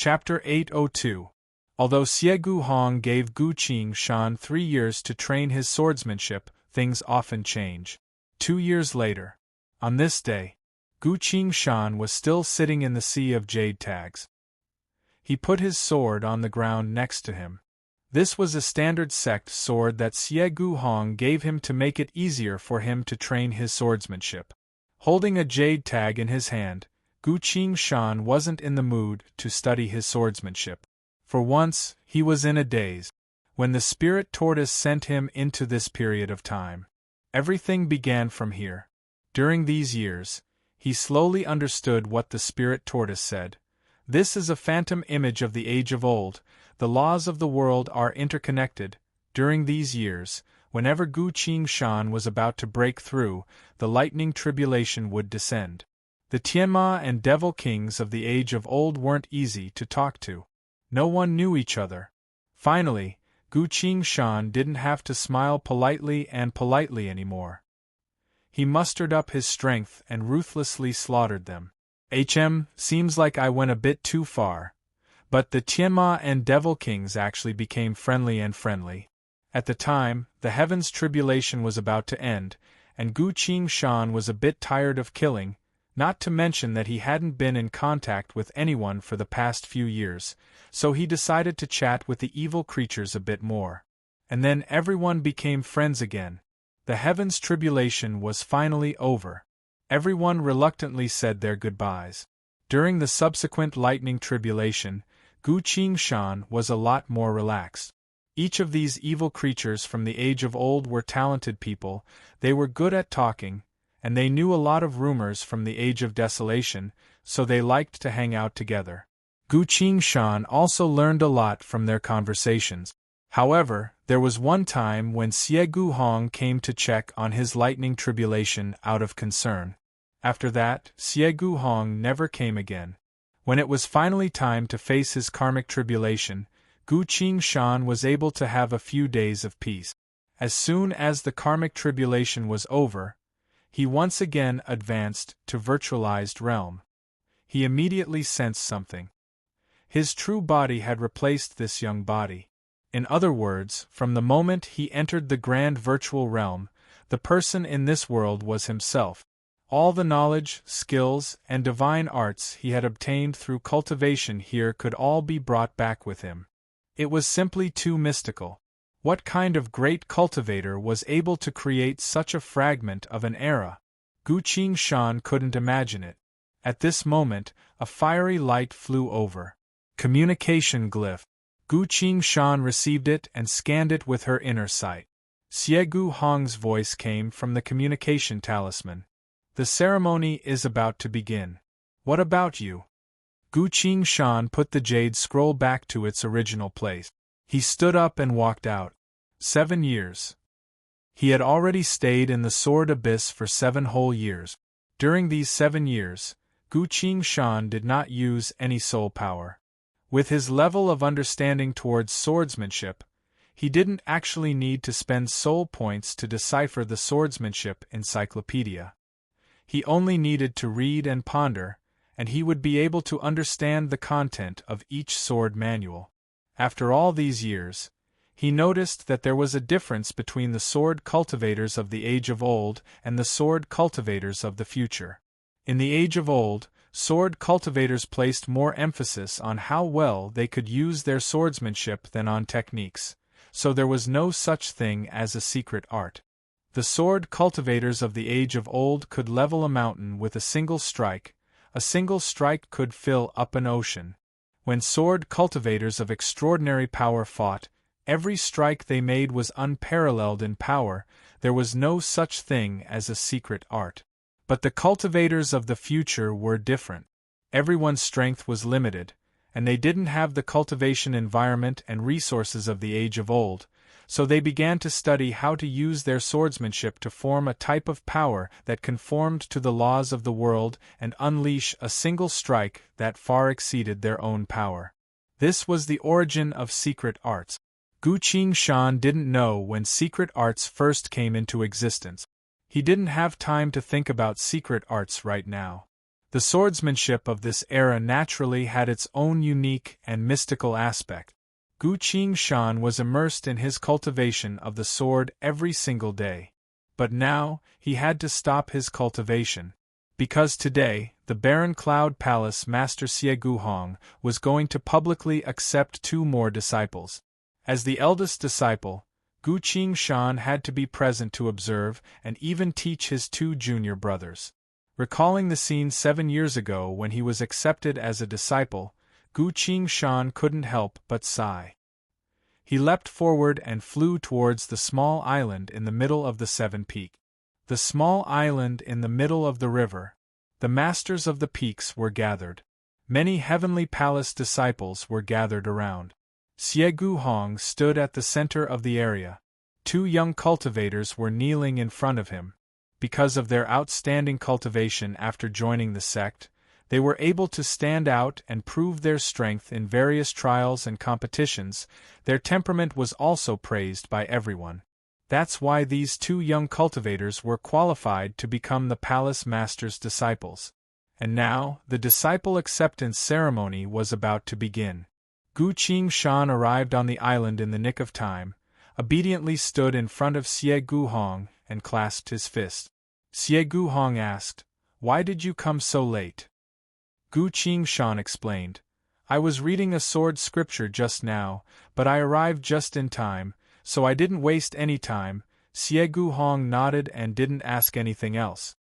Chapter 802. Although Xie Guhong gave Gu Qingshan 3 years to train his swordsmanship, things often change. 2 years later. On this day, Gu Qingshan was still sitting in the sea of jade tags. He put his sword on the ground next to him. This was a standard sect sword that Xie Guhong gave him to make it easier for him to train his swordsmanship. Holding a jade tag in his hand, Gu Qingshan wasn't in the mood to study his swordsmanship. For once, he was in a daze. When the spirit tortoise sent him into this period of time, everything began from here. During these years, he slowly understood what the spirit tortoise said. This is a phantom image of the age of old. The laws of the world are interconnected. During these years, whenever Gu Qingshan was about to break through, the lightning tribulation would descend. The Tianma and Devil Kings of the age of old weren't easy to talk to. No one knew each other. Finally, Gu Qingshan didn't have to smile politely anymore. He mustered up his strength and ruthlessly slaughtered them. Seems like I went a bit too far. But the Tianma and Devil Kings actually became friendly. At the time, the heavens' tribulation was about to end, and Gu Qingshan was a bit tired of killing, not to mention that he hadn't been in contact with anyone for the past few years, so he decided to chat with the evil creatures a bit more. And then everyone became friends again. The heavens' tribulation was finally over. Everyone reluctantly said their goodbyes. During the subsequent lightning tribulation, Gu Qingshan was a lot more relaxed. Each of these evil creatures from the age of old were talented people. They were good at talking, and they knew a lot of rumors from the age of desolation, so they liked to hang out together. Gu Qingshan also learned a lot from their conversations. However, there was one time when Xie Guhong came to check on his lightning tribulation out of concern. After that, Xie Guhong never came again. When it was finally time to face his karmic tribulation, Gu Qingshan was able to have a few days of peace. As soon as the karmic tribulation was over, he once again advanced to virtualized realm. He immediately sensed something. His true body had replaced this young body. In other words, from the moment he entered the grand virtual realm, the person in this world was himself. All the knowledge, skills, and divine arts he had obtained through cultivation here could all be brought back with him. It was simply too mystical. What kind of great cultivator was able to create such a fragment of an era? Gu Qingshan couldn't imagine it. At this moment, a fiery light flew over. Communication glyph. Gu Qingshan received it and scanned it with her inner sight. Xie Guhong's voice came from the communication talisman. The ceremony is about to begin. What about you? Gu Qingshan put the jade scroll back to its original place. He stood up and walked out. 7 years. He had already stayed in the sword abyss for 7 whole years. During these 7 years, Gu Qingshan did not use any soul power. With his level of understanding towards swordsmanship, he didn't actually need to spend soul points to decipher the swordsmanship encyclopedia. He only needed to read and ponder, and he would be able to understand the content of each sword manual. After all these years, he noticed that there was a difference between the sword cultivators of the age of old and the sword cultivators of the future. In the age of old, sword cultivators placed more emphasis on how well they could use their swordsmanship than on techniques, so there was no such thing as a secret art. The sword cultivators of the age of old could level a mountain with a single strike. A single strike could fill up an ocean. When sword cultivators of extraordinary power fought, every strike they made was unparalleled in power. There was no such thing as a secret art. But the cultivators of the future were different. Everyone's strength was limited, and they didn't have the cultivation environment and resources of the age of old, so they began to study how to use their swordsmanship to form a type of power that conformed to the laws of the world and unleash a single strike that far exceeded their own power. This was the origin of secret arts. Gu Qingshan didn't know when secret arts first came into existence. He didn't have time to think about secret arts right now. The swordsmanship of this era naturally had its own unique and mystical aspect. Gu Qingshan was immersed in his cultivation of the sword every single day. But now, he had to stop his cultivation. Because today, the Barren Cloud Palace Master Xie Guhong was going to publicly accept 2 more disciples. As the eldest disciple, Gu Qingshan had to be present to observe and even teach his 2 junior brothers. Recalling the scene 7 years ago when he was accepted as a disciple, Gu Qingshan couldn't help but sigh. He leapt forward and flew towards the small island in the middle of the 7 peak. The small island in the middle of the river. The masters of the peaks were gathered. Many heavenly palace disciples were gathered around. Xie Guhong stood at the center of the area. 2 young cultivators were kneeling in front of him. Because of their outstanding cultivation after joining the sect, they were able to stand out and prove their strength in various trials and competitions. Their temperament was also praised by everyone. That's why these 2 young cultivators were qualified to become the palace master's disciples. And now, the disciple acceptance ceremony was about to begin. Gu Qingshan arrived on the island in the nick of time, obediently stood in front of Xie Guhong and clasped his fist. Xie Guhong asked, "Why did you come so late?" Gu Qingshan explained, "I was reading a sword scripture just now, but I arrived just in time, so I didn't waste any time." Xie Guhong nodded and didn't ask anything else.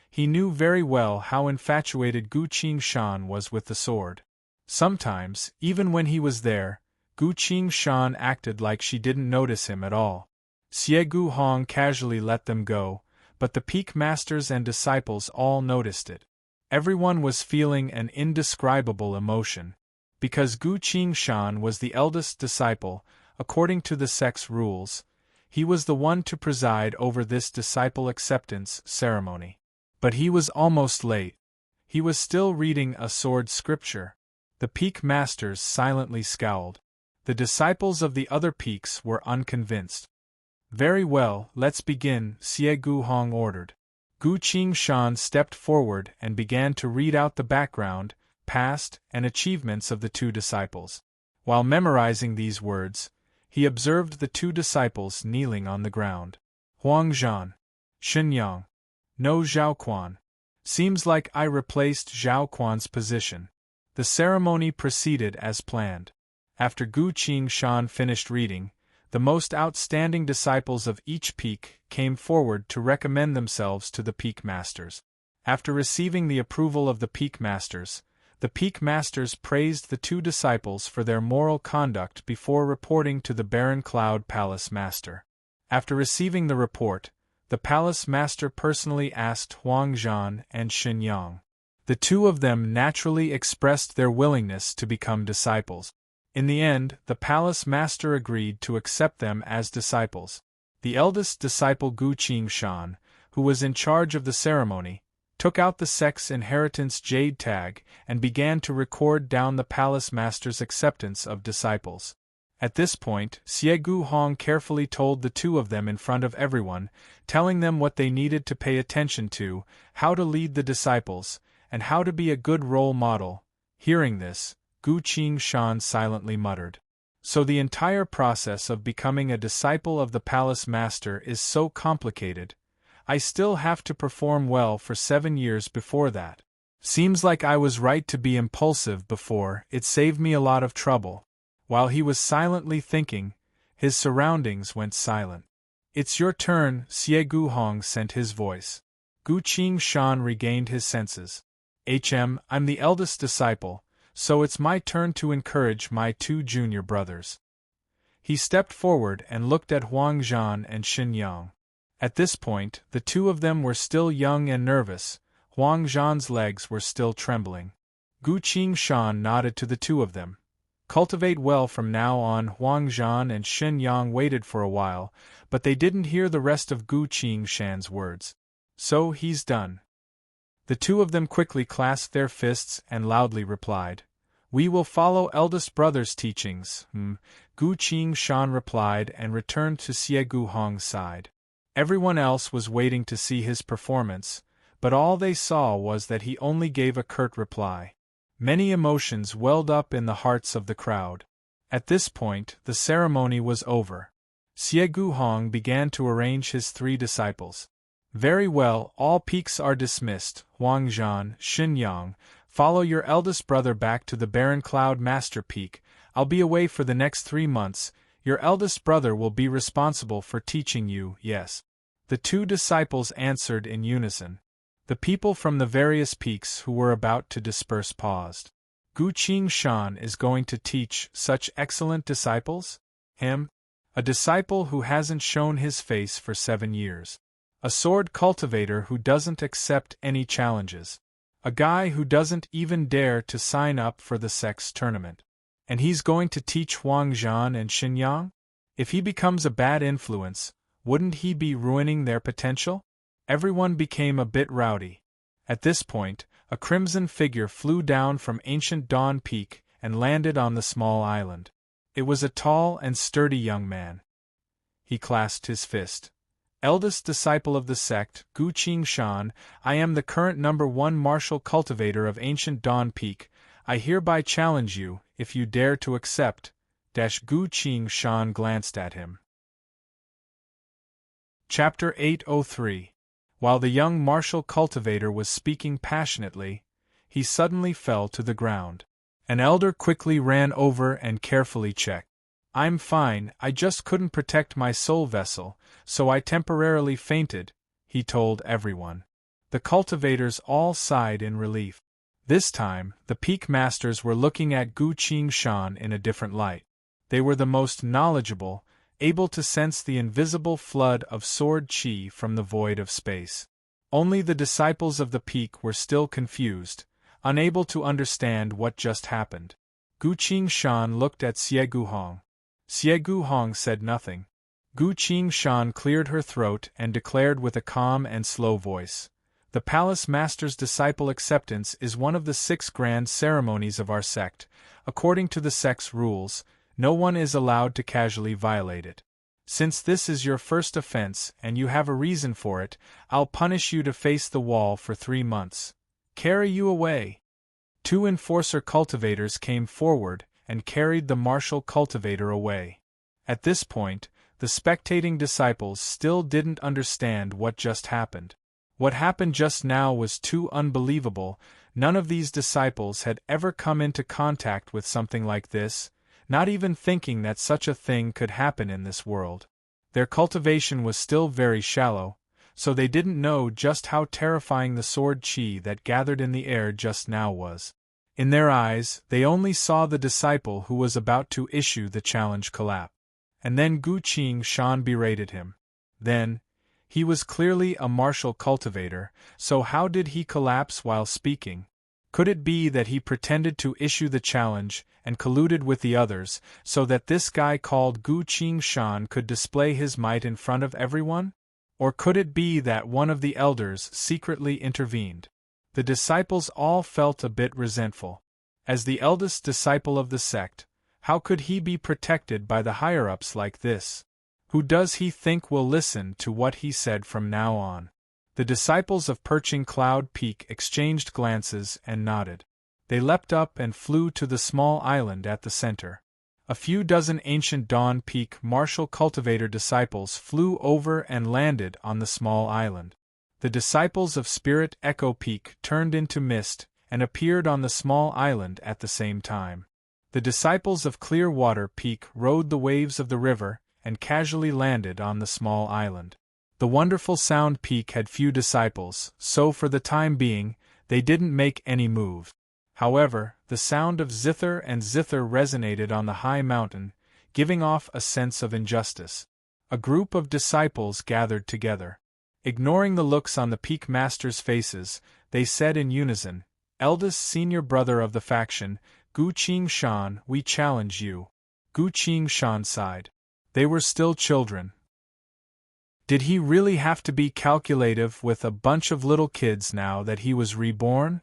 He knew very well how infatuated Gu Qingshan was with the sword. Sometimes, even when he was there, Gu Qingshan acted like she didn't notice him at all. Xie Guhong casually let them go, but the peak masters and disciples all noticed it. Everyone was feeling an indescribable emotion. Because Gu Qingshan was the eldest disciple, according to the sect's rules, he was the one to preside over this disciple acceptance ceremony. But he was almost late. He was still reading a sword scripture. The peak masters silently scowled. The disciples of the other peaks were unconvinced. "Very well, let's begin," Xie Guhong ordered. Gu Qingshan stepped forward and began to read out the background, past, and achievements of the 2 disciples. While memorizing these words, he observed the 2 disciples kneeling on the ground. Huang Zhan. Shenyang. No Zhaoquan. Seems like I replaced Zhaoquan's position. The ceremony proceeded as planned. After Gu Qingshan finished reading, the most outstanding disciples of each peak came forward to recommend themselves to the peak masters. After receiving the approval of the peak masters praised the 2 disciples for their moral conduct before reporting to the Barren Cloud Palace Master. After receiving the report, the Palace Master personally asked Huang Zhan and Shenyang. The 2 of them naturally expressed their willingness to become disciples. In the end, the Palace Master agreed to accept them as disciples. The eldest disciple Gu Qingshan, who was in charge of the ceremony, took out the sect's inheritance jade tag and began to record down the Palace Master's acceptance of disciples. At this point, Xie Guhong carefully told the 2 of them in front of everyone, telling them what they needed to pay attention to, how to lead the disciples, and how to be a good role model. Hearing this, Gu Qingshan silently muttered. So the entire process of becoming a disciple of the Palace Master is so complicated. I still have to perform well for 7 years before that. Seems like I was right to be impulsive before, it saved me a lot of trouble. While he was silently thinking, his surroundings went silent. "It's your turn," Xie Guhong sent his voice. Gu Qingshan regained his senses. I'm the eldest disciple, so it's my turn to encourage my 2 junior brothers." He stepped forward and looked at Huang Zhan and Shenyang. At this point, the 2 of them were still young and nervous. Huang Zhan's legs were still trembling. Gu Qingshan nodded to the 2 of them. "Cultivate well from now on." Huang Zhan and Shenyang waited for a while, but they didn't hear the rest of Gu Qingshan's words. "So he's done." The 2 of them quickly clasped their fists and loudly replied, "We will follow eldest brother's teachings." Gu Qingshan replied and returned to Xie Guhong's side. Everyone else was waiting to see his performance, but all they saw was that he only gave a curt reply. Many emotions welled up in the hearts of the crowd. At this point, the ceremony was over. Xie Guhong began to arrange his 3 disciples. Very well, all peaks are dismissed. Huang Zhan, Xinyang, follow your eldest brother back to the barren cloud master peak. I'll be away for the next 3 months. Your eldest brother will be responsible for teaching you, yes. The 2 disciples answered in unison. The people from the various peaks who were about to disperse paused. Gu Qingshan is going to teach such excellent disciples? Him? A disciple who hasn't shown his face for 7 years. A sword cultivator who doesn't accept any challenges. A guy who doesn't even dare to sign up for the sex tournament. And he's going to teach Huang Zhan and Xinyang? If he becomes a bad influence, wouldn't he be ruining their potential? Everyone became a bit rowdy. At this point, a crimson figure flew down from ancient Dawn Peak and landed on the small island. It was a tall and sturdy young man. He clasped his fist. Eldest disciple of the sect, Gu Qingshan, I am the current #1 martial cultivator of ancient Dawn Peak. I hereby challenge you, if you dare to accept. Gu Qingshan glanced at him. Chapter 803. While the young martial cultivator was speaking passionately, he suddenly fell to the ground. An elder quickly ran over and carefully checked. I'm fine, I just couldn't protect my soul vessel, so I temporarily fainted, he told everyone. The cultivators all sighed in relief. This time, the peak masters were looking at Gu Qingshan in a different light. They were the most knowledgeable, able to sense the invisible flood of sword qi from the void of space. Only the disciples of the peak were still confused, unable to understand what just happened. Gu Qingshan looked at Xie Guhong. Xie Guhong said nothing. Gu Qingshan cleared her throat and declared with a calm and slow voice, "The Palace Master's disciple acceptance is one of the 6 grand ceremonies of our sect. According to the sect's rules, no one is allowed to casually violate it. Since this is your first offense and you have a reason for it, I'll punish you to face the wall for 3 months. Carry you away." 2 enforcer cultivators came forward and carried the martial cultivator away. At this point, the spectating disciples still didn't understand what just happened. What happened just now was too unbelievable. None of these disciples had ever come into contact with something like this, not even thinking that such a thing could happen in this world. Their cultivation was still very shallow, so they didn't know just how terrifying the sword qi that gathered in the air just now was. In their eyes, they only saw the disciple who was about to issue the challenge collapse. And then Gu Qingshan berated him. Then, he was clearly a martial cultivator, so how did he collapse while speaking? Could it be that he pretended to issue the challenge and colluded with the others, so that this guy called Gu Qingshan could display his might in front of everyone? Or could it be that one of the elders secretly intervened? The disciples all felt a bit resentful. As the eldest disciple of the sect, how could he be protected by the higher-ups like this? Who does he think will listen to what he said from now on? The disciples of Perching Cloud Peak exchanged glances and nodded. They leapt up and flew to the small island at the center. A few dozen ancient Dawn Peak martial cultivator disciples flew over and landed on the small island. The disciples of Spirit Echo Peak turned into mist and appeared on the small island at the same time. The disciples of Clearwater Peak rode the waves of the river and casually landed on the small island. The wonderful Sound Peak had few disciples, so for the time being, they didn't make any move. However, the sound of zither and zither resonated on the high mountain, giving off a sense of injustice. A group of disciples gathered together. Ignoring the looks on the peak masters' faces, they said in unison, "Eldest senior brother of the faction, Gu Qingshan, we challenge you." Gu Qingshan sighed. They were still children. Did he really have to be calculative with a bunch of little kids now that he was reborn?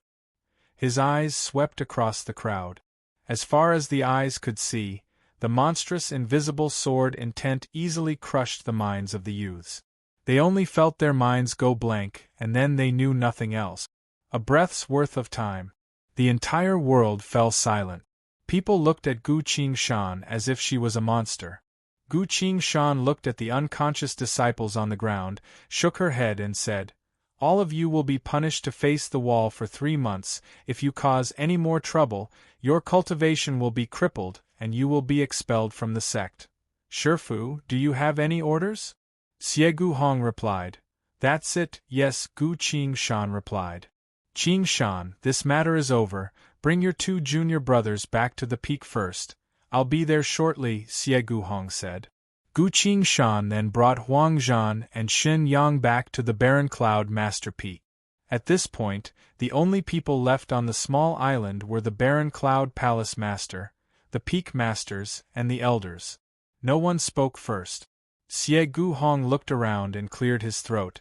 His eyes swept across the crowd. As far as the eyes could see, the monstrous invisible sword intent easily crushed the minds of the youths. They only felt their minds go blank, and then they knew nothing else. A breath's worth of time. The entire world fell silent. People looked at Gu Qingshan as if she was a monster. Gu Qingshan looked at the unconscious disciples on the ground, shook her head and said, "All of you will be punished to face the wall for 3 months. If you cause any more trouble, your cultivation will be crippled, and you will be expelled from the sect. Shifu, do you have any orders?" Xie Guhong replied. "That's it, yes," Gu Qingshan replied. "Qingshan, this matter is over. Bring your 2 junior brothers back to the peak first. I'll be there shortly," Xie Guhong said. Gu Qingshan then brought Huang Zhan and Xin Yang back to the barren cloud master peak. At this point, the only people left on the small island were the barren cloud palace master, the peak masters, and the elders. No one spoke first. Xie Guhong looked around and cleared his throat.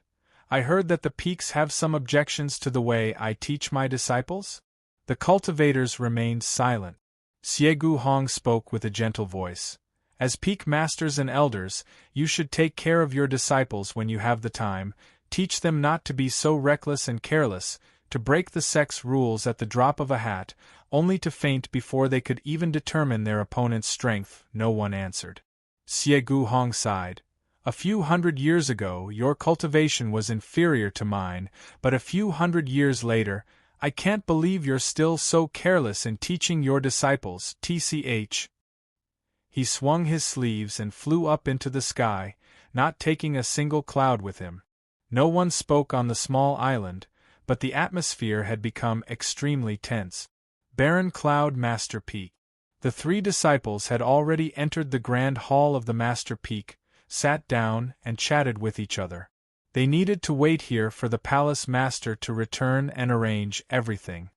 "I heard that the peaks have some objections to the way I teach my disciples?" The cultivators remained silent. Xie Guhong spoke with a gentle voice. "As peak masters and elders, you should take care of your disciples when you have the time. Teach them not to be so reckless and careless, to break the sect's rules at the drop of a hat, only to faint before they could even determine their opponent's strength." No one answered. Xie Guhong sighed. "A few hundred years ago, your cultivation was inferior to mine, but a few hundred years later, I can't believe you're still so careless in teaching your disciples, tch." He swung his sleeves and flew up into the sky, not taking a single cloud with him. No one spoke on the small island, but the atmosphere had become extremely tense. Barren Cloud Master Peak. The 3 disciples had already entered the grand hall of the Master Peak, sat down, and chatted with each other. They needed to wait here for the palace master to return and arrange everything.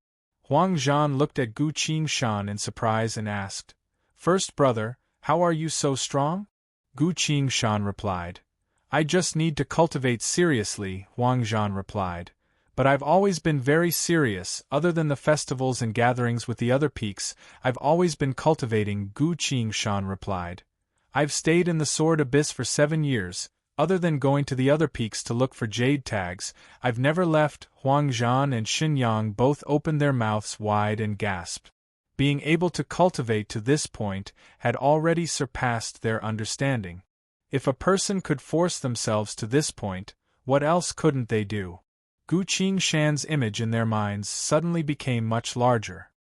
Huang Zhan looked at Gu Qingshan in surprise and asked, "First brother, how are you so strong?" Gu Qingshan replied, "I just need to cultivate seriously," Huang Zhan replied. "But I've always been very serious. Other than the festivals and gatherings with the other peaks, I've always been cultivating," Gu Qingshan replied. "I've stayed in the Sword Abyss for 7 years. Other than going to the other peaks to look for jade tags, I've never left." Huang Zhan and Xin Yang both opened their mouths wide and gasped. Being able to cultivate to this point had already surpassed their understanding. If a person could force themselves to this point, what else couldn't they do? Gu Qingshan's image in their minds suddenly became much larger.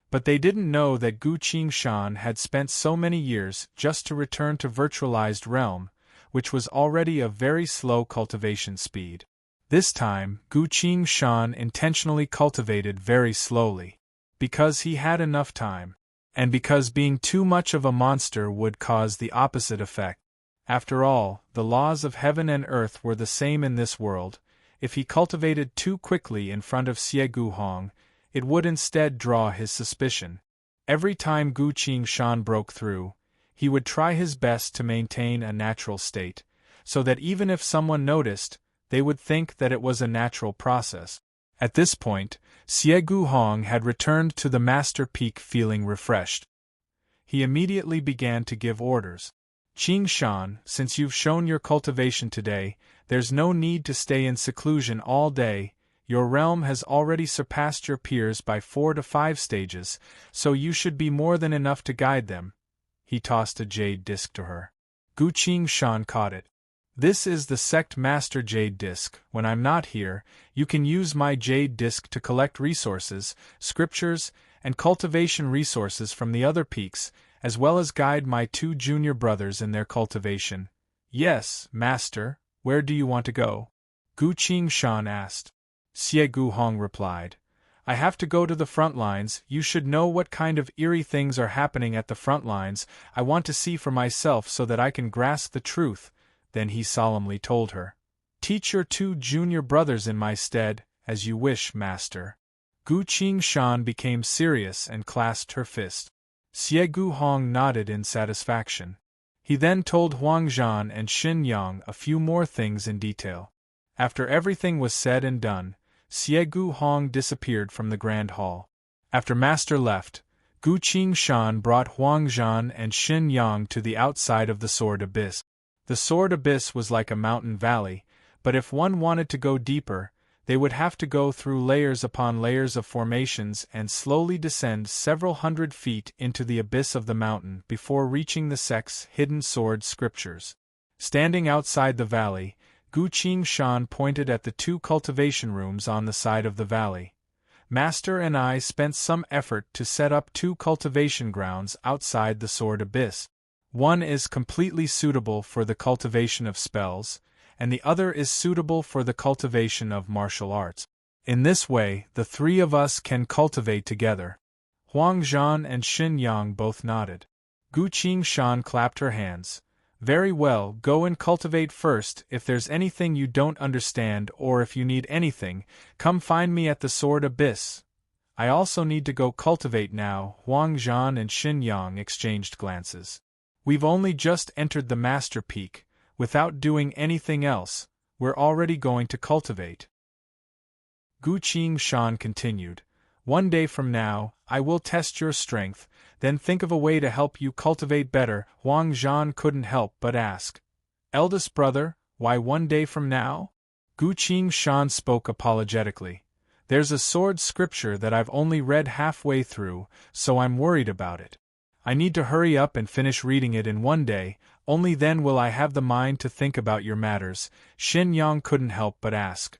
But they didn't know that Gu Qingshan had spent so many years just to return to virtualized realm, which was already a very slow cultivation speed. This time, Gu Qingshan intentionally cultivated very slowly. Because he had enough time. And because being too much of a monster would cause the opposite effect. After all, the laws of heaven and earth were the same in this world. If he cultivated too quickly in front of Xie Guhong, it would instead draw his suspicion. Every time Gu Qingshan broke through, he would try his best to maintain a natural state, so that even if someone noticed, they would think that it was a natural process. At this point, Xie Guhong had returned to the Master Peak feeling refreshed. He immediately began to give orders. "Qingshan, since you've shown your cultivation today, there's no need to stay in seclusion all day. Your realm has already surpassed your peers by 4 to 5 stages, so you should be more than enough to guide them." He tossed a jade disc to her. Gu Qingshan caught it. "This is the sect master jade disc. When I'm not here, you can use my jade disc to collect resources, scriptures, and cultivation resources from the other peaks, as well as guide my 2 junior brothers in their cultivation." "Yes, master, where do you want to go?" Gu Qingshan asked. Xie Guhong replied, "I have to go to the front lines. You should know what kind of eerie things are happening at the front lines. I want to see for myself so that I can grasp the truth." Then he solemnly told her, "Teach your 2 junior brothers in my stead, as you wish, master." Gu Qingshan became serious and clasped her fist. Xie Guhong nodded in satisfaction. He then told Huang Zhan and Xin Yang a few more things in detail. After everything was said and done, Xie Guhong disappeared from the grand hall. After master left, Gu Qingshan brought Huang Zhan and Xin Yang to the outside of the Sword Abyss. The sword abyss was like a mountain valley, but if one wanted to go deeper, they would have to go through layers upon layers of formations and slowly descend several hundred feet into the abyss of the mountain before reaching the sect's hidden sword scriptures. Standing outside the valley, Gu Qingshan pointed at the 2 cultivation rooms on the side of the valley. Master and I spent some effort to set up 2 cultivation grounds outside the sword abyss. One is completely suitable for the cultivation of spells, and the other is suitable for the cultivation of martial arts. In this way, the 3 of us can cultivate together. Huang Zhan and Xin Yang both nodded. Gu Qingshan clapped her hands. Very well, go and cultivate first. If there's anything you don't understand or if you need anything, come find me at the sword abyss. I also need to go cultivate now. Huang Zhan and Xin Yang exchanged glances. We've only just entered the Master Peak. Without doing anything else, we're already going to cultivate. Gu Qingshan continued. One day from now, I will test your strength, then think of a way to help you cultivate better. Huang Zhan couldn't help but ask. Eldest brother, why one day from now? Gu Qingshan spoke apologetically. There's a sword scripture that I've only read halfway through, so I'm worried about it. I need to hurry up and finish reading it in one day, only then will I have the mind to think about your matters. Xin Yang couldn't help but ask.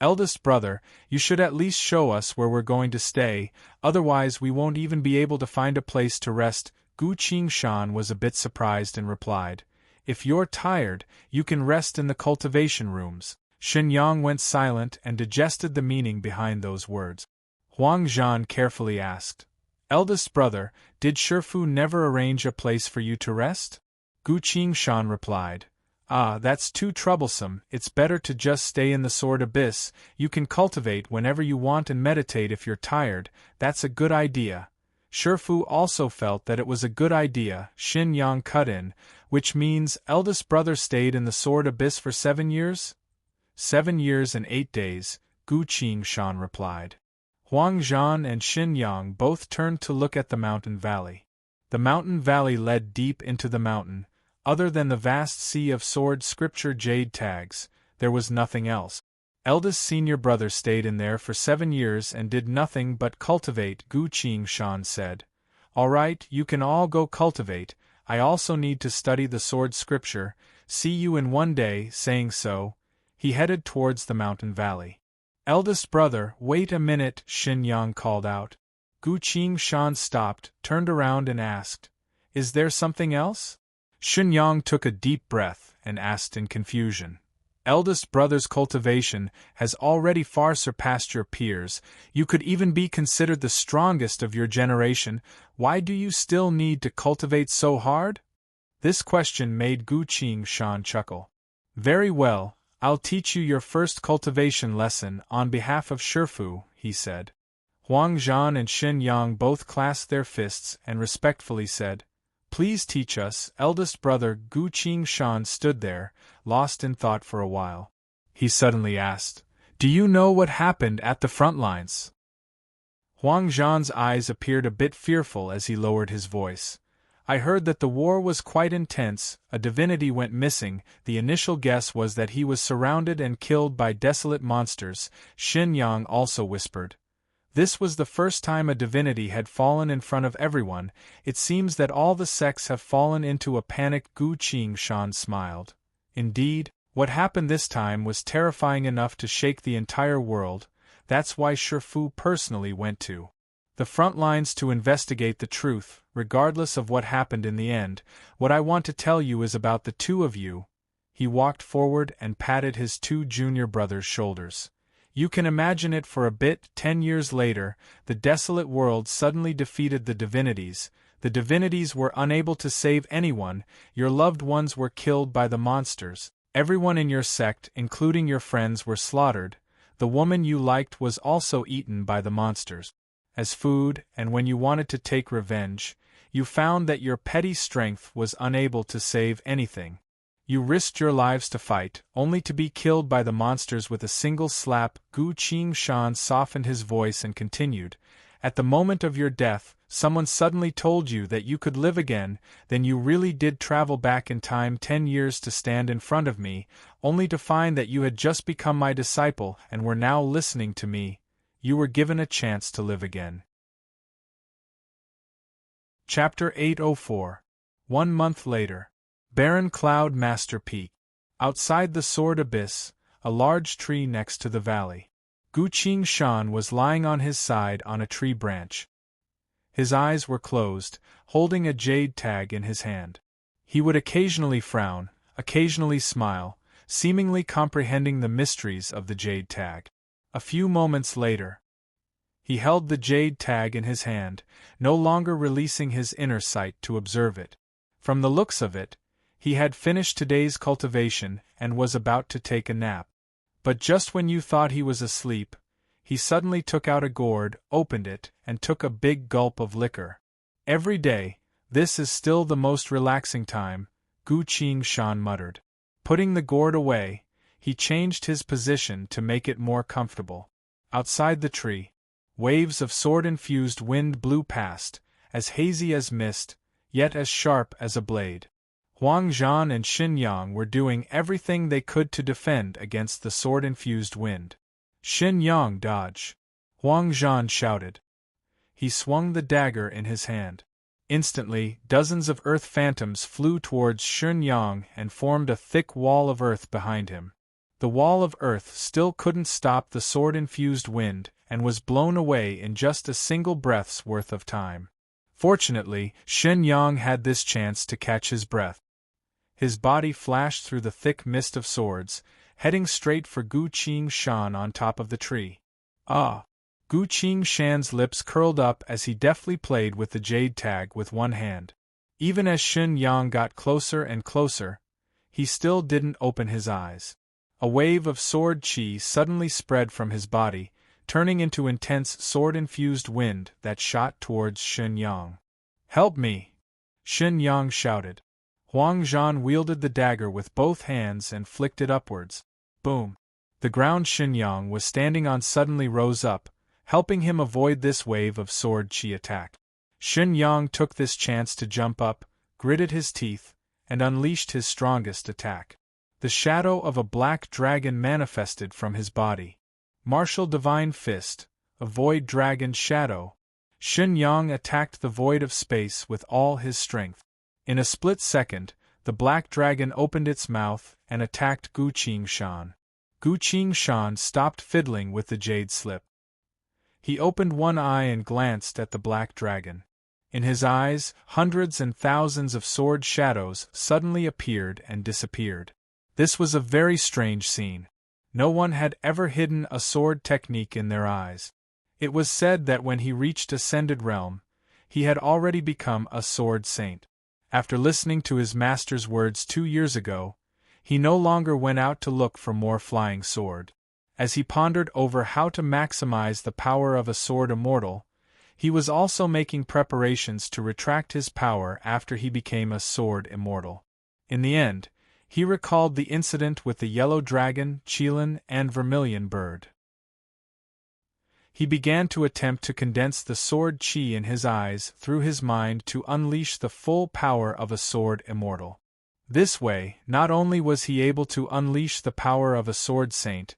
Eldest brother, you should at least show us where we're going to stay, otherwise we won't even be able to find a place to rest. Gu Qingshan was a bit surprised and replied, If you're tired, you can rest in the cultivation rooms. Xin Yang went silent and digested the meaning behind those words. Huang Zhan carefully asked, Eldest brother, did Shifu never arrange a place for you to rest? Gu Qingshan replied, That's too troublesome. It's better to just stay in the sword abyss. You can cultivate whenever you want and meditate if you're tired. That's a good idea. Shifu also felt that it was a good idea. Xin Yang cut in, which means eldest brother stayed in the sword abyss for 7 years? 7 years and 8 days, Gu Qingshan replied. Huang Zhan and Xin Yang both turned to look at the mountain valley. The mountain valley led deep into the mountain. Other than the vast sea of sword scripture jade tags, there was nothing else. Eldest senior brother stayed in there for 7 years and did nothing but cultivate, Gu Qingshan said. All right, you can all go cultivate. I also need to study the sword scripture. See you in one day. Saying so, he headed towards the mountain valley. Eldest brother, wait a minute, Xin Yang called out. Gu Qingshan stopped, turned around and asked, Is there something else? Xin Yang took a deep breath and asked in confusion. Eldest brother's cultivation has already far surpassed your peers. You could even be considered the strongest of your generation. Why do you still need to cultivate so hard? This question made Gu Qingshan chuckle. Very well, I'll teach you your first cultivation lesson on behalf of Shifu, he said. Huang Zhan and Xin Yang both clasped their fists and respectfully said, Please teach us. Eldest brother Gu Qingshan stood there, lost in thought for a while. He suddenly asked, Do you know what happened at the front lines? Huang Zhan's eyes appeared a bit fearful as he lowered his voice. I heard that the war was quite intense, a divinity went missing. The initial guess was that he was surrounded and killed by desolate monsters, Xin Yang also whispered. This was the first time a divinity had fallen in front of everyone. It seems that all the sects have fallen into a panic. Gu Qingshan smiled. Indeed, what happened this time was terrifying enough to shake the entire world. That's why Shifu personally went to the front lines to investigate the truth, regardless of what happened in the end. What I want to tell you is about the 2 of you. He walked forward and patted his 2 junior brothers' shoulders. You can imagine it for a bit. 10 years later, the desolate world suddenly defeated the divinities. The divinities were unable to save anyone. Your loved ones were killed by the monsters. Everyone in your sect, including your friends, were slaughtered. The woman you liked was also eaten by the monsters as food, and when you wanted to take revenge, you found that your petty strength was unable to save anything. You risked your lives to fight, only to be killed by the monsters with a single slap. Gu Qingshan softened his voice and continued, At the moment of your death, someone suddenly told you that you could live again, then you really did travel back in time 10 years to stand in front of me, only to find that you had just become my disciple and were now listening to me. You were given a chance to live again. Chapter 804. 1 month later. Barren Cloud Master Peak. Outside the Sword Abyss, a large tree next to the valley. Gu Qingshan was lying on his side on a tree branch. His eyes were closed, holding a jade tag in his hand. He would occasionally frown, occasionally smile, seemingly comprehending the mysteries of the jade tag. A few moments later, he held the jade tag in his hand, no longer releasing his inner sight to observe it. From the looks of it, he had finished today's cultivation and was about to take a nap. But just when you thought he was asleep, he suddenly took out a gourd, opened it, and took a big gulp of liquor. Every day, this is still the most relaxing time, Gu Qingshan muttered. Putting the gourd away, he changed his position to make it more comfortable. Outside the tree, waves of sword-infused wind blew past, as hazy as mist, yet as sharp as a blade. Huang Zhan and Xin Yang were doing everything they could to defend against the sword-infused wind. Xin Yang dodge! Huang Zhan shouted. He swung the dagger in his hand. Instantly, dozens of earth phantoms flew towards Xin Yang and formed a thick wall of earth behind him. The wall of earth still couldn't stop the sword-infused wind and was blown away in just a single breath's worth of time. Fortunately, Xin Yang had this chance to catch his breath. His body flashed through the thick mist of swords, heading straight for Gu Qingshan on top of the tree. Ah! Gu Qingshan's lips curled up as he deftly played with the jade tag with one hand. Even as Xin Yang got closer and closer, he still didn't open his eyes. A wave of sword qi suddenly spread from his body, turning into intense sword-infused wind that shot towards Xin Yang. "Help me!" Xin Yang shouted. Huang Zhan wielded the dagger with both hands and flicked it upwards. Boom! The ground Xin Yang was standing on suddenly rose up, helping him avoid this wave of sword qi attack. Xin Yang took this chance to jump up, gritted his teeth, and unleashed his strongest attack. The shadow of a black dragon manifested from his body. Martial Divine Fist, a void dragon shadow. Xin Yang attacked the void of space with all his strength. In a split second, the black dragon opened its mouth and attacked Gu Qingshan. Gu Qingshan stopped fiddling with the jade slip. He opened one eye and glanced at the black dragon. In his eyes, hundreds and thousands of sword shadows suddenly appeared and disappeared. This was a very strange scene. No one had ever hidden a sword technique in their eyes. It was said that when he reached Ascended Realm, he had already become a sword saint. After listening to his master's words 2 years ago, he no longer went out to look for more flying sword. As he pondered over how to maximize the power of a sword immortal, he was also making preparations to retract his power after he became a sword immortal. In the end, he recalled the incident with the yellow dragon, Qilin, and vermilion bird. He began to attempt to condense the sword qi in his eyes through his mind to unleash the full power of a sword immortal. This way, not only was he able to unleash the power of a sword saint,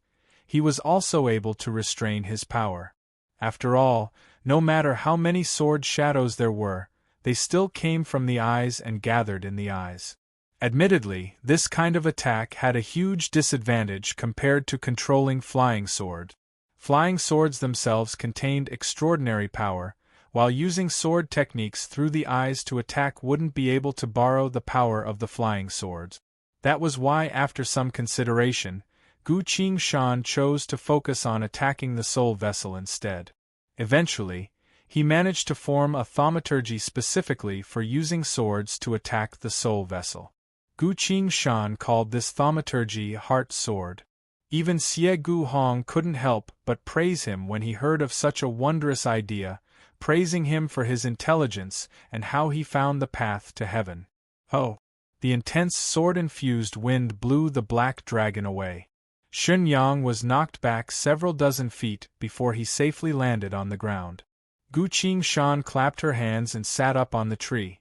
he was also able to restrain his power. After all, no matter how many sword shadows there were, they still came from the eyes and gathered in the eyes. Admittedly, this kind of attack had a huge disadvantage compared to controlling flying sword. Flying swords themselves contained extraordinary power, while using sword techniques through the eyes to attack wouldn't be able to borrow the power of the flying swords. That was why, after some consideration, Gu Qingshan chose to focus on attacking the soul vessel instead. Eventually, he managed to form a thaumaturgy specifically for using swords to attack the soul vessel. Gu Qingshan called this thaumaturgy Heart Sword. Even Xie Gu Hong couldn't help but praise him when he heard of such a wondrous idea, praising him for his intelligence and how he found the path to heaven. Oh! The intense sword-infused wind blew the black dragon away. Xin Yang was knocked back several dozen feet before he safely landed on the ground. Gu Qingshan clapped her hands and sat up on the tree.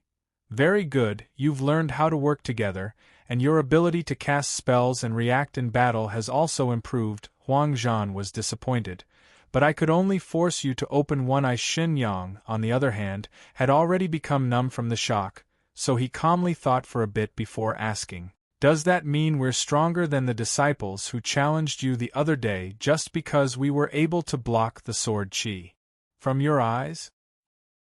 Very good, you've learned how to work together, and your ability to cast spells and react in battle has also improved. Huang Zhan was disappointed. But I could only force you to open one eye. Xin Yang, on the other hand, had already become numb from the shock, so he calmly thought for a bit before asking, "Does that mean we're stronger than the disciples who challenged you the other day just because we were able to block the sword qi from your eyes?"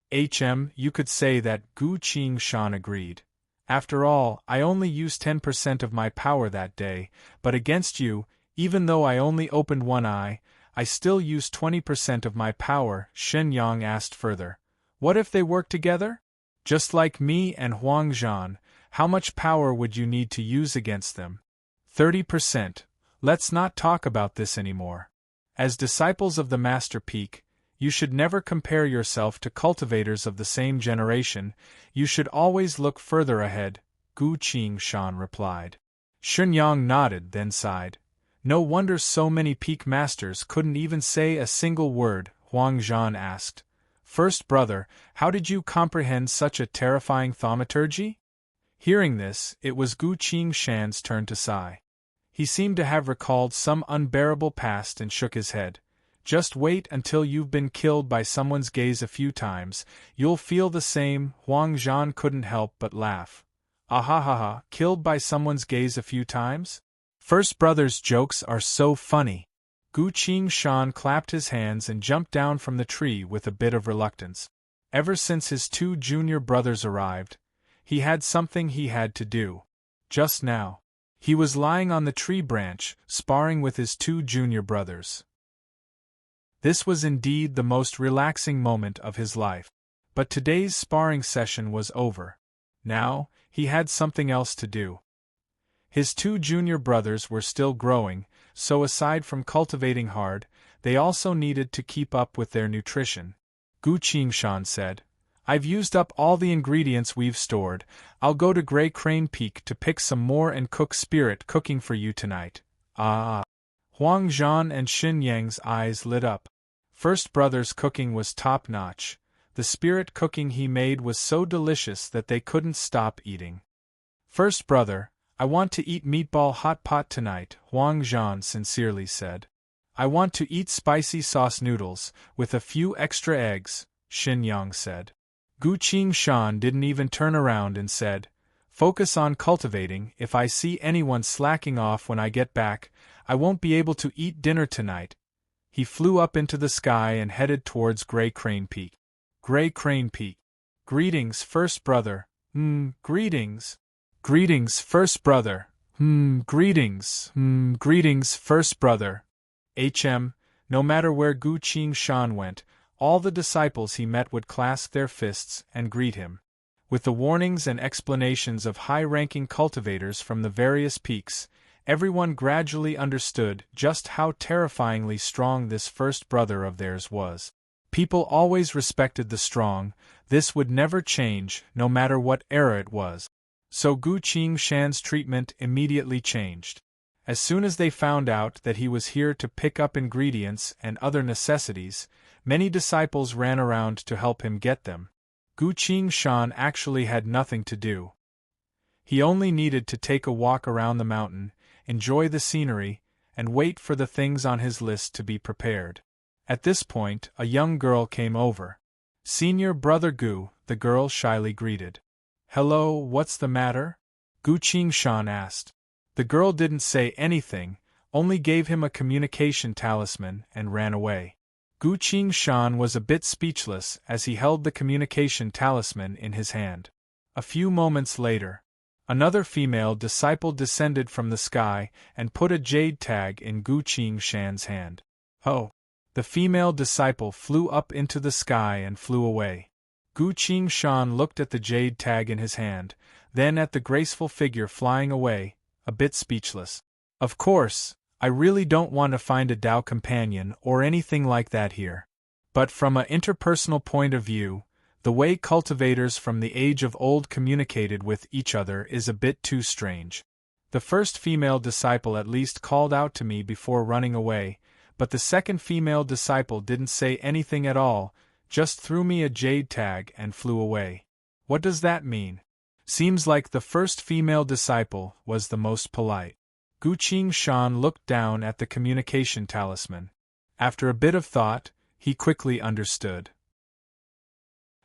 You could say that, Gu Qingshan agreed. After all, I only used 10% of my power that day, but against you, even though I only opened one eye, I still used 20% of my power. Xin Yang asked further, "What if they work together? Just like me and Huang Zhan, how much power would you need to use against them?" 30%. Let's not talk about this anymore. As disciples of the Master Peak, you should never compare yourself to cultivators of the same generation, you should always look further ahead, Gu Qingshan replied. Xin Yang nodded, then sighed. No wonder so many peak masters couldn't even say a single word. Huang Zhan asked, "First brother, how did you comprehend such a terrifying thaumaturgy?" Hearing this, it was Gu Qingshan's turn to sigh. He seemed to have recalled some unbearable past and shook his head. Just wait until you've been killed by someone's gaze a few times, you'll feel the same. Huang Zhan couldn't help but laugh. Ahahaha, killed by someone's gaze a few times? First brother's jokes are so funny. Gu Qingshan clapped his hands and jumped down from the tree with a bit of reluctance. Ever since his two junior brothers arrived, he had something he had to do. Just now, he was lying on the tree branch, sparring with his two junior brothers. This was indeed the most relaxing moment of his life. But today's sparring session was over. Now, he had something else to do. His two junior brothers were still growing, so aside from cultivating hard, they also needed to keep up with their nutrition. Gu Qingshan said, "I've used up all the ingredients we've stored. I'll go to Gray Crane Peak to pick some more and cook spirit cooking for you tonight." Ah! Huang Zhan and Xin Yang's eyes lit up. First brother's cooking was top-notch. The spirit cooking he made was so delicious that they couldn't stop eating. "First brother, I want to eat meatball hot pot tonight," Huang Zhan sincerely said. "I want to eat spicy sauce noodles, with a few extra eggs," Xin Yang said. Gu Qingshan didn't even turn around and said, "Focus on cultivating. If I see anyone slacking off when I get back, I won't be able to eat dinner tonight." He flew up into the sky and headed towards Gray Crane Peak. Gray Crane Peak. "Greetings, first brother." Greetings." "Greetings, first brother." Greetings." "Greetings, first brother." No matter where Gu Qingshan went, all the disciples he met would clasp their fists and greet him. With the warnings and explanations of high-ranking cultivators from the various peaks, everyone gradually understood just how terrifyingly strong this first brother of theirs was. People always respected the strong, this would never change, no matter what era it was. So Gu Qingshan's treatment immediately changed. As soon as they found out that he was here to pick up ingredients and other necessities, many disciples ran around to help him get them. Gu Qingshan actually had nothing to do. He only needed to take a walk around the mountain, enjoy the scenery, and wait for the things on his list to be prepared. At this point, a young girl came over. "Senior Brother Gu," the girl shyly greeted. "Hello, what's the matter?" Gu Qingshan asked. The girl didn't say anything, only gave him a communication talisman and ran away. Gu Qingshan was a bit speechless as he held the communication talisman in his hand. A few moments later, another female disciple descended from the sky and put a jade tag in Gu Qingshan's hand. Oh! The female disciple flew up into the sky and flew away. Gu Qingshan looked at the jade tag in his hand, then at the graceful figure flying away, a bit speechless. Of course, I really don't want to find a Tao companion or anything like that here. But from an interpersonal point of view, the way cultivators from the age of old communicated with each other is a bit too strange. The first female disciple at least called out to me before running away, but the second female disciple didn't say anything at all, just threw me a jade tag and flew away. What does that mean? Seems like the first female disciple was the most polite. Gu Qingshan looked down at the communication talisman. After a bit of thought, he quickly understood.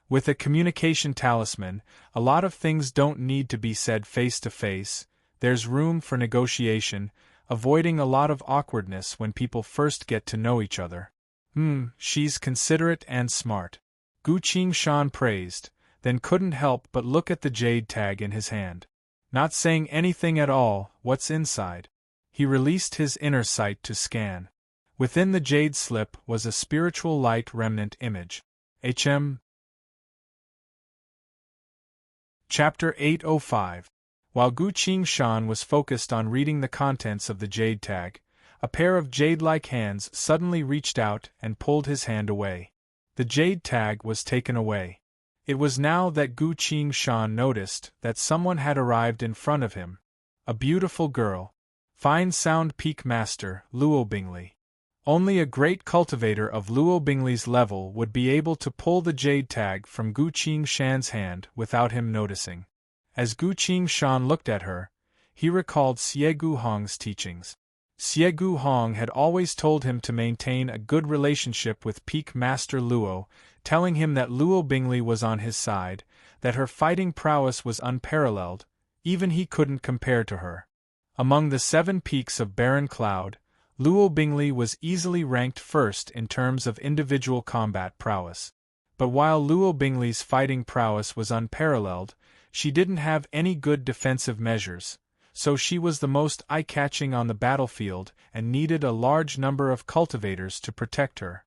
With a communication talisman, a lot of things don't need to be said face to face. There's room for negotiation, avoiding a lot of awkwardness when people first get to know each other. She's considerate and smart. Gu Qingshan praised, then couldn't help but look at the jade tag in his hand. Not saying anything at all, what's inside? He released his inner sight to scan. Within the jade slip was a spiritual light remnant image. Chapter 805. While Gu Qingshan was focused on reading the contents of the jade tag, a pair of jade-like hands suddenly reached out and pulled his hand away. The jade tag was taken away. It was now that Gu Qingshan noticed that someone had arrived in front of him. A beautiful girl. Fine sound peak master, Luo Bingli. Only a great cultivator of Luo Bingli's level would be able to pull the jade tag from Gu Qingshan's hand without him noticing. As Gu Qingshan looked at her, he recalled Xie Guhong's teachings. Xie Guhong had always told him to maintain a good relationship with Peak Master Luo, telling him that Luo Bingli was on his side, that her fighting prowess was unparalleled, even he couldn't compare to her. Among the 7 peaks of Barren Cloud, Luo Bingli was easily ranked first in terms of individual combat prowess. But while Luo Bingli's fighting prowess was unparalleled, she didn't have any good defensive measures, so she was the most eye-catching on the battlefield and needed a large number of cultivators to protect her.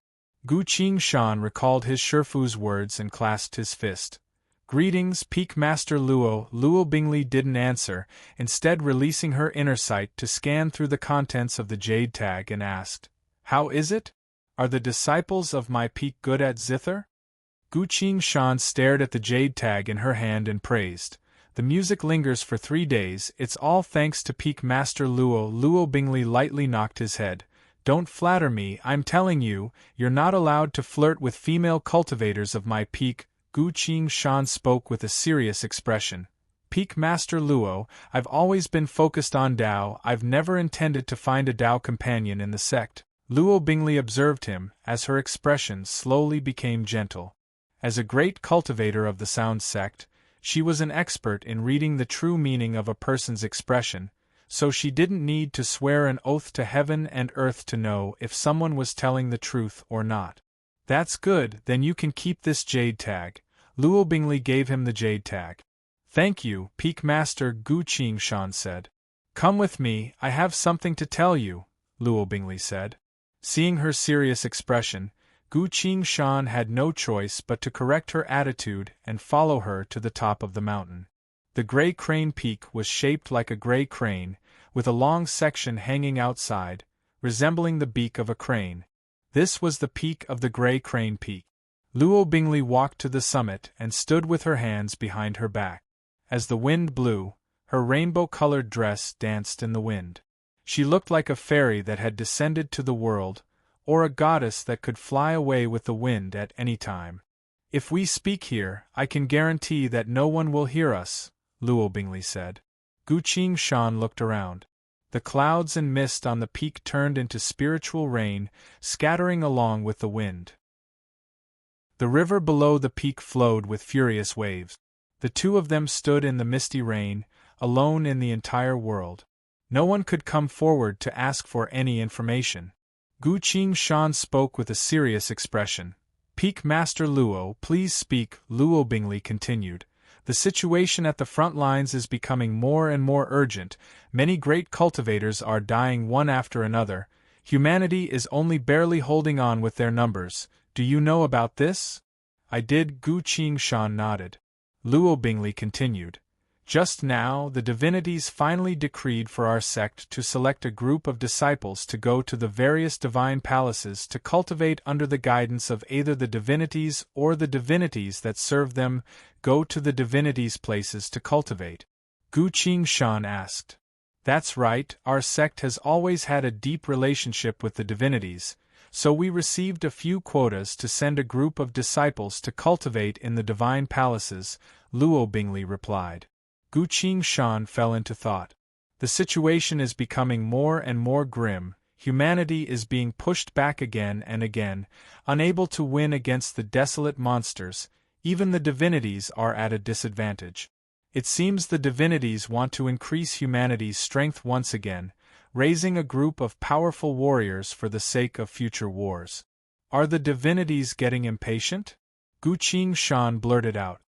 Gu Qingshan recalled his Shifu's words and clasped his fist. "Greetings, Peak Master Luo." Luo Bingli didn't answer, instead releasing her inner sight to scan through the contents of the jade tag and asked, "How is it? Are the disciples of my peak good at zither?" Gu Qingshan stared at the jade tag in her hand and praised, "The music lingers for 3 days, it's all thanks to Peak Master Luo." Luo Bingli lightly knocked his head. "Don't flatter me, I'm telling you, you're not allowed to flirt with female cultivators of my peak." Gu Qingshan spoke with a serious expression. "Peak Master Luo, I've always been focused on Dao, I've never intended to find a Dao companion in the sect." Luo Bingli observed him, as her expression slowly became gentle. As a great cultivator of the sound sect, she was an expert in reading the true meaning of a person's expression, so she didn't need to swear an oath to heaven and earth to know if someone was telling the truth or not. "That's good, then you can keep this jade tag." Luo Bingli gave him the jade tag. "Thank you, Peak Master," Gu Qingshan said. "Come with me, I have something to tell you," Luo Bingli said. Seeing her serious expression, Gu Qingshan had no choice but to correct her attitude and follow her to the top of the mountain. The Gray Crane Peak was shaped like a gray crane, with a long section hanging outside, resembling the beak of a crane. This was the peak of the Gray Crane Peak. Luo Bingli walked to the summit and stood with her hands behind her back. As the wind blew, her rainbow-colored dress danced in the wind. She looked like a fairy that had descended to the world, or a goddess that could fly away with the wind at any time. "If we speak here, I can guarantee that no one will hear us," Luo Bingli said. Gu Qingshan looked around. The clouds and mist on the peak turned into spiritual rain, scattering along with the wind. The river below the peak flowed with furious waves. The two of them stood in the misty rain, alone in the entire world. No one could come forward to ask for any information. Gu Qingshan spoke with a serious expression. "Peak Master Luo, please speak," Luo Bingli continued. "The situation at the front lines is becoming more and more urgent. Many great cultivators are dying one after another. Humanity is only barely holding on with their numbers. Do you know about this?" "I did," Gu Qingshan nodded. Luo Bingli continued. "Just now, the divinities finally decreed for our sect to select a group of disciples to go to the various divine palaces to cultivate under the guidance of either the divinities or the divinities that serve them. Go to the divinities' places to cultivate?" Gu Qingshan asked. "That's right, our sect has always had a deep relationship with the divinities, So we received a few quotas to send a group of disciples to cultivate in the divine palaces, Luo Bingli replied. Gu Qingshan fell into thought. The situation is becoming more and more grim. Humanity is being pushed back again and again, unable to win against the desolate monsters. Even the divinities are at a disadvantage. It seems the divinities want to increase humanity's strength once again, raising a group of powerful warriors for the sake of future wars. Are the divinities getting impatient? Gu Qingshan blurted out.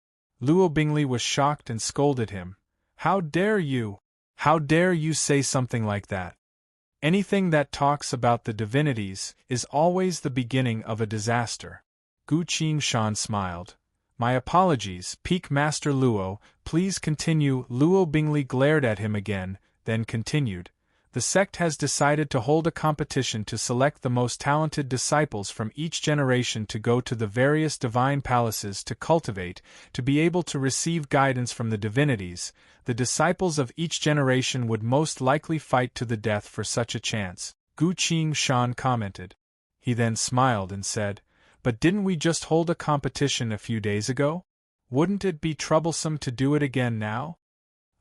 Luo Bingli was shocked and scolded him. How dare you? How dare you say something like that? Anything that talks about the divinities is always the beginning of a disaster. Gu Qingshan smiled. My apologies, Peak Master Luo, please continue. Luo Bingli glared at him again, then continued. The sect has decided to hold a competition to select the most talented disciples from each generation to go to the various divine palaces to cultivate, to be able to receive guidance from the divinities. The disciples of each generation would most likely fight to the death for such a chance, Gu Qingshan commented. He then smiled and said, But didn't we just hold a competition a few days ago? Wouldn't it be troublesome to do it again now?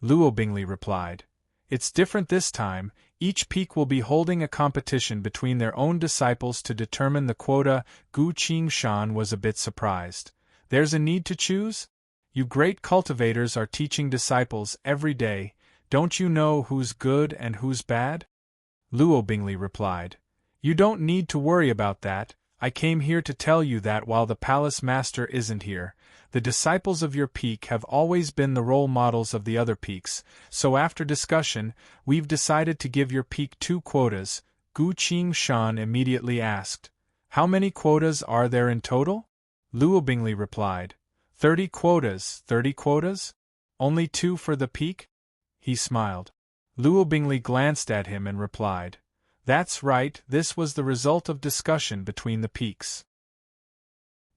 Luo Bingli replied. It's different this time. Each peak will be holding a competition between their own disciples to determine the quota. Gu Qingshan was a bit surprised. There's a need to choose? You great cultivators are teaching disciples every day. Don't you know who's good and who's bad? Luo Bingli replied. You don't need to worry about that. I came here to tell you that while the palace master isn't here, the disciples of your peak have always been the role models of the other peaks, so after discussion, we've decided to give your peak 2 quotas. Gu Qingshan immediately asked. How many quotas are there in total? Luo Bingli replied. 30 quotas. 30 quotas? Only 2 for the peak? He smiled. Luo Bingli glanced at him and replied. That's right, this was the result of discussion between the peaks.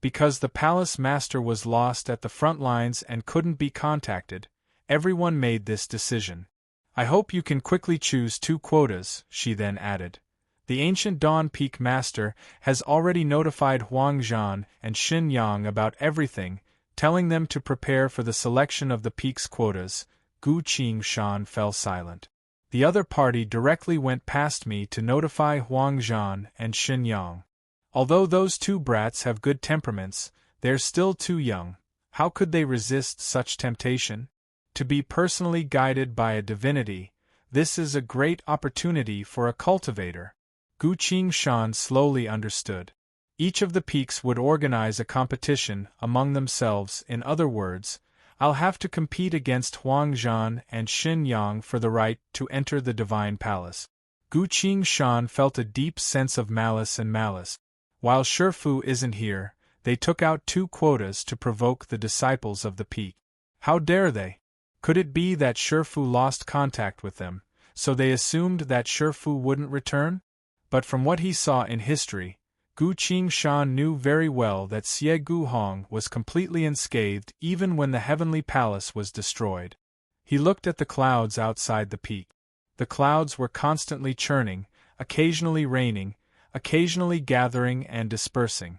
Because the palace master was lost at the front lines and couldn't be contacted, everyone made this decision. I hope you can quickly choose 2 quotas, she then added. The ancient Dawn Peak Master has already notified Huang Zhan and Xin Yang about everything, telling them to prepare for the selection of the peak's quotas. Gu Qingshan fell silent. The other party directly went past me to notify Huang Zhan and Xin Yang. Although those 2 brats have good temperaments, they're still too young. How could they resist such temptation? To be personally guided by a divinity, this is a great opportunity for a cultivator. Gu Qingshan slowly understood. Each of the peaks would organize a competition among themselves. In other words, I'll have to compete against Huang Zhan and Xin Yang for the right to enter the divine palace. Gu Qingshan felt a deep sense of malice. While Shifu isn't here, they took out 2 quotas to provoke the disciples of the peak. How dare they? Could it be that Shifu lost contact with them, so they assumed that Shifu wouldn't return? But from what he saw in history, Gu Qingshan knew very well that Xie Guhong was completely unscathed even when the heavenly palace was destroyed. He looked at the clouds outside the peak. The clouds were constantly churning, occasionally raining, occasionally gathering and dispersing.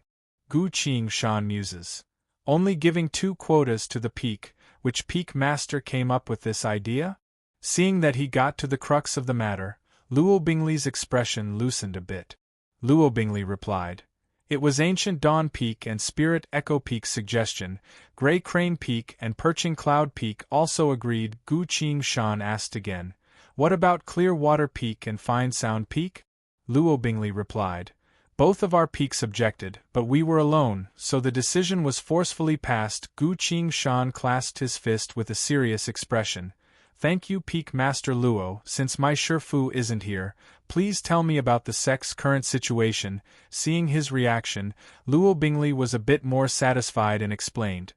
Gu Qingshan muses. Only giving 2 quotas to the peak, which peak master came up with this idea? Seeing that he got to the crux of the matter, Luo Bingli's expression loosened a bit. Luo Bingli replied. It was Ancient Dawn Peak and Spirit Echo Peak's suggestion. Gray Crane Peak and Perching Cloud Peak also agreed. Gu Qingshan asked again. What about Clear Water Peak and Fine Sound Peak? Luo Bingli replied. Both of our peaks objected, but we were alone, so the decision was forcefully passed. Gu Qingshan clasped his fist with a serious expression. Thank you, Peak Master Luo. Since my Shifu isn't here, please tell me about the sect's current situation. Seeing his reaction, Luo Bingli was a bit more satisfied and explained.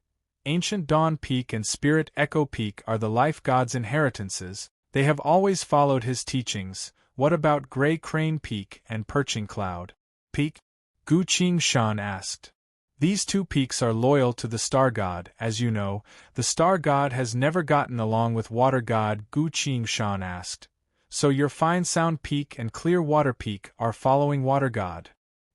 Ancient Dawn Peak and Spirit Echo Peak are the Life God's inheritances. They have always followed his teachings. What about Gray Crane Peak and Perching Cloud Peak? Gu Qingshan asked. These 2 peaks are loyal to the Star God. As you know, the Star God has never gotten along with Water God. Gu Qingshan asked. So your Fine Sound Peak and Clear Water Peak are following Water God?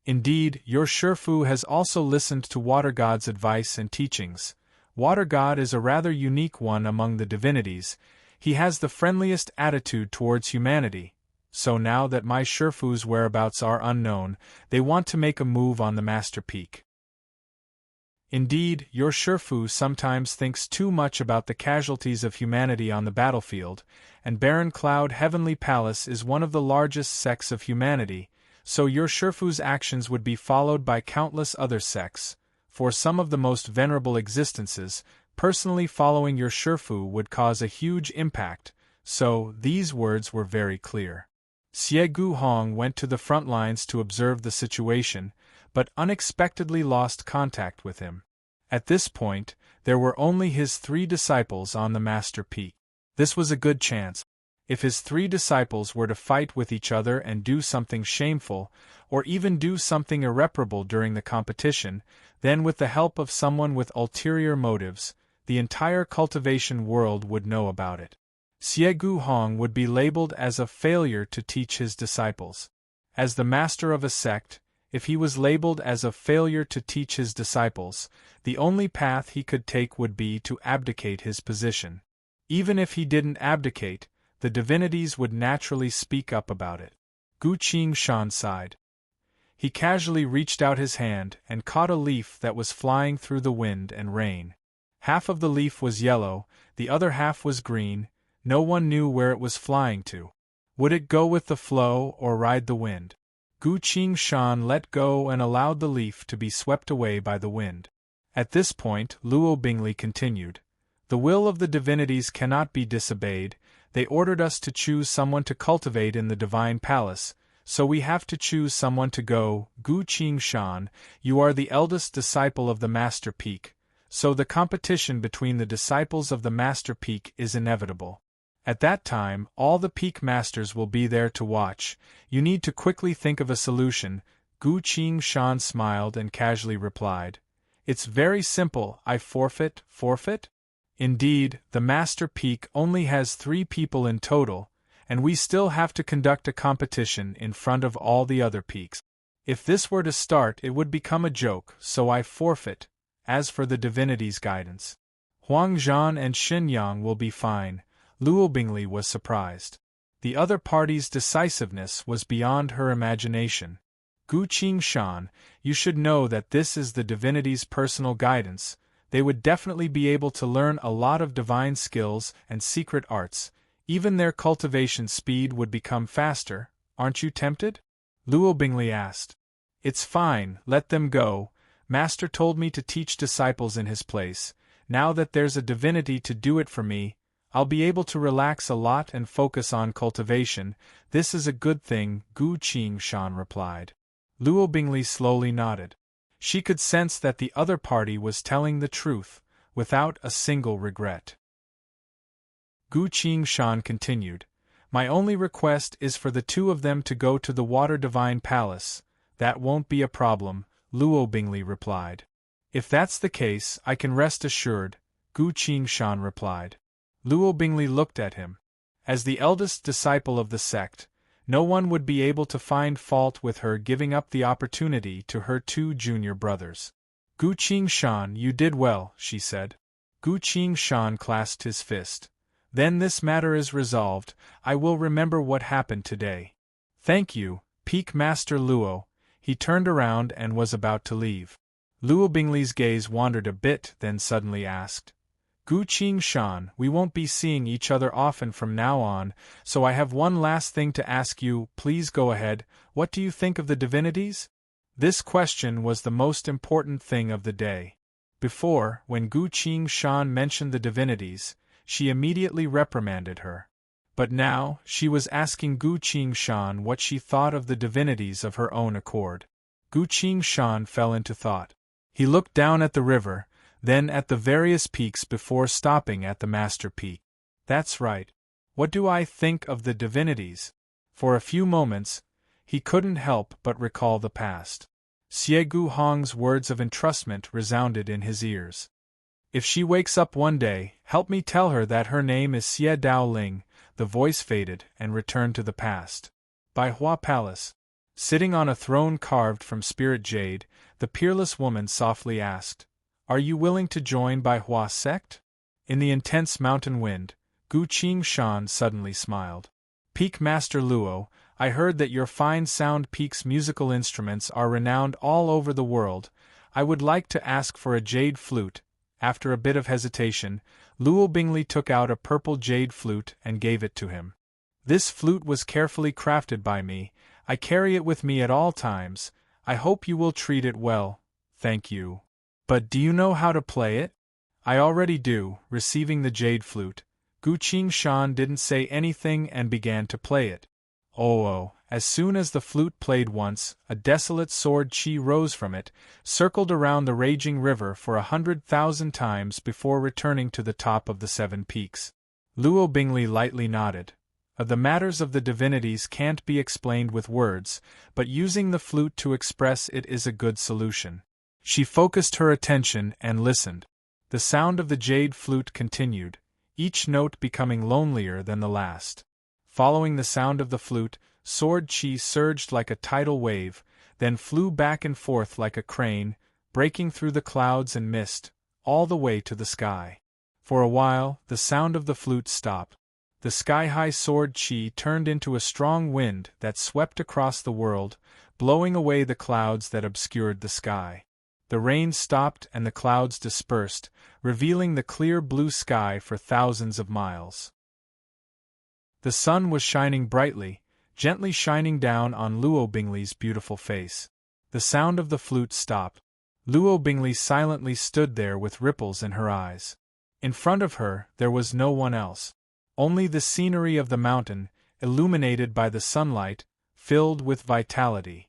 Indeed, your Shifu has also listened to Water God's advice and teachings. Water God is a rather unique one among the divinities. He has the friendliest attitude towards humanity. So now that my Shifu's whereabouts are unknown, they want to make a move on the Master Peak. Indeed, your Shifu sometimes thinks too much about the casualties of humanity on the battlefield, and Barren Cloud Heavenly Palace is one of the largest sects of humanity, so your Shifu's actions would be followed by countless other sects. For some of the most venerable existences, personally following your Shifu would cause a huge impact, so these words were very clear. Xie Guhong went to the front lines to observe the situation, but unexpectedly lost contact with him. At this point, there were only his 3 disciples on the Master Peak. This was a good chance. If his 3 disciples were to fight with each other and do something shameful, or even do something irreparable during the competition, then with the help of someone with ulterior motives, the entire cultivation world would know about it. Xie Guhong would be labeled as a failure to teach his disciples. As the master of a sect, if he was labeled as a failure to teach his disciples, the only path he could take would be to abdicate his position. Even if he didn't abdicate, the divinities would naturally speak up about it. Gu Qingshan sighed. He casually reached out his hand and caught a leaf that was flying through the wind and rain. Half of the leaf was yellow, the other half was green. No one knew where it was flying to. Would it go with the flow or ride the wind? Gu Qingshan let go and allowed the leaf to be swept away by the wind. At this point, Luo Bingli continued. The will of the divinities cannot be disobeyed. They ordered us to choose someone to cultivate in the divine palace, so we have to choose someone to go. Gu Qingshan, you are the eldest disciple of the Master Peak, so the competition between the disciples of the Master Peak is inevitable. At that time, all the Peak Masters will be there to watch. You need to quickly think of a solution. Gu Qingshan smiled and casually replied. It's very simple. I forfeit? Forfeit? Indeed, the Master Peak only has 3 people in total, and we still have to conduct a competition in front of all the other peaks. If this were to start, it would become a joke, so I forfeit. As for the divinity's guidance, Huang Zhan and Xin Yang will be fine. Luo Bingli was surprised. The other party's decisiveness was beyond her imagination. Gu Qingshan, you should know that this is the divinity's personal guidance. They would definitely be able to learn a lot of divine skills and secret arts. Even their cultivation speed would become faster. Aren't you tempted? Luo Bingli asked. It's fine, let them go. Master told me to teach disciples in his place. Now that there's a divinity to do it for me, I'll be able to relax a lot and focus on cultivation. This is a good thing, Gu Qingshan replied. Luo Bingli slowly nodded. She could sense that the other party was telling the truth, without a single regret. Gu Qingshan continued. My only request is for the 2 of them to go to the Water Divine Palace. That won't be a problem, Luo Bingli replied. If that's the case, I can rest assured, Gu Qingshan replied. Luo Bingli looked at him. As the eldest disciple of the sect, no one would be able to find fault with her giving up the opportunity to her 2 junior brothers. Gu Qingshan, you did well, she said. Gu Qingshan clasped his fist. Then this matter is resolved. I will remember what happened today. Thank you, Peak Master Luo. He turned around and was about to leave. Luo Bingli's gaze wandered a bit, then suddenly asked, Gu Qingshan, we won't be seeing each other often from now on, so I have one last thing to ask you. Please go ahead. What do you think of the divinities? This question was the most important thing of the day. Before, when Gu Qingshan mentioned the divinities, she immediately reprimanded her. But now, she was asking Gu Qingshan what she thought of the divinities of her own accord. Gu Qingshan fell into thought. He looked down at the river, then at the various peaks before stopping at the Master Peak. That's right. What do I think of the divinities? For a few moments, he couldn't help but recall the past. Xie Guhong's words of entrustment resounded in his ears. If she wakes up one day, help me tell her that her name is Xie Dao Ling. The voice faded and returned to the past. By Hua Palace. Sitting on a throne carved from spirit jade, the peerless woman softly asked, "Are you willing to join Bai Hua sect?" In the intense mountain wind, Gu Qingshan suddenly smiled. "Peak Master Luo, I heard that your fine sound peak's musical instruments are renowned all over the world. I would like to ask for a jade flute." After a bit of hesitation, Luo Bingli took out a purple jade flute and gave it to him. "This flute was carefully crafted by me. I carry it with me at all times. I hope you will treat it well." "Thank you. But do you know how to play it?" "I already do." Receiving the jade flute, Gu Qingshan didn't say anything and began to play it. Oh, as soon as the flute played once, a desolate sword chi rose from it, circled around the raging river for 100,000 times before returning to the top of the 7 peaks. Luo Bingli lightly nodded. The matters of the divinities can't be explained with words, but using the flute to express it is a good solution. She focused her attention and listened. The sound of the jade flute continued, each note becoming lonelier than the last. Following the sound of the flute, sword chi surged like a tidal wave, then flew back and forth like a crane, breaking through the clouds and mist, all the way to the sky. For a while, the sound of the flute stopped. The sky-high sword chi turned into a strong wind that swept across the world, blowing away the clouds that obscured the sky. The rain stopped and the clouds dispersed, revealing the clear blue sky for thousands of miles. The sun was shining brightly, gently shining down on Luo Bingli's beautiful face. The sound of the flute stopped. Luo Bingli silently stood there with ripples in her eyes. In front of her, there was no one else. Only the scenery of the mountain, illuminated by the sunlight, filled with vitality.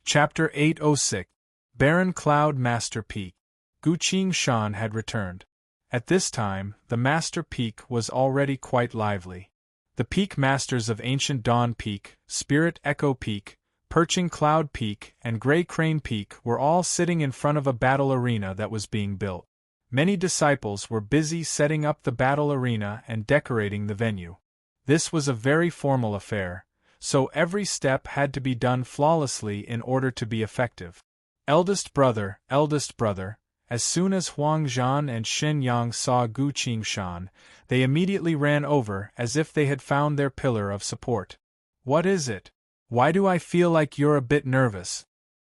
Chapter 806. Barren Cloud Master Peak. Gu Qingshan had returned. At this time, the Master Peak was already quite lively. The Peak Masters of Ancient Dawn Peak, Spirit Echo Peak, Perching Cloud Peak, and Grey Crane Peak were all sitting in front of a battle arena that was being built. Many disciples were busy setting up the battle arena and decorating the venue. This was a very formal affair, so every step had to be done flawlessly in order to be effective. Eldest brother, as soon as Huang Zhan and Shen Yang saw Gu Qingshan, they immediately ran over as if they had found their pillar of support. "What is it? Why do I feel like you're a bit nervous?"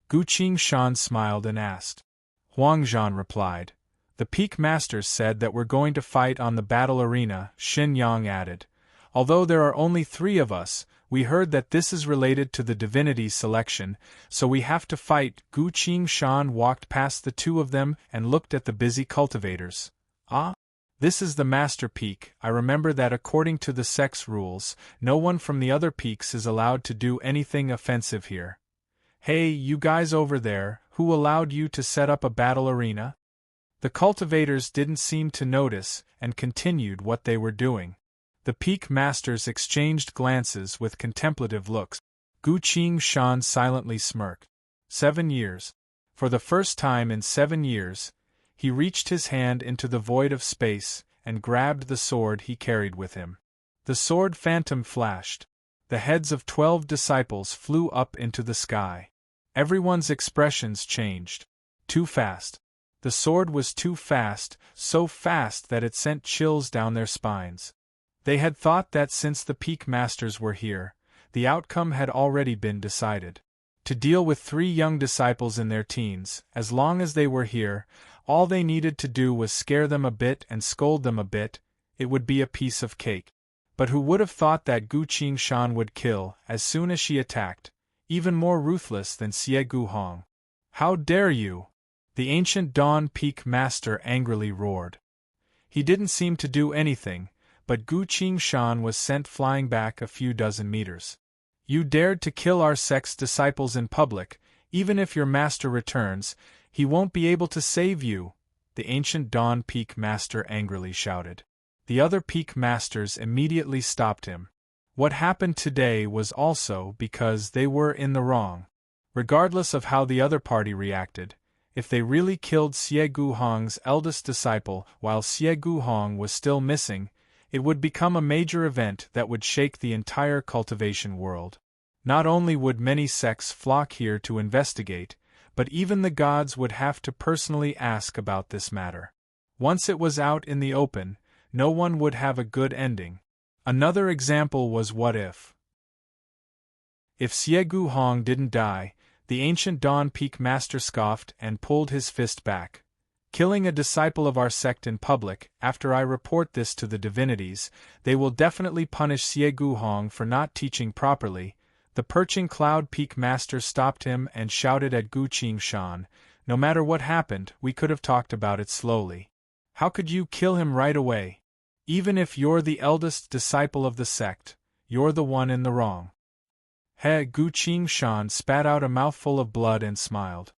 Gu Qingshan smiled and asked. Huang Zhan replied, "The Peak Masters said that we're going to fight on the battle arena," Shen Yang added. "Although there are only 3 of us, we heard that this is related to the divinity selection, so we have to fight." Gu Qingshan walked past the 2 of them and looked at the busy cultivators. "Ah? This is the Master Peak. I remember that according to the sex rules, no one from the other peaks is allowed to do anything offensive here. Hey, you guys over there, who allowed you to set up a battle arena?" The cultivators didn't seem to notice and continued what they were doing. The Peak Masters exchanged glances with contemplative looks. Gu Qingshan silently smirked. 7 years. For the first time in 7 years, he reached his hand into the void of space and grabbed the sword he carried with him. The sword phantom flashed. The heads of 12 disciples flew up into the sky. Everyone's expressions changed. Too fast. The sword was too fast, so fast that it sent chills down their spines. They had thought that since the Peak Masters were here, the outcome had already been decided. To deal with 3 young disciples in their teens, as long as they were here, all they needed to do was scare them a bit and scold them a bit, it would be a piece of cake. But who would have thought that Gu Qingshan would kill as soon as she attacked, even more ruthless than Xie Guhong. "How dare you!" The Ancient Dawn Peak Master angrily roared. He didn't seem to do anything, but Gu Qingshan was sent flying back a few dozen meters. "You dared to kill our sect's disciples in public. Even if your master returns, he won't be able to save you," the Ancient Dawn Peak Master angrily shouted. The other Peak Masters immediately stopped him. What happened today was also because they were in the wrong. Regardless of how the other party reacted, if they really killed Xie Guhong's eldest disciple while Xie Guhong was still missing, It would become a major event that would shake the entire cultivation world. Not only would many sects flock here to investigate, but even the gods would have to personally ask about this matter. Once it was out in the open, no one would have a good ending. Another example was what if Siegu Hong didn't die, the ancient Dawn Peak Master scoffed and pulled his fist back. Killing a disciple of our sect in public, after I report this to the divinities, they will definitely punish Siegu Hong for not teaching properly. The perching Cloud Peak Master stopped him and shouted at Gu Qingshan, no matter what happened, we could have talked about it slowly. How could you kill him right away? Even if you're the eldest disciple of the sect, you're the one in the wrong. Gu Qingshan spat out a mouthful of blood and smiled.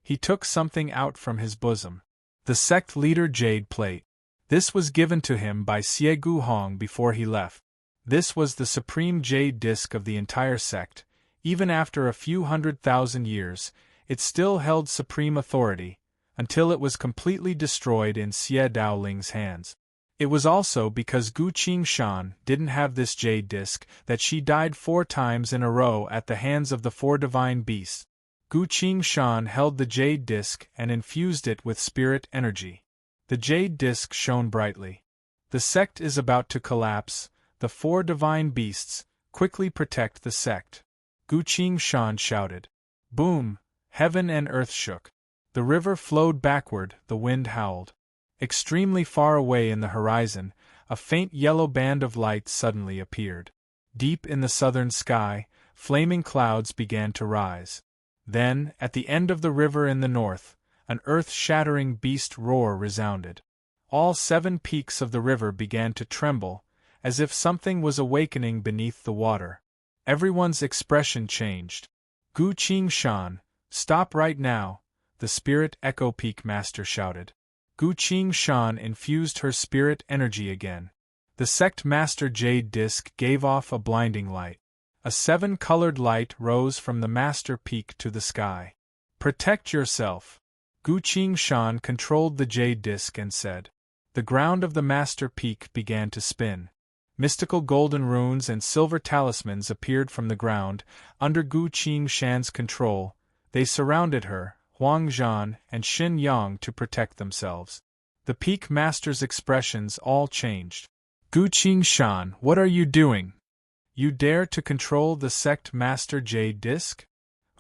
He took something out from his bosom. The sect leader jade plate. This was given to him by Siegu Hong before he left. This was the supreme jade disc of the entire sect. Even after a few 100,000 years, it still held supreme authority, until it was completely destroyed in Xie Daoling's hands. It was also because Gu Qingshan didn't have this jade disc that she died 4 times in a row at the hands of the 4 divine beasts. Gu Qingshan held the jade disc and infused it with spirit energy. The jade disc shone brightly. The sect is about to collapse. The 4 divine beasts, quickly protect the sect. Gu Qingshan shouted. Boom! Heaven and earth shook. The river flowed backward, the wind howled. Extremely far away in the horizon, a faint yellow band of light suddenly appeared. Deep in the southern sky, flaming clouds began to rise. Then, at the end of the river in the north, an earth-shattering beast roar resounded. All 7 peaks of the river began to tremble, as if something was awakening beneath the water. Everyone's expression changed. Gu Qingshan, stop right now, the Spirit Echo Peak Master shouted. Gu Qingshan infused her spirit energy again. The sect master jade disc gave off a blinding light. A 7-colored light rose from the master peak to the sky. Protect yourself. Gu Qingshan controlled the jade disc and said. The ground of the master peak began to spin. Mystical golden runes and silver talismans appeared from the ground, under Gu Qingshan's control. They surrounded her, Huang Zhan and Xin Yang to protect themselves. The peak master's expressions all changed. Gu Qingshan, what are you doing? You dare to control the sect master jade disc?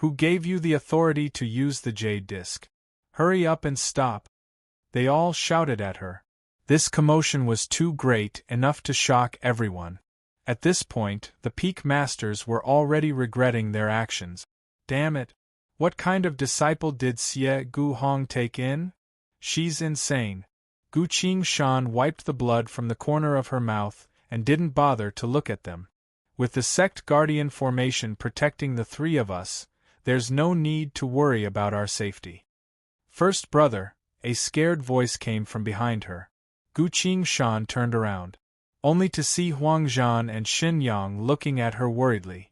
Who gave you the authority to use the jade disc? Hurry up and stop. They all shouted at her. This commotion was too great, enough to shock everyone. At this point, the peak masters were already regretting their actions. Damn it! What kind of disciple did Siegu Hong take in? She's insane. Gu Qingshan wiped the blood from the corner of her mouth and didn't bother to look at them. With the sect guardian formation protecting the 3 of us, there's no need to worry about our safety. First brother, a scared voice came from behind her. Gu Qingshan turned around, only to see Huang Zhan and Xin Yang looking at her worriedly.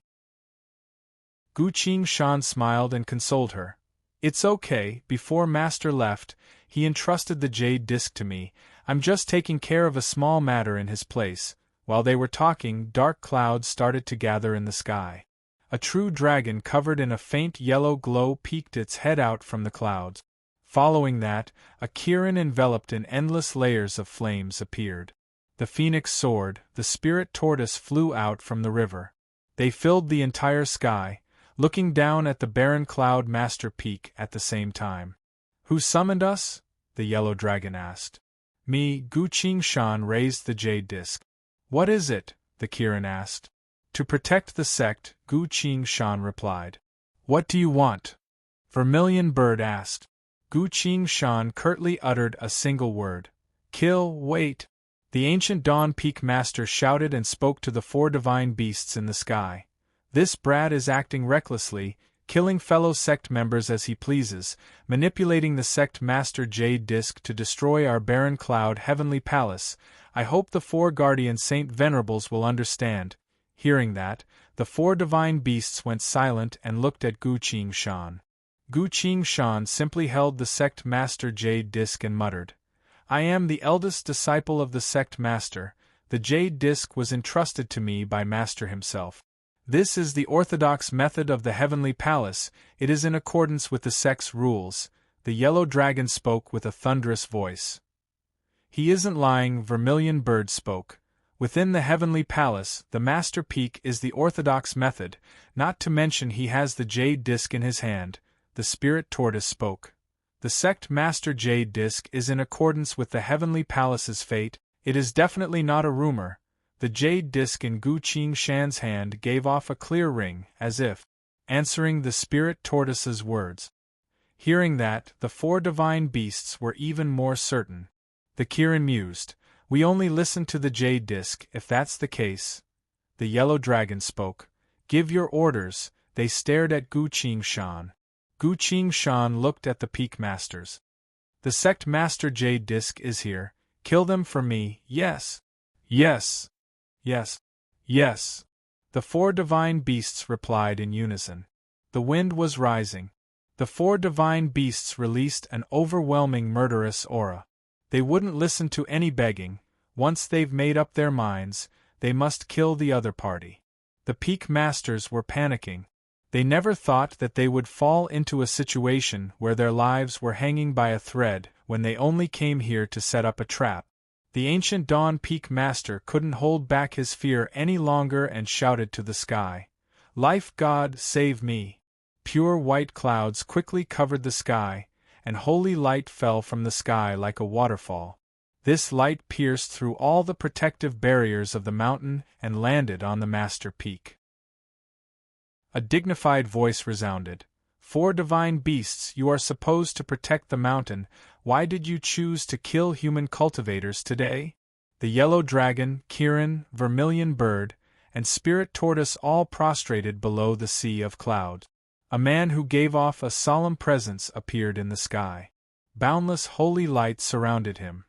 Gu Qingshan smiled and consoled her. It's okay, before Master left, he entrusted the jade disc to me. I'm just taking care of a small matter in his place. While they were talking, dark clouds started to gather in the sky. A true dragon covered in a faint yellow glow peeked its head out from the clouds. Following that, a Kirin enveloped in endless layers of flames appeared. The phoenix soared, the spirit tortoise flew out from the river. They filled the entire sky, looking down at the barren cloud master peak at the same time. Who summoned us? The yellow dragon asked. Me, Gu Qingshan raised the jade disc. What is it? The Kirin asked. To protect the sect, Gu Qingshan replied. What do you want? Vermilion Bird asked. Gu Qingshan curtly uttered a single word. Kill, wait. The ancient Dawn Peak Master shouted and spoke to the 4 divine beasts in the sky. This brat is acting recklessly, killing fellow sect members as he pleases, manipulating the sect master jade disc to destroy our barren cloud heavenly palace. I hope the 4 guardian saint venerables will understand. Hearing that, the 4 divine beasts went silent and looked at Gu Qingshan. Gu Qingshan simply held the sect master jade disc and muttered, I am the eldest disciple of the sect master. The jade disc was entrusted to me by Master himself. This is the orthodox method of the heavenly palace, it is in accordance with the sect's rules, the yellow dragon spoke with a thunderous voice. He isn't lying, Vermilion Bird spoke. Within the heavenly palace, the master peak is the orthodox method, not to mention he has the jade disc in his hand, the spirit tortoise spoke. The sect master jade disc is in accordance with the heavenly palace's fate, it is definitely not a rumor. The jade disc in Gu Qing Shan's hand gave off a clear ring, as if answering the spirit tortoise's words. Hearing that, the four divine beasts were even more certain. The Kirin mused, we only listen to the jade disc, if that's the case. The yellow dragon spoke. Give your orders. They stared at Gu Qing Shan. Gu Qing Shan looked at the peak masters. The sect master jade disc is here. Kill them for me, yes. Yes. Yes. Yes. The four divine beasts replied in unison. The wind was rising. The four divine beasts released an overwhelming murderous aura. They wouldn't listen to any begging. Once they've made up their minds, they must kill the other party. The peak masters were panicking. They never thought that they would fall into a situation where their lives were hanging by a thread when they only came here to set up a trap. The ancient Dawn Peak Master couldn't hold back his fear any longer and shouted to the sky. Life God, save me! Pure white clouds quickly covered the sky, and holy light fell from the sky like a waterfall. This light pierced through all the protective barriers of the mountain and landed on the master peak. A dignified voice resounded. Four divine beasts, you are supposed to protect the mountain. Why did you choose to kill human cultivators today? The yellow dragon, Kirin, Vermilion Bird, and spirit tortoise all prostrated below the sea of cloud. A man who gave off a solemn presence appeared in the sky. Boundless holy light surrounded him.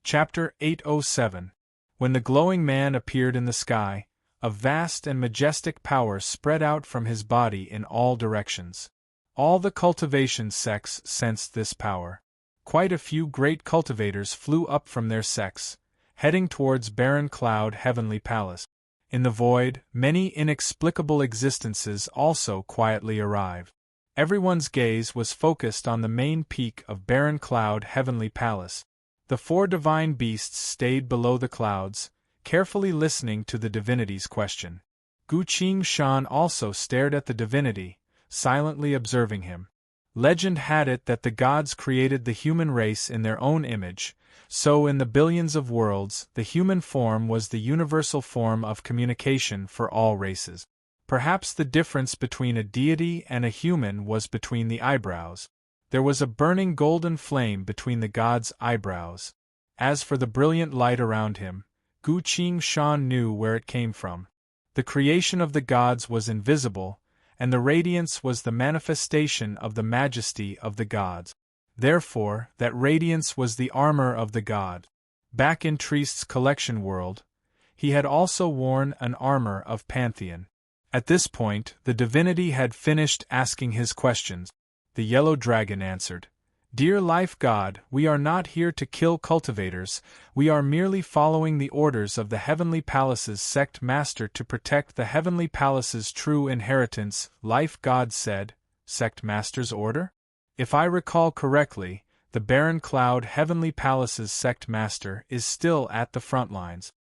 Chapter 807. When the glowing man appeared in the sky, a vast and majestic power spread out from his body in all directions. All the cultivation sects sensed this power. Quite a few great cultivators flew up from their sects, heading towards Barren Cloud Heavenly Palace. In the void, many inexplicable existences also quietly arrived. Everyone's gaze was focused on the main peak of Barren Cloud Heavenly Palace. The four divine beasts stayed below the clouds, carefully listening to the divinity's question. Gu Qing Shan also stared at the divinity, silently observing him. Legend had it that the gods created the human race in their own image, so in the billions of worlds, the human form was the universal form of communication for all races. Perhaps the difference between a deity and a human was between the eyebrows. There was a burning golden flame between the god's eyebrows. As for the brilliant light around him, Gu Qing Shan knew where it came from. The creation of the gods was invisible, and the radiance was the manifestation of the majesty of the gods. Therefore, that radiance was the armor of the god. Back in Triest's collection world, he had also worn an armor of Pantheon. At this point, the divinity had finished asking his questions. The yellow dragon answered, Dear Life God, we are not here to kill cultivators, we are merely following the orders of the Heavenly Palace's sect master to protect the Heavenly Palace's true inheritance. Life God said, Sect master's order? If I recall correctly, the Barren Cloud Heavenly Palace's sect master is still at the front lines.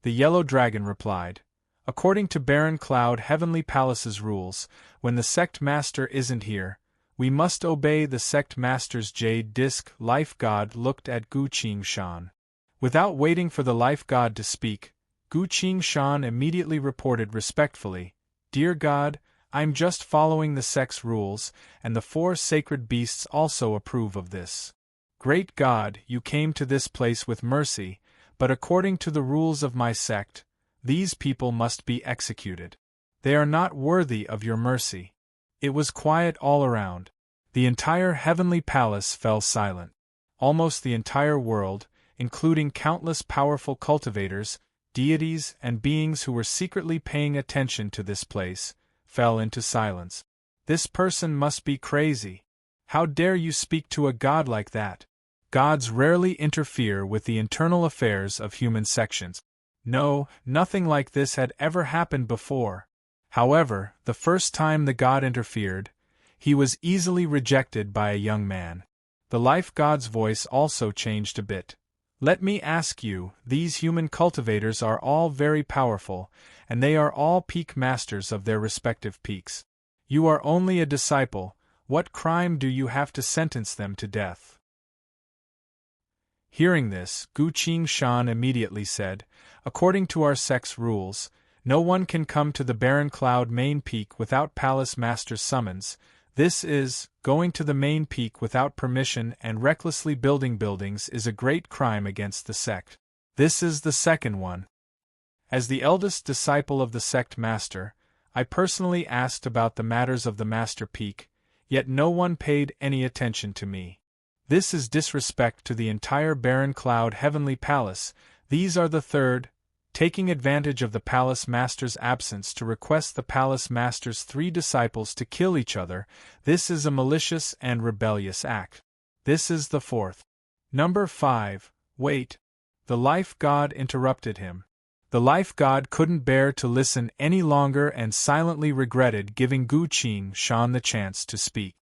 The yellow dragon replied, According to Barren Cloud Heavenly Palace's rules, when the sect master isn't here, we must obey the sect master's jade disc. Life God looked at Gu Qing Shan. Without waiting for the life god to speak, Gu Qing Shan immediately reported respectfully, Dear God, I'm just following the sect's rules, and the four sacred beasts also approve of this. Great God, you came to this place with mercy, but according to the rules of my sect, these people must be executed. They are not worthy of your mercy. It was quiet all around. The entire heavenly palace fell silent. Almost the entire world, including countless powerful cultivators, deities, and beings who were secretly paying attention to this place, fell into silence. This person must be crazy. How dare you speak to a god like that? Gods rarely interfere with the internal affairs of human sections. No, nothing like this had ever happened before. However, the first time the god interfered, he was easily rejected by a young man. The life god's voice also changed a bit. Let me ask you, these human cultivators are all very powerful, and they are all peak masters of their respective peaks. You are only a disciple. What crime do you have to sentence them to death? Hearing this, Gu Qing immediately said, according to our sect's rules, no one can come to the barren cloud main peak without palace master's summons. This is, going to the main peak without permission and recklessly building buildings is a great crime against the sect. This is the second one. As the eldest disciple of the sect master, I personally asked about the matters of the master peak, yet no one paid any attention to me. This is disrespect to the entire barren cloud heavenly palace. These are the third, taking advantage of the palace master's absence to request the palace master's 3 disciples to kill each other. This is a malicious and rebellious act. This is the fourth. Number 5. Wait. The life god interrupted him. The life god couldn't bear to listen any longer and silently regretted giving Gu Qing the chance to speak.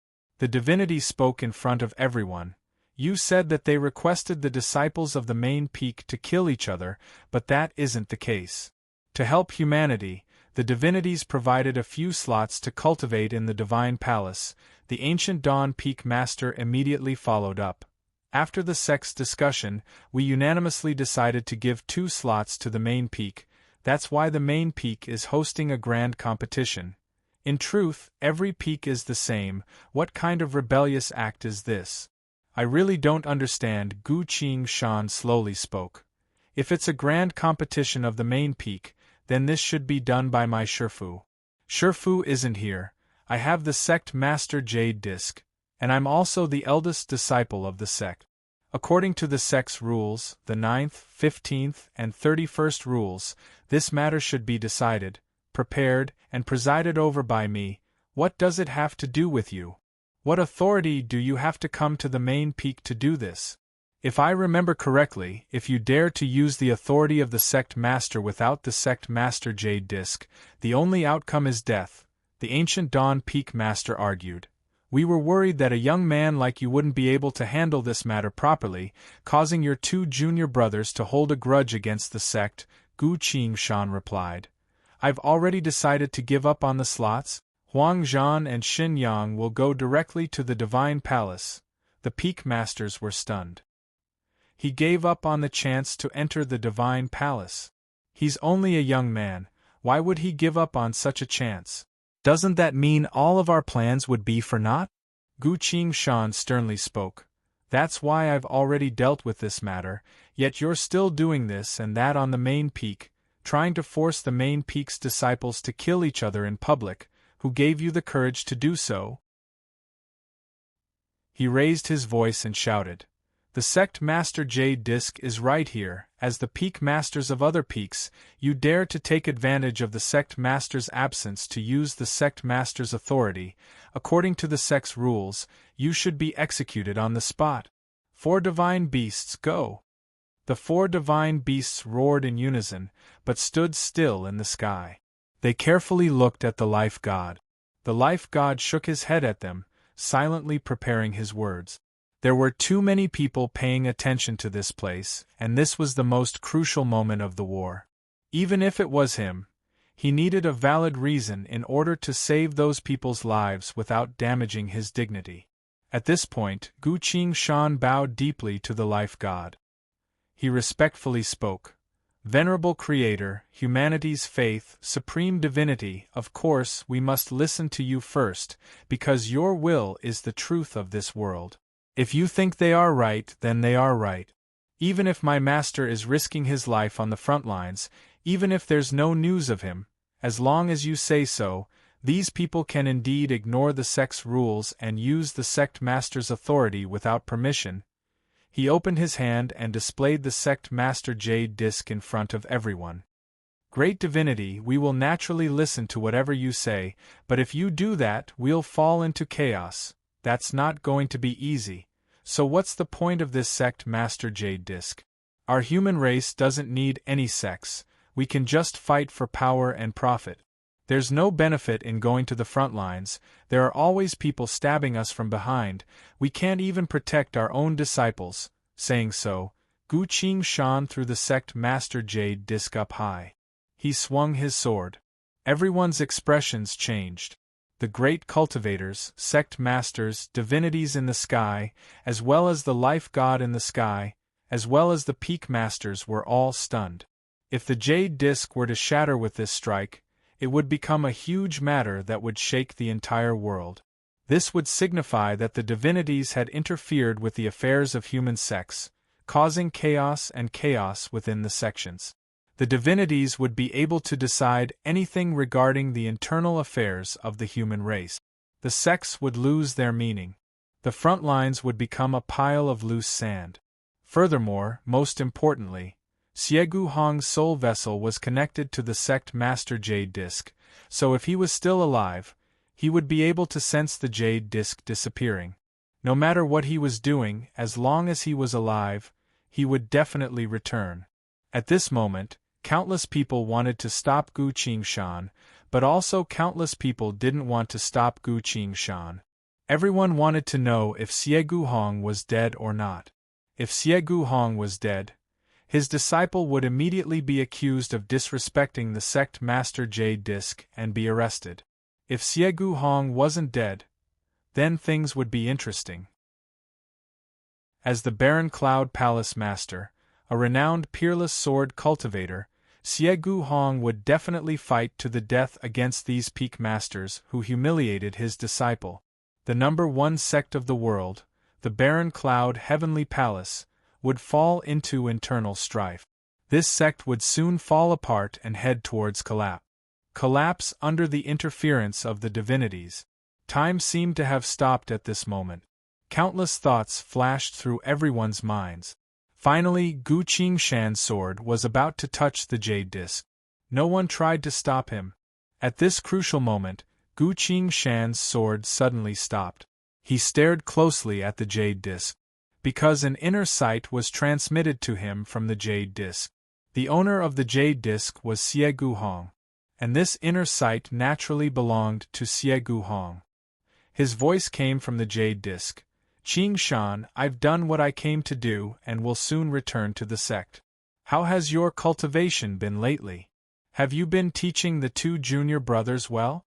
The divinity spoke in front of everyone. You said that they requested the disciples of the main peak to kill each other, but that isn't the case. To help humanity, the divinities provided a few slots to cultivate in the divine palace. The ancient Dawn Peak Master immediately followed up. After the sect's discussion, we unanimously decided to give 2 slots to the main peak. That's why the main peak is hosting a grand competition. In truth, every peak is the same. What kind of rebellious act is this? I really don't understand, Gu Qing slowly spoke. If it's a grand competition of the main peak, then this should be done by my Shifu. Shifu isn't here. I have the sect master Jade Disc, and I'm also the eldest disciple of the sect. According to the sect's rules, the 9th, 15th, and 31st rules, this matter should be decided, prepared, and presided over by me. What does it have to do with you? What authority do you have to come to the main peak to do this? If I remember correctly, if you dare to use the authority of the sect master without the sect master Jade Disc, the only outcome is death, the ancient Dawn Peak Master argued. We were worried that a young man like you wouldn't be able to handle this matter properly, causing your 2 junior brothers to hold a grudge against the sect, Gu Qing replied. I've already decided to give up on the slots. Huang Zhan and Xin Yang will go directly to the divine palace. The peak masters were stunned. He gave up on the chance to enter the divine palace. He's only a young man. Why would he give up on such a chance? Doesn't that mean all of our plans would be for naught? Gu Qing sternly spoke. That's why I've already dealt with this matter, yet you're still doing this and that on the main peak, trying to force the main peak's disciples to kill each other in public. Who gave you the courage to do so? He raised his voice and shouted. The sect master Jade Disc is right here. As the peak masters of other peaks, you dare to take advantage of the sect master's absence to use the sect master's authority. According to the sect's rules, you should be executed on the spot. 4 divine beasts, go! The 4 divine beasts roared in unison, but stood still in the sky. They carefully looked at the life god. The life god shook his head at them, silently preparing his words. There were too many people paying attention to this place, and this was the most crucial moment of the war. Even if it was him, he needed a valid reason in order to save those people's lives without damaging his dignity. At this point, Gu Qing bowed deeply to the life god. He respectfully spoke. Venerable Creator, humanity's faith, supreme divinity, of course we must listen to you first, because your will is the truth of this world. If you think they are right, then they are right. Even if my master is risking his life on the front lines, even if there's no news of him, as long as you say so, these people can indeed ignore the sect's rules and use the sect master's authority without permission. He opened his hand and displayed the sect master Jade Disc in front of everyone. Great divinity, we will naturally listen to whatever you say, but if you do that, we'll fall into chaos. That's not going to be easy. So what's the point of this sect, Master Jade Disc? Our human race doesn't need any sects, we can just fight for power and profit. There's no benefit in going to the front lines, there are always people stabbing us from behind, we can't even protect our own disciples. Saying so, Gu Qing shone through the sect Master Jade Disc up high. He swung his sword. Everyone's expressions changed. The great cultivators, sect masters, divinities in the sky, as well as the life god in the sky, as well as the peak masters were all stunned. If the jade disc were to shatter with this strike, it would become a huge matter that would shake the entire world. This would signify that the divinities had interfered with the affairs of human sects, causing chaos and chaos within the sections. The divinities would be able to decide anything regarding the internal affairs of the human race. The sects would lose their meaning. The front lines would become a pile of loose sand. Furthermore, most importantly, Xiegu Hong's soul vessel was connected to the sect Master Jade Disc, so if he was still alive, he would be able to sense the jade disc disappearing. No matter what he was doing, as long as he was alive, he would definitely return. At this moment, countless people wanted to stop Gu Qingshan, but also countless people didn't want to stop Gu Qingshan. Everyone wanted to know if Xiegu Hong was dead or not. If Xiegu Hong was dead, his disciple would immediately be accused of disrespecting the sect Master Jade Disc and be arrested. If Xiegu Hong wasn't dead, then things would be interesting. As the Barren Cloud Palace Master, a renowned peerless sword cultivator, Xiegu Hong would definitely fight to the death against these peak masters who humiliated his disciple. The number one sect of the world, the Barren Cloud Heavenly Palace, would fall into internal strife. This sect would soon fall apart and head towards collapse. Collapse under the interference of the divinities. Time seemed to have stopped at this moment. Countless thoughts flashed through everyone's minds. Finally, Gu Qingshan's sword was about to touch the jade disc. No one tried to stop him. At this crucial moment, Gu Qingshan's sword suddenly stopped. He stared closely at the jade disc, because an inner sight was transmitted to him from the jade disc. The owner of the jade disc was Xiegu Hong, and this inner sight naturally belonged to Xiegu Hong. His voice came from the jade disc. Qingshan, I've done what I came to do and will soon return to the sect. How has your cultivation been lately? Have you been teaching the two junior brothers well?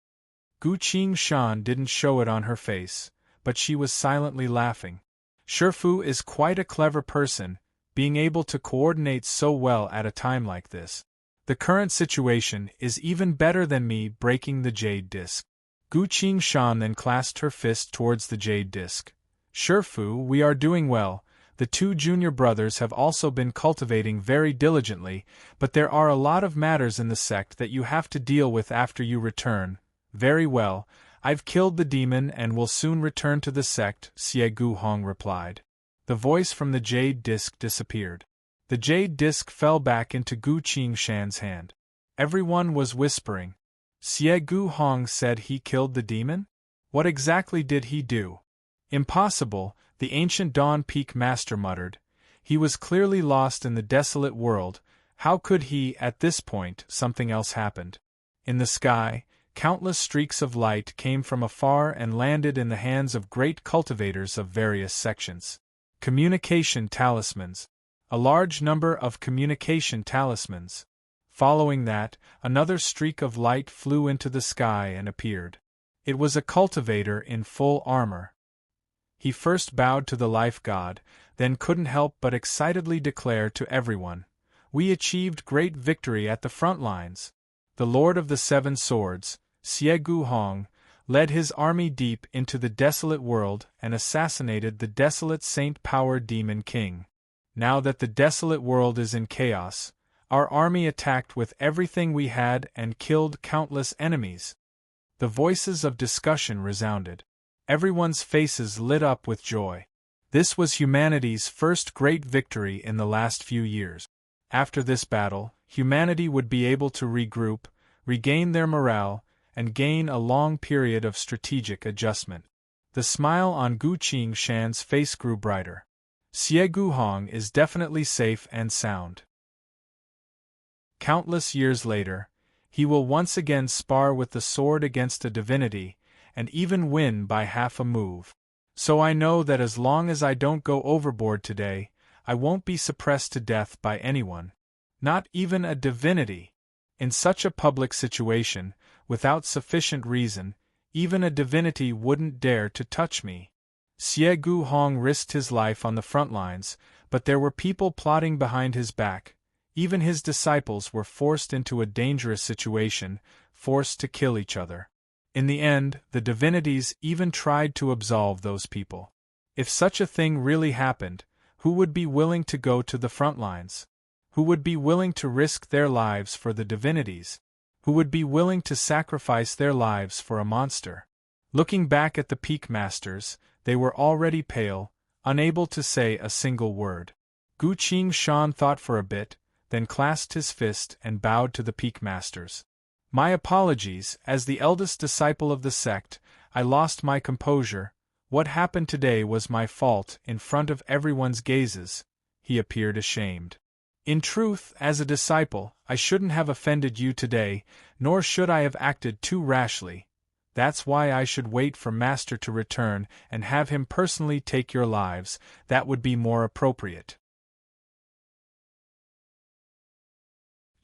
Gu Qingshan didn't show it on her face, but she was silently laughing. Shifu is quite a clever person, being able to coordinate so well at a time like this. The current situation is even better than me breaking the jade disc. Gu Qingshan then clasped her fist towards the jade disc. Shifu, we are doing well. The two junior brothers have also been cultivating very diligently, but there are a lot of matters in the sect that you have to deal with after you return. Very well, I've killed the demon and will soon return to the sect, Xiegu Hong replied. The voice from the jade disc disappeared. The jade disc fell back into Gu Qingshan's hand. Everyone was whispering. Xiegu Hong said he killed the demon? What exactly did he do? Impossible, the ancient Dawn Peak Master muttered. He was clearly lost in the desolate world. How could he, at this point? Something else happened. In the sky, countless streaks of light came from afar and landed in the hands of great cultivators of various sections. Communication talismans. A large number of communication talismans. Following that, another streak of light flew into the sky and appeared. It was a cultivator in full armor. He first bowed to the life god, then couldn't help but excitedly declare to everyone, "We achieved great victory at the front lines." The Lord of the Seven Swords, Xiegu Hong, led his army deep into the desolate world and assassinated the desolate Saint Power Demon King. Now that the desolate world is in chaos, our army attacked with everything we had and killed countless enemies. The voices of discussion resounded. Everyone's faces lit up with joy. This was humanity's first great victory in the last few years. After this battle, humanity would be able to regroup, regain their morale, and gain a long period of strategic adjustment. The smile on Gu Qingshan's face grew brighter. Xie Guhong is definitely safe and sound. Countless years later, he will once again spar with the sword against a divinity, and even win by half a move. So I know that as long as I don't go overboard today, I won't be suppressed to death by anyone. Not even a divinity. In such a public situation, without sufficient reason, even a divinity wouldn't dare to touch me. Xie Guhong risked his life on the front lines, but there were people plotting behind his back. Even his disciples were forced into a dangerous situation, forced to kill each other. In the end, the divinities even tried to absolve those people. If such a thing really happened, who would be willing to go to the front lines? Who would be willing to risk their lives for the divinities? Who would be willing to sacrifice their lives for a monster? Looking back at the Peak Masters, they were already pale, unable to say a single word. Gu Qingshan thought for a bit, then clasped his fist and bowed to the Peak Masters. My apologies, as the eldest disciple of the sect, I lost my composure. What happened today was my fault in front of everyone's gazes. He appeared ashamed. In truth, as a disciple, I shouldn't have offended you today, nor should I have acted too rashly. That's why I should wait for Master to return and have him personally take your lives. That would be more appropriate.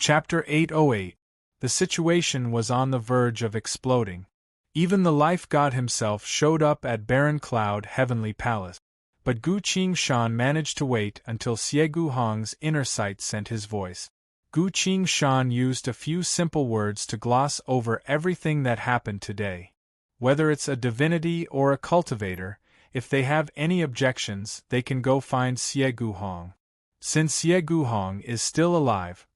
Chapter 808. The situation was on the verge of exploding. Even the life god himself showed up at Barren Cloud Heavenly Palace. But Gu Qingshan managed to wait until Xie Guhong's inner sight sent his voice. Gu Qingshan used a few simple words to gloss over everything that happened today. Whether it's a divinity or a cultivator, if they have any objections, they can go find Xie Guhong. Since Xie Guhong is still alive,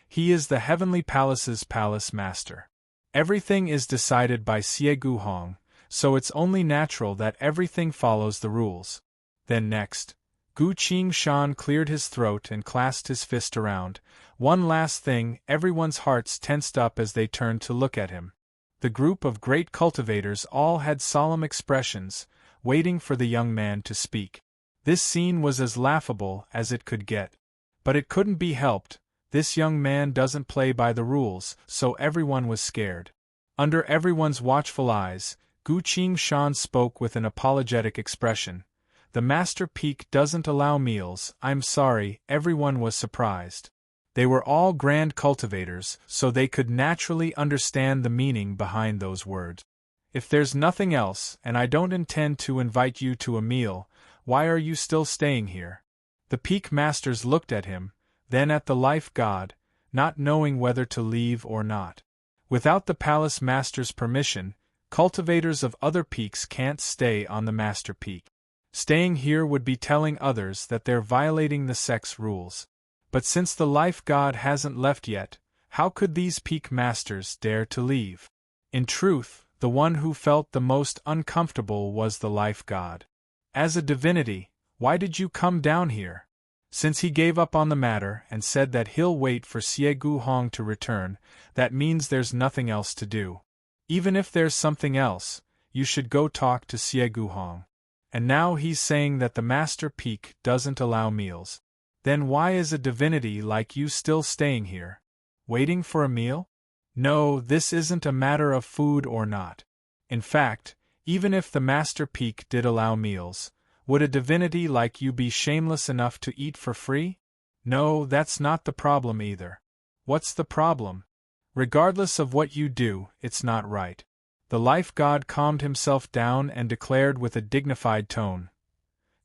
he is the Heavenly Palace's palace master. Everything is decided by Xie Guhong, so it's only natural that everything follows the rules. Then next, Gu Qingshan cleared his throat and clasped his fist around. One last thing, everyone's hearts tensed up as they turned to look at him. The group of great cultivators all had solemn expressions, waiting for the young man to speak. This scene was as laughable as it could get. But it couldn't be helped. This young man doesn't play by the rules, so everyone was scared. Under everyone's watchful eyes, Gu Qingshan spoke with an apologetic expression. The Master Peak doesn't allow meals. I'm sorry. Everyone was surprised. They were all grand cultivators, so they could naturally understand the meaning behind those words. If there's nothing else, and I don't intend to invite you to a meal, why are you still staying here? The Peak Masters looked at him, then at the Life God, not knowing whether to leave or not. Without the Palace Master's permission, cultivators of other peaks can't stay on the Master Peak. Staying here would be telling others that they're violating the sect's rules. But since the Life God hasn't left yet, how could these Peak Masters dare to leave? In truth, the one who felt the most uncomfortable was the Life God. As a divinity, why did you come down here? Since he gave up on the matter and said that he'll wait for Xie Guhong to return, that means there's nothing else to do. Even if there's something else, you should go talk to Xie Guhong. And now he's saying that the Master Peak doesn't allow meals. Then why is a divinity like you still staying here? Waiting for a meal? No, this isn't a matter of food or not. In fact, even if the Master Peak did allow meals, would a divinity like you be shameless enough to eat for free? No, that's not the problem either. What's the problem? Regardless of what you do, it's not right. The Life God calmed himself down and declared with a dignified tone.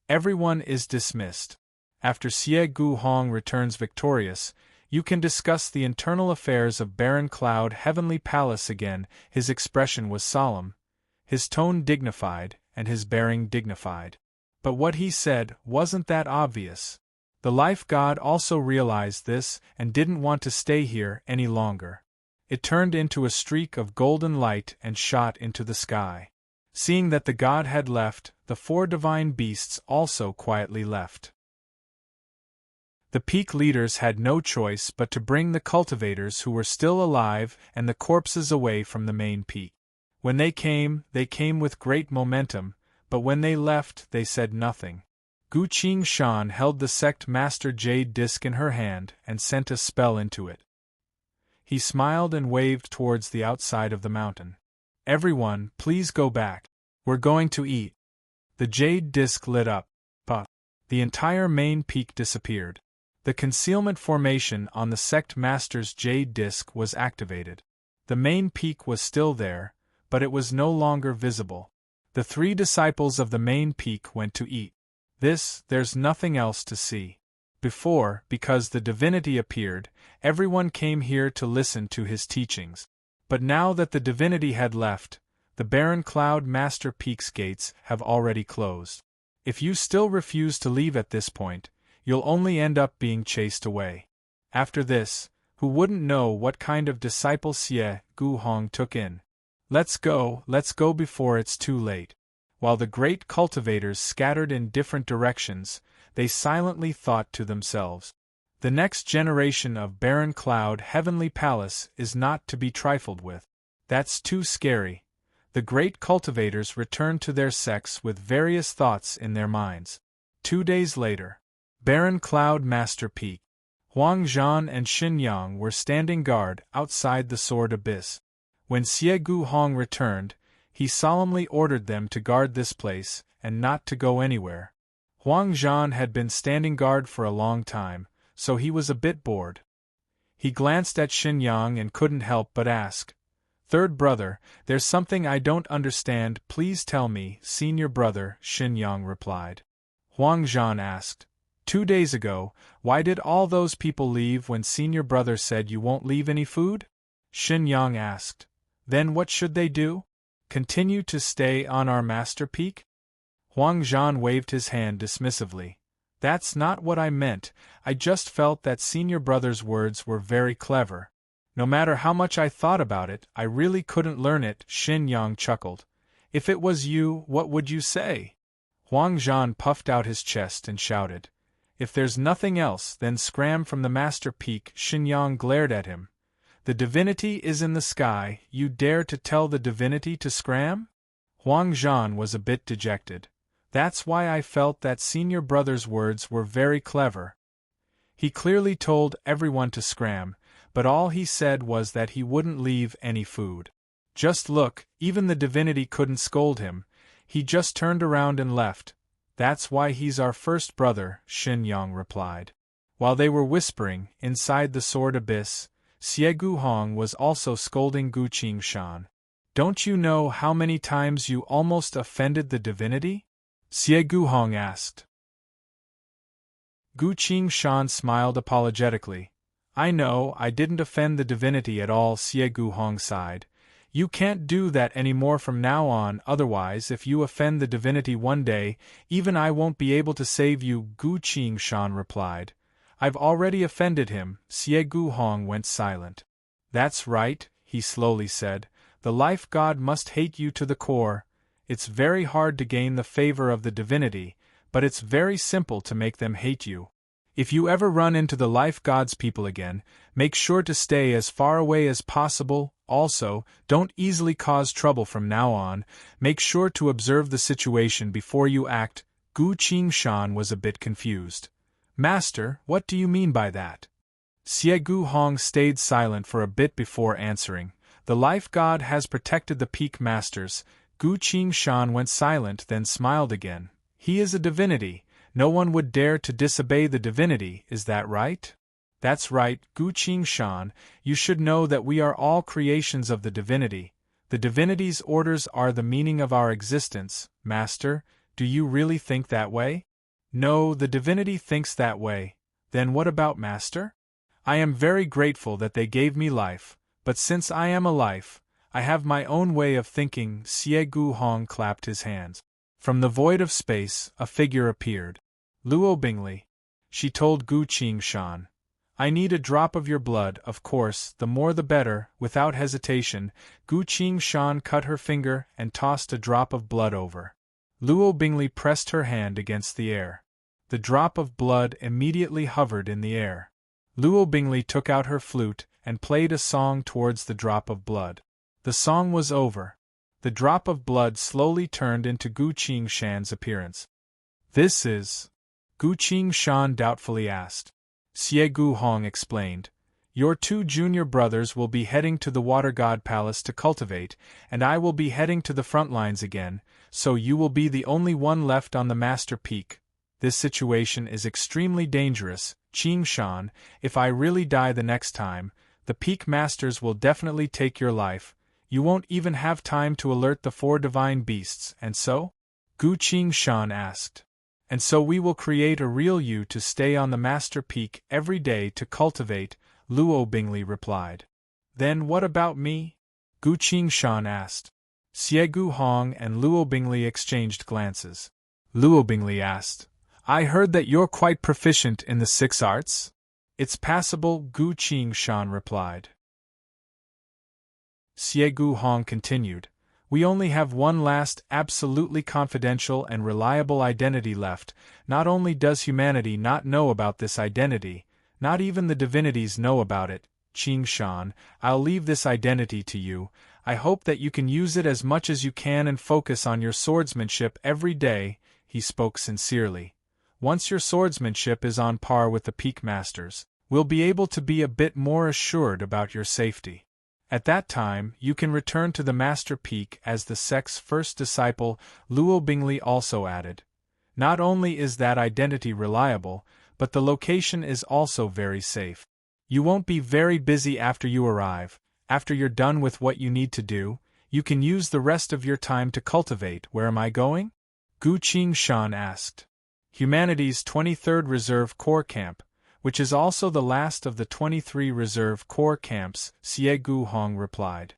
Everyone is dismissed. After Xie Guhong returns victorious, you can discuss the internal affairs of Barren Cloud Heavenly Palace again. His expression was solemn, his tone dignified, and his bearing dignified. But what he said wasn't that obvious. The Life God also realized this and didn't want to stay here any longer. It turned into a streak of golden light and shot into the sky. Seeing that the god had left, the four divine beasts also quietly left. The peak leaders had no choice but to bring the cultivators who were still alive and the corpses away from the main peak. When they came with great momentum, but when they left they said nothing. Gu Qingshan held the sect master jade disc in her hand and sent a spell into it. He smiled and waved towards the outside of the mountain. Everyone, please go back. We're going to eat. The jade disc lit up. Puff. The entire main peak disappeared. The concealment formation on the sect master's jade disc was activated. The main peak was still there, but it was no longer visible. The 3 disciples of the main peak went to eat. There's nothing else to see. Before, because the divinity appeared, everyone came here to listen to his teachings. But now that the divinity had left, the barren cloud master peak's gates have already closed. If you still refuse to leave at this point, you'll only end up being chased away. After this, who wouldn't know what kind of disciple Xie Guhong took in? Let's go before it's too late. While the great cultivators scattered in different directions, they silently thought to themselves. The next generation of barren cloud heavenly palace is not to be trifled with. That's too scary. The great cultivators returned to their sects with various thoughts in their minds. 2 days later. Barren Cloud Master Peak. Huang Zhan and Xin Yang were standing guard outside the Sword Abyss. When Xie Guhong returned, he solemnly ordered them to guard this place and not to go anywhere. Huang Zhan had been standing guard for a long time, so he was a bit bored. He glanced at Xin Yang and couldn't help but ask, "Third brother, there's something I don't understand, please tell me." "Senior brother," Xin Yang replied. Huang Zhan asked, "2 days ago, why did all those people leave when senior brother said you won't leave any food?" Xin Yang asked, "Then what should they do? Continue to stay on our master peak?" Huang Zhan waved his hand dismissively. "That's not what I meant, I just felt that senior brother's words were very clever. No matter how much I thought about it, I really couldn't learn it." Xin Yang chuckled. "If it was you, what would you say?" Huang Zhan puffed out his chest and shouted, "If there's nothing else, then scram from the master peak." Xin Yang glared at him. "The divinity is in the sky, you dare to tell the divinity to scram?" Huang Zhan was a bit dejected. "That's why I felt that senior brother's words were very clever. He clearly told everyone to scram, but all he said was that he wouldn't leave any food. Just look, even the divinity couldn't scold him, he just turned around and left. That's why he's our first brother," Xin Yang replied. While they were whispering, inside the Sword Abyss, Xie Guhong was also scolding Gu Qingshan. "Don't you know how many times you almost offended the divinity?" Xie Guhong asked. Gu Qingshan smiled apologetically. "I know, I didn't offend the divinity at all." Xie Guhong sighed. "You can't do that anymore from now on, otherwise if you offend the divinity one day, even I won't be able to save you." Gu Qingshan replied. "I've already offended him." Xie Guhong went silent. "That's right," he slowly said, "the life god must hate you to the core. It's very hard to gain the favor of the divinity, but it's very simple to make them hate you. If you ever run into the life god's people again, make sure to stay as far away as possible. Also, don't easily cause trouble from now on. Make sure to observe the situation before you act." Gu Qingshan was a bit confused. "Master, what do you mean by that?" Xie Guhong stayed silent for a bit before answering. "The life god has protected the peak masters." Gu Qingshan went silent, then smiled again. "He is a divinity. No one would dare to disobey the divinity, is that right?" "That's right, Gu Qingshan. You should know that we are all creations of the divinity. The divinity's orders are the meaning of our existence." "Master, do you really think that way?" "No, the divinity thinks that way." "Then what about Master?" "I am very grateful that they gave me life, but since I am a life, I have my own way of thinking." Xie Guhong clapped his hands. From the void of space, a figure appeared. "Luo Bingli," she told Gu Qingshan. "I need a drop of your blood, of course, the more the better." Without hesitation, Gu Qingshan cut her finger and tossed a drop of blood over. Luo Bingli pressed her hand against the air. The drop of blood immediately hovered in the air. Luo Bingli took out her flute and played a song towards the drop of blood. The song was over. The drop of blood slowly turned into Gu Qingshan's appearance. "This is?" Gu Qingshan doubtfully asked. Xie Gu Hong explained. "Your two junior brothers will be heading to the Water God Palace to cultivate, and I will be heading to the front lines again, so you will be the only one left on the Master Peak. This situation is extremely dangerous, Qingshan. If I really die the next time, the Peak Masters will definitely take your life. You won't even have time to alert the 4 divine beasts, and so?" Gu Qingshan asked. "And so we will create a real you to stay on the Master Peak every day to cultivate," Luo Bingli replied. "Then what about me?" Gu Qingshan asked. Xie Gu Hong and Luo Bingli exchanged glances. Luo Bingli asked, "I heard that you're quite proficient in the 6 arts?" "It's passable," Gu Qingshan replied. Xie Gu Hong continued, "We only have one last, absolutely confidential and reliable identity left. Not only does humanity not know about this identity, not even the divinities know about it. Qingshan, I'll leave this identity to you. I hope that you can use it as much as you can and focus on your swordsmanship every day." He spoke sincerely. "Once your swordsmanship is on par with the Peak Masters, we'll be able to be a bit more assured about your safety. At that time, you can return to the Master Peak as the sect's first disciple," Luo Bingli also added. "Not only is that identity reliable, but the location is also very safe. You won't be very busy after you arrive. After you're done with what you need to do, you can use the rest of your time to cultivate." "Where am I going?" Gu Qingshan asked. "Humanity's 23rd Reserve Corps Camp, which is also the last of the 23 Reserve Corps camps," Xie Gu Hong replied.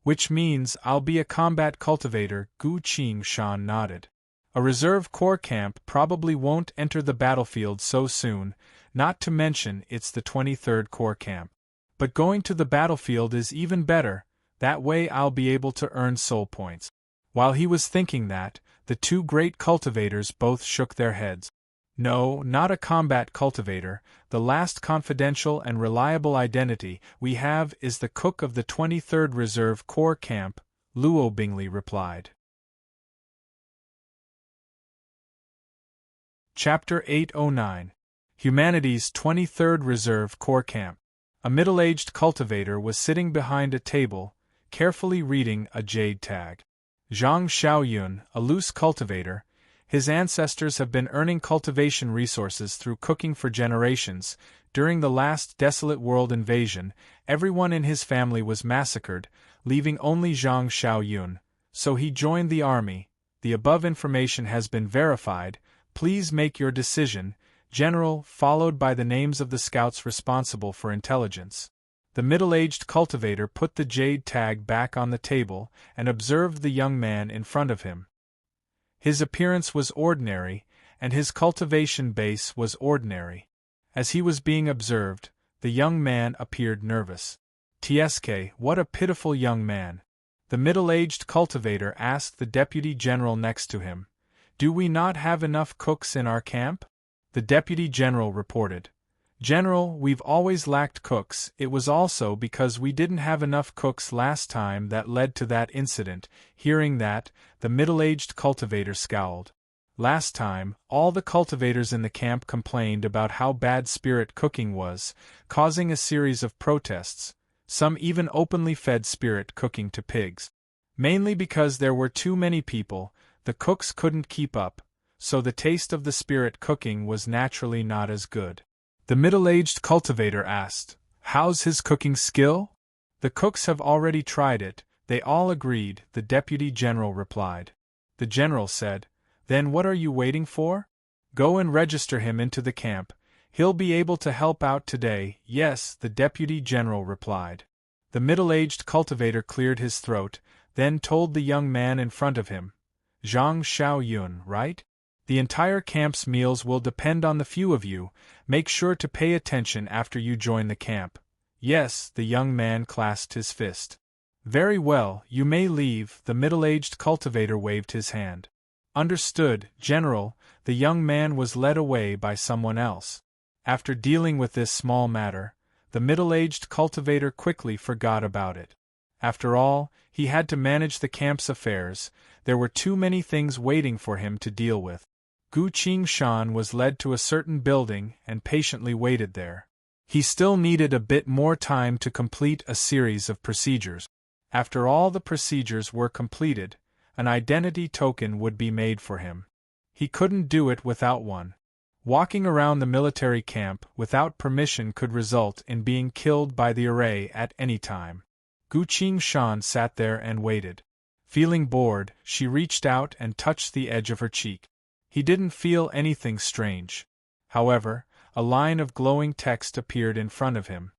"Which means I'll be a combat cultivator," Gu Qingshan nodded. "A Reserve Corps camp probably won't enter the battlefield so soon, not to mention it's the 23rd Corps camp. But going to the battlefield is even better, that way I'll be able to earn soul points." While he was thinking that, the 2 great cultivators both shook their heads. "No, not a combat cultivator. The last confidential and reliable identity we have is the cook of the 23rd Reserve Corps camp," Luo Bingli replied. Chapter 809. Humanity's 23rd Reserve Corps Camp. A middle-aged cultivator was sitting behind a table, carefully reading a jade tag. Zhang Xiaoyun, a loose cultivator, his ancestors have been earning cultivation resources through cooking for generations. During the last desolate world invasion, everyone in his family was massacred, leaving only Zhang Xiaoyun, so he joined the army. The above information has been verified. Please make your decision, General, followed by the names of the scouts responsible for intelligence. The middle-aged cultivator put the jade tag back on the table and observed the young man in front of him. His appearance was ordinary, and his cultivation base was ordinary. As he was being observed, the young man appeared nervous. "Tsk, what a pitiful young man!" the middle-aged cultivator asked the deputy general next to him. "Do we not have enough cooks in our camp?" The deputy general reported. "General, we've always lacked cooks. It was also because we didn't have enough cooks last time that led to that incident." Hearing that, the middle-aged cultivator scowled. Last time, all the cultivators in the camp complained about how bad spirit cooking was, causing a series of protests. Some even openly fed spirit cooking to pigs. Mainly because there were too many people, the cooks couldn't keep up, so the taste of the spirit cooking was naturally not as good. The middle-aged cultivator asked, "How's his cooking skill?" "The cooks have already tried it, they all agreed," the deputy general replied. The general said, "Then what are you waiting for? Go and register him into the camp. He'll be able to help out today." "Yes," the deputy general replied. The middle-aged cultivator cleared his throat, then told the young man in front of him, "Zhang Xiaoyun, right? The entire camp's meals will depend on the few of you. Make sure to pay attention after you join the camp." "Yes," the young man clasped his fist. "Very well, you may leave," the middle-aged cultivator waved his hand. "Understood, General." The young man was led away by someone else. After dealing with this small matter, the middle-aged cultivator quickly forgot about it. After all, he had to manage the camp's affairs. There were too many things waiting for him to deal with. Gu Qingshan was led to a certain building and patiently waited there. He still needed a bit more time to complete a series of procedures. After all the procedures were completed, an identity token would be made for him. He couldn't do it without one. Walking around the military camp without permission could result in being killed by the array at any time. Gu Qingshan sat there and waited. Feeling bored, she reached out and touched the edge of her cheek. He didn't feel anything strange. However, a line of glowing text appeared in front of him.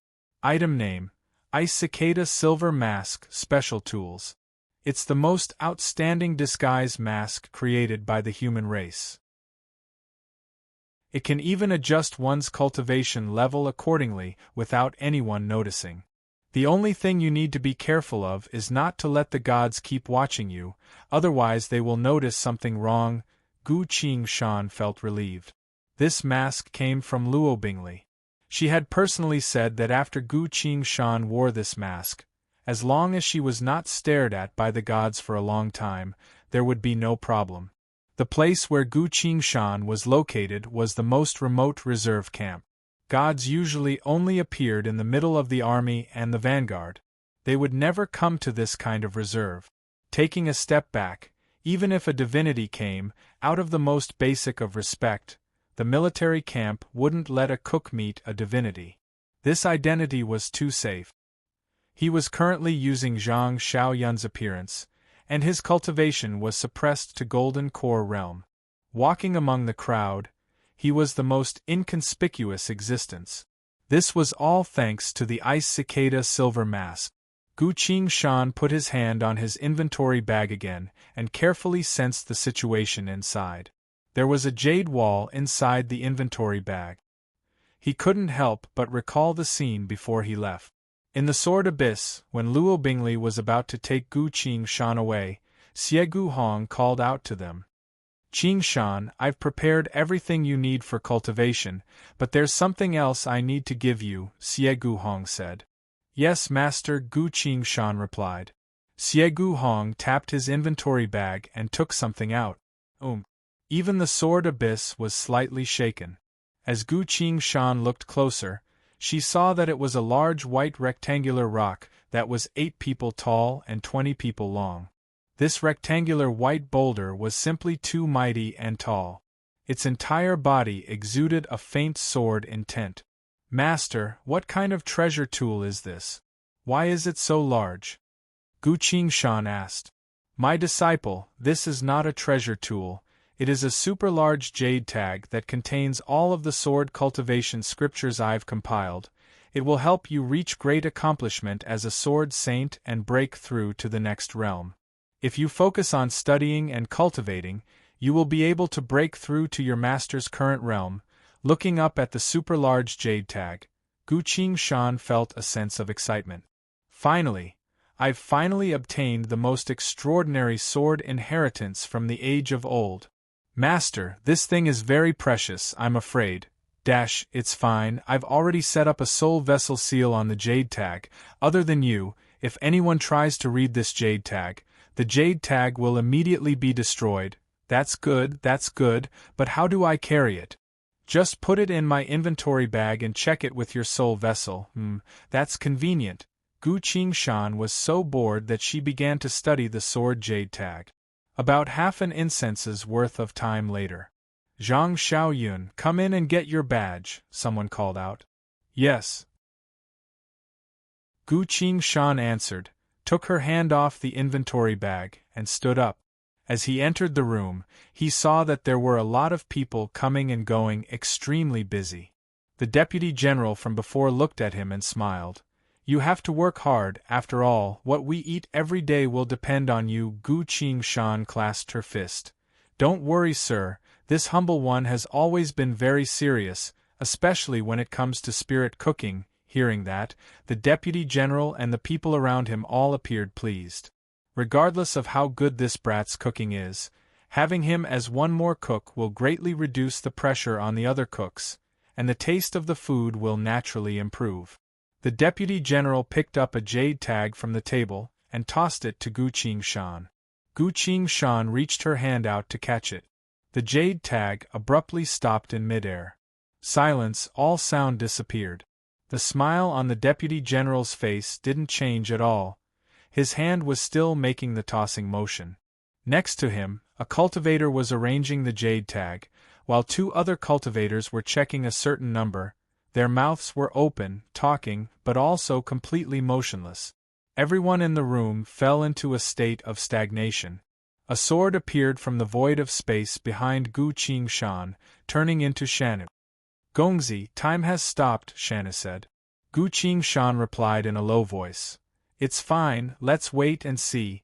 Item name: Ice Cicada Silver Mask Special Tools. It's the most outstanding disguise mask created by the human race. It can even adjust one's cultivation level accordingly without anyone noticing. The only thing you need to be careful of is not to let the gods keep watching you, otherwise they will notice something wrong. Gu Qingshan felt relieved. This mask came from Luo Bingli. She had personally said that after Gu Qingshan wore this mask, as long as she was not stared at by the gods for a long time, there would be no problem. The place where Gu Qingshan was located was the most remote reserve camp. Gods usually only appeared in the middle of the army and the vanguard. They would never come to this kind of reserve. Taking a step back, even if a divinity came, out of the most basic of respect, the military camp wouldn't let a cook meet a divinity. This identity was too safe. He was currently using Zhang Xiaoyun's appearance, and his cultivation was suppressed to Golden Core realm. Walking among the crowd, he was the most inconspicuous existence. This was all thanks to the Ice Cicada Silver Mask. Gu Qingshan put his hand on his inventory bag again and carefully sensed the situation inside. There was a jade wall inside the inventory bag. He couldn't help but recall the scene before he left. In the Sword Abyss, when Luo Bingli was about to take Gu Qingshan away, Xiegu Hong called out to them. Qingshan, I've prepared everything you need for cultivation, but there's something else I need to give you, Xiegu Hong said. Yes, Master, Gu Qingshan replied. Xiegu Hong tapped his inventory bag and took something out. Even the Sword Abyss was slightly shaken. As Gu Qingshan looked closer, she saw that it was a large white rectangular rock that was 8 people tall and 20 people long. This rectangular white boulder was simply too mighty and tall. Its entire body exuded a faint sword intent. Master, what kind of treasure tool is this? Why is it so large? Gu Qingshan asked. My disciple, this is not a treasure tool. It is a super large jade tag that contains all of the sword cultivation scriptures I've compiled. It will help you reach great accomplishment as a sword saint and break through to the next realm. If you focus on studying and cultivating, you will be able to break through to your master's current realm. Looking up at the super large jade tag, Gu Qingshan felt a sense of excitement. I've finally obtained the most extraordinary sword inheritance from the age of old. Master, this thing is very precious, I'm afraid. It's fine, I've already set up a soul vessel seal on the jade tag. Other than you, if anyone tries to read this jade tag, the jade tag will immediately be destroyed. That's good, but how do I carry it? Just put it in my inventory bag and check it with your soul vessel. That's convenient. Gu Qingshan was so bored that she began to study the sword jade tag. About half an incense's worth of time later. Zhang Xiaoyun, come in and get your badge, someone called out. Yes. Gu Qingshan answered, took her hand off the inventory bag, and stood up. As he entered the room, he saw that there were a lot of people coming and going, extremely busy. The deputy general from before looked at him and smiled. You have to work hard, after all, what we eat every day will depend on you. Gu Qingshan clasped her fist. Don't worry, sir, this humble one has always been very serious, especially when it comes to spirit cooking. Hearing that, the deputy general and the people around him all appeared pleased. Regardless of how good this brat's cooking is, having him as one more cook will greatly reduce the pressure on the other cooks, and the taste of the food will naturally improve. The deputy general picked up a jade tag from the table and tossed it to Gu Qingshan. Gu Qingshan reached her hand out to catch it. The jade tag abruptly stopped in midair. Silence, all sound disappeared. The smile on the deputy general's face didn't change at all. His hand was still making the tossing motion. Next to him, a cultivator was arranging the jade tag, while two other cultivators were checking a certain number. Their mouths were open, talking, but also completely motionless. Everyone in the room fell into a state of stagnation. A sword appeared from the void of space behind Gu Qingshan, turning into Shanu. Gongzi, time has stopped, Shanu said. Gu Qingshan replied in a low voice. It's fine, let's wait and see.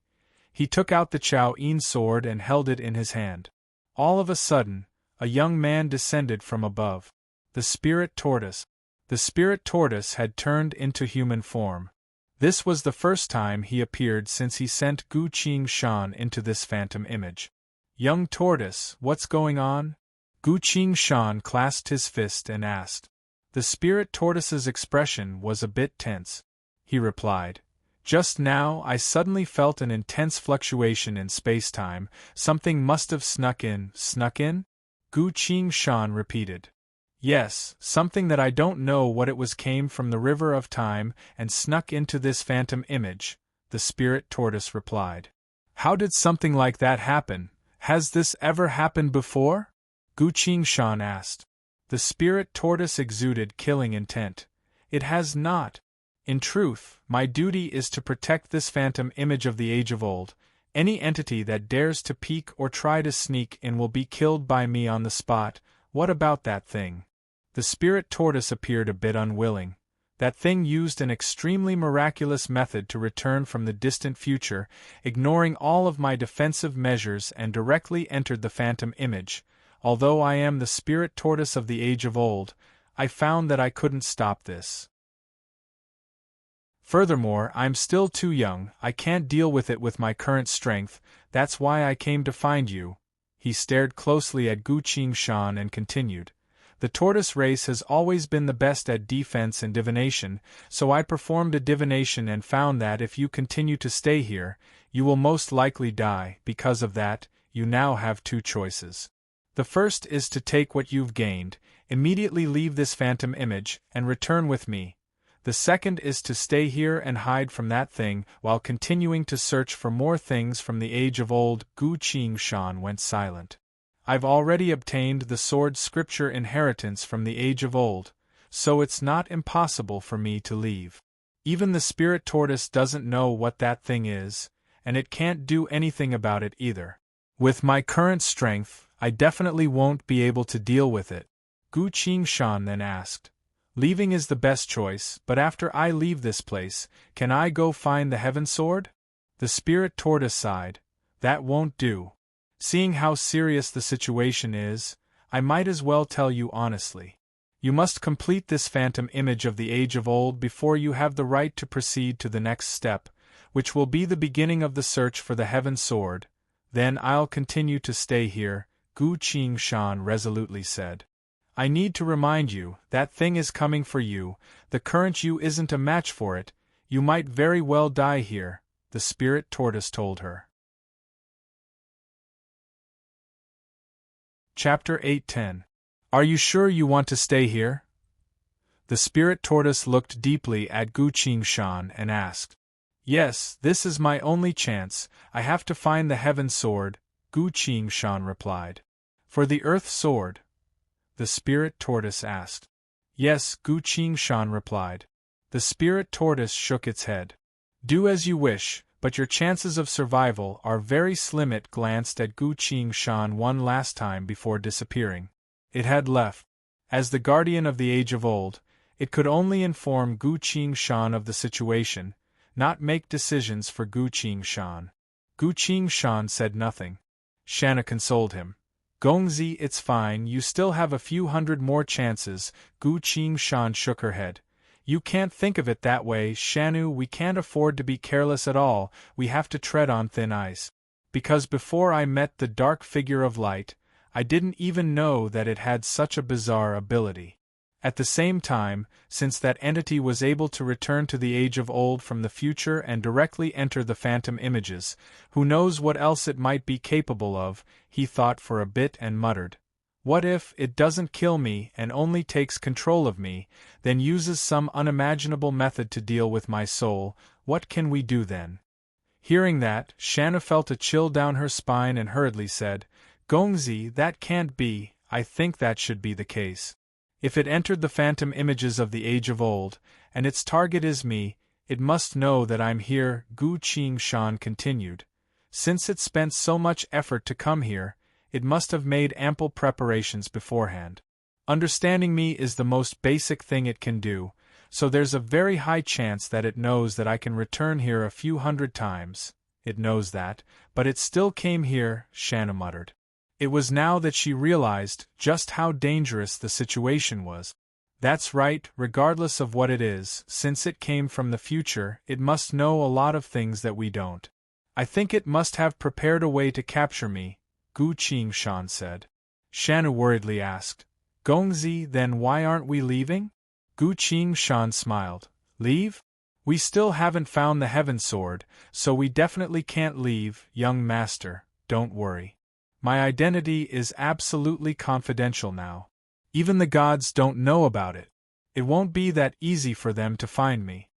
He took out the Chao Yin sword and held it in his hand. All of a sudden, a young man descended from above. The spirit tortoise. The spirit tortoise had turned into human form. This was the first time he appeared since he sent Gu Qingshan into this phantom image. Young tortoise, what's going on? Gu Qingshan clasped his fist and asked. The spirit tortoise's expression was a bit tense. He replied, just now I suddenly felt an intense fluctuation in space-time. Something must have snuck in. Snuck in? Gu Qingshan repeated. Yes, something that I don't know what it was came from the river of time and snuck into this phantom image, the spirit tortoise replied. How did something like that happen? Has this ever happened before? Gu Qingshan asked. The spirit tortoise exuded killing intent. It has not. In truth, my duty is to protect this phantom image of the age of old. Any entity that dares to peek or try to sneak in will be killed by me on the spot. What about that thing? The spirit tortoise appeared a bit unwilling. That thing used an extremely miraculous method to return from the distant future, ignoring all of my defensive measures, and directly entered the phantom image. Although I am the spirit tortoise of the age of old, I found that I couldn't stop this. Furthermore, I'm still too young, I can't deal with it with my current strength, that's why I came to find you. He stared closely at Gu Qingshan and continued. The tortoise race has always been the best at defense and divination, so I performed a divination and found that if you continue to stay here, you will most likely die. Because of that, you now have two choices. The first is to take what you've gained, immediately leave this phantom image, and return with me. The second is to stay here and hide from that thing while continuing to search for more things from the age of old. Gu Qingshan went silent. I've already obtained the sword scripture inheritance from the age of old, so it's not impossible for me to leave. Even the spirit tortoise doesn't know what that thing is, and it can't do anything about it either. With my current strength, I definitely won't be able to deal with it. Gu Qingshan then asked. Leaving is the best choice, but after I leave this place, can I go find the heaven sword? The spirit tortoise sighed. That won't do. Seeing how serious the situation is, I might as well tell you honestly. You must complete this phantom image of the age of old before you have the right to proceed to the next step, which will be the beginning of the search for the heaven sword. Then I'll continue to stay here, Gu Qingshan resolutely said. I need to remind you, that thing is coming for you, the current you isn't a match for it, you might very well die here, the spirit tortoise told her. Chapter 8:10. Are you sure you want to stay here? The spirit tortoise looked deeply at Gu Qingshan and asked. Yes, this is my only chance, I have to find the heaven sword, Gu Qingshan replied. For the earth sword? The spirit tortoise asked. Yes, Gu Qingshan replied. The spirit tortoise shook its head. Do as you wish, but your chances of survival are very slim. It glanced at Gu Qingshan one last time before disappearing. It had left. As the guardian of the age of old, it could only inform Gu Qingshan of the situation, not make decisions for Gu Qingshan. Gu Qingshan said nothing. Shanna consoled him. Gongzi, it's fine, you still have a few hundred more chances. Gu Qingshan shook her head. You can't think of it that way, Shanu, we can't afford to be careless at all, we have to tread on thin ice. Because before I met the dark figure of light, I didn't even know that it had such a bizarre ability. At the same time, since that entity was able to return to the age of old from the future and directly enter the phantom images, who knows what else it might be capable of, he thought for a bit and muttered. What if it doesn't kill me and only takes control of me, then uses some unimaginable method to deal with my soul? What can we do then? Hearing that, Shanna felt a chill down her spine and hurriedly said, Gongzi, that can't be, I think that should be the case. If it entered the phantom images of the age of old, and its target is me, it must know that I'm here, Gu Qing-shan continued. Since it spent so much effort to come here, it must have made ample preparations beforehand. Understanding me is the most basic thing it can do, so there's a very high chance that it knows that I can return here a few hundred times. It knows that, but it still came here, Shanna muttered. It was now that she realized just how dangerous the situation was. That's right, regardless of what it is, since it came from the future, it must know a lot of things that we don't. I think it must have prepared a way to capture me, Gu Qing-shan said. Shanna worriedly asked, Gongzi, then why aren't we leaving? Gu Qing-shan smiled. Leave? We still haven't found the Heaven Sword, so we definitely can't leave, young master, don't worry. My identity is absolutely confidential now. Even the gods don't know about it. It won't be that easy for them to find me.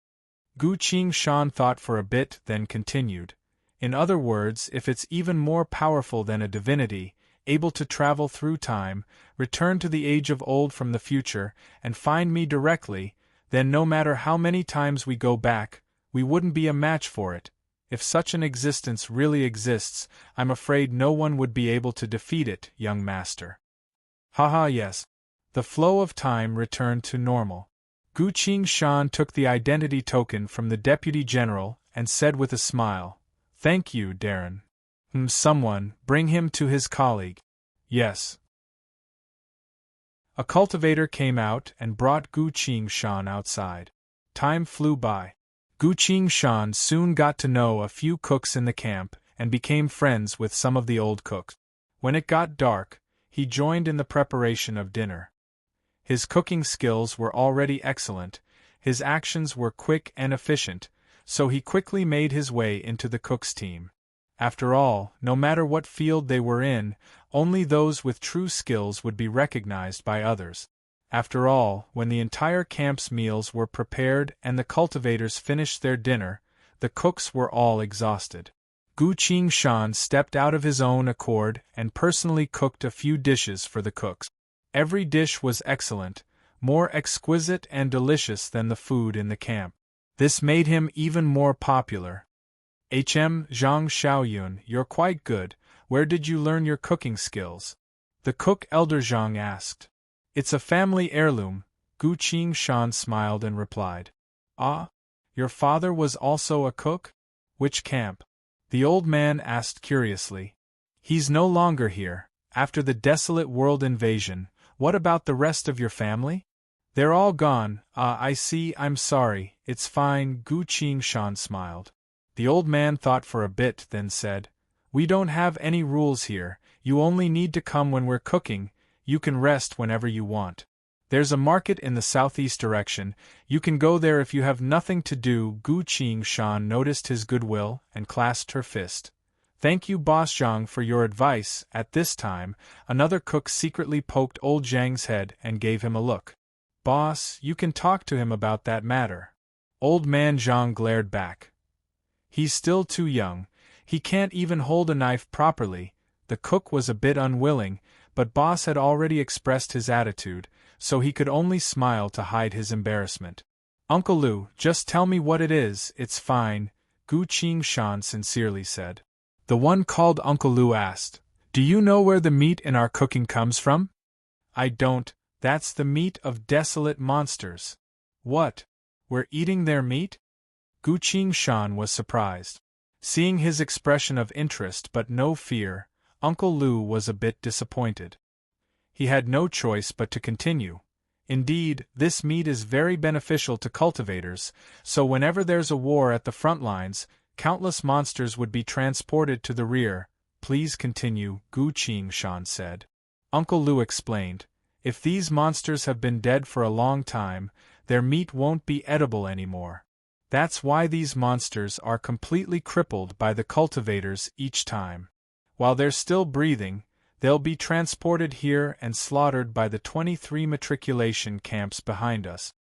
Gu Qing-shan thought for a bit, then continued. In other words, if it's even more powerful than a divinity, able to travel through time, return to the age of old from the future, and find me directly, then no matter how many times we go back, we wouldn't be a match for it. If such an existence really exists, I'm afraid no one would be able to defeat it, young master. Haha, yes. The flow of time returned to normal. Gu Qing-shan took the identity token from the deputy general and said with a smile, Thank you, Darren. Someone, bring him to his colleague. Yes. A cultivator came out and brought Gu Qing-shan outside. Time flew by. Gu Qing-shan soon got to know a few cooks in the camp and became friends with some of the old cooks. When it got dark, he joined in the preparation of dinner. His cooking skills were already excellent, his actions were quick and efficient, so he quickly made his way into the cook's team. After all, no matter what field they were in, only those with true skills would be recognized by others. After all, when the entire camp's meals were prepared and the cultivators finished their dinner, the cooks were all exhausted. Gu Qing-shan stepped out of his own accord and personally cooked a few dishes for the cooks. Every dish was excellent, more exquisite and delicious than the food in the camp. This made him even more popular. Zhang Xiaoyun, you're quite good. Where did you learn your cooking skills? The cook elder Zhang asked. It's a family heirloom, Gu Qing-shan smiled and replied. Ah? Your father was also a cook? Which camp? The old man asked curiously. He's no longer here, after the desolate world invasion. What about the rest of your family? They're all gone. Ah, I see, I'm sorry, it's fine, Gu Qing-shan smiled. The old man thought for a bit, then said, We don't have any rules here, you only need to come when we're cooking. You can rest whenever you want. There's a market in the southeast direction, you can go there if you have nothing to do. Gu Qing-shan noticed his goodwill and clasped her fist. Thank you, Boss Zhang, for your advice. At this time, another cook secretly poked old Zhang's head and gave him a look. Boss, you can talk to him about that matter. Old man Zhang glared back. He's still too young, he can't even hold a knife properly. The cook was a bit unwilling, but Boss had already expressed his attitude, so he could only smile to hide his embarrassment. Uncle Lu, just tell me what it is, it's fine, Gu Qing-shan sincerely said. The one called Uncle Lu asked, Do you know where the meat in our cooking comes from? I don't, that's the meat of desolate monsters. What? We're eating their meat? Gu Qing-shan was surprised. Seeing his expression of interest but no fear, Uncle Lu was a bit disappointed. He had no choice but to continue. Indeed, this meat is very beneficial to cultivators, so whenever there's a war at the front lines, countless monsters would be transported to the rear. Please continue, Gu Qing-shan said. Uncle Lu explained. If these monsters have been dead for a long time, their meat won't be edible anymore. That's why these monsters are completely crippled by the cultivators each time. While they're still breathing, they'll be transported here and slaughtered by the 23 matriculation camps behind us.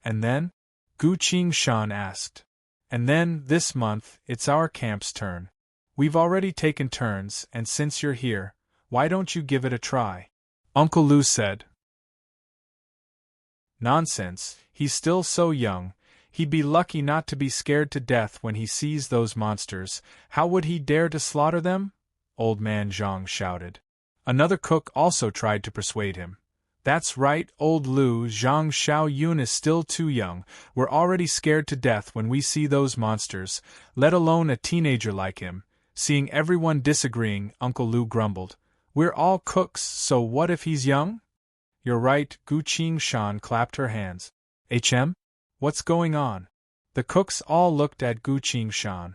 And then? Gu Qingshan asked. And then, this month, it's our camp's turn. We've already taken turns, and since you're here, why don't you give it a try? Uncle Lu said. Nonsense, he's still so young. He'd be lucky not to be scared to death when he sees those monsters. How would he dare to slaughter them? Old Man Zhang shouted. Another cook also tried to persuade him. That's right, old Lu, Zhang Xiaoyun is still too young. We're already scared to death when we see those monsters, let alone a teenager like him. Seeing everyone disagreeing, Uncle Lu grumbled. We're all cooks, so what if he's young? You're right, Gu Qingshan clapped her hands. What's going on? The cooks all looked at Gu Qingshan.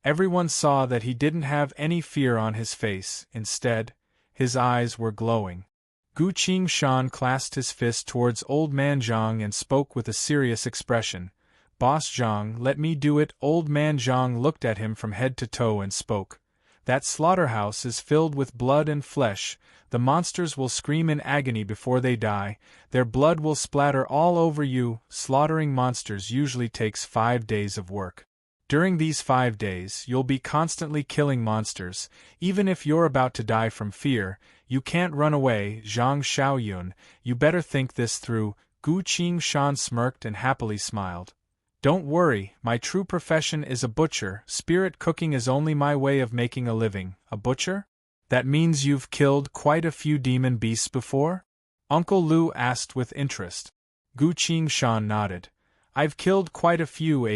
Everyone saw that he didn't have any fear on his face. Instead, his eyes were glowing. Gu Qingshan clasped his fist towards Old Man Zhang and spoke with a serious expression. Boss Zhang, let me do it. Old Man Zhang looked at him from head to toe and spoke. That slaughterhouse is filled with blood and flesh. The monsters will scream in agony before they die. Their blood will splatter all over you. Slaughtering monsters usually takes 5 days of work. During these 5 days, you'll be constantly killing monsters. Even if you're about to die from fear, you can't run away. Zhang Xiaoyun, you better think this through. Gu Qingshan smirked and happily smiled. Don't worry, my true profession is a butcher. Spirit cooking is only my way of making a living. A butcher? That means you've killed quite a few demon beasts before? Uncle Lu asked with interest. Gu Qingshan nodded. I've killed quite a few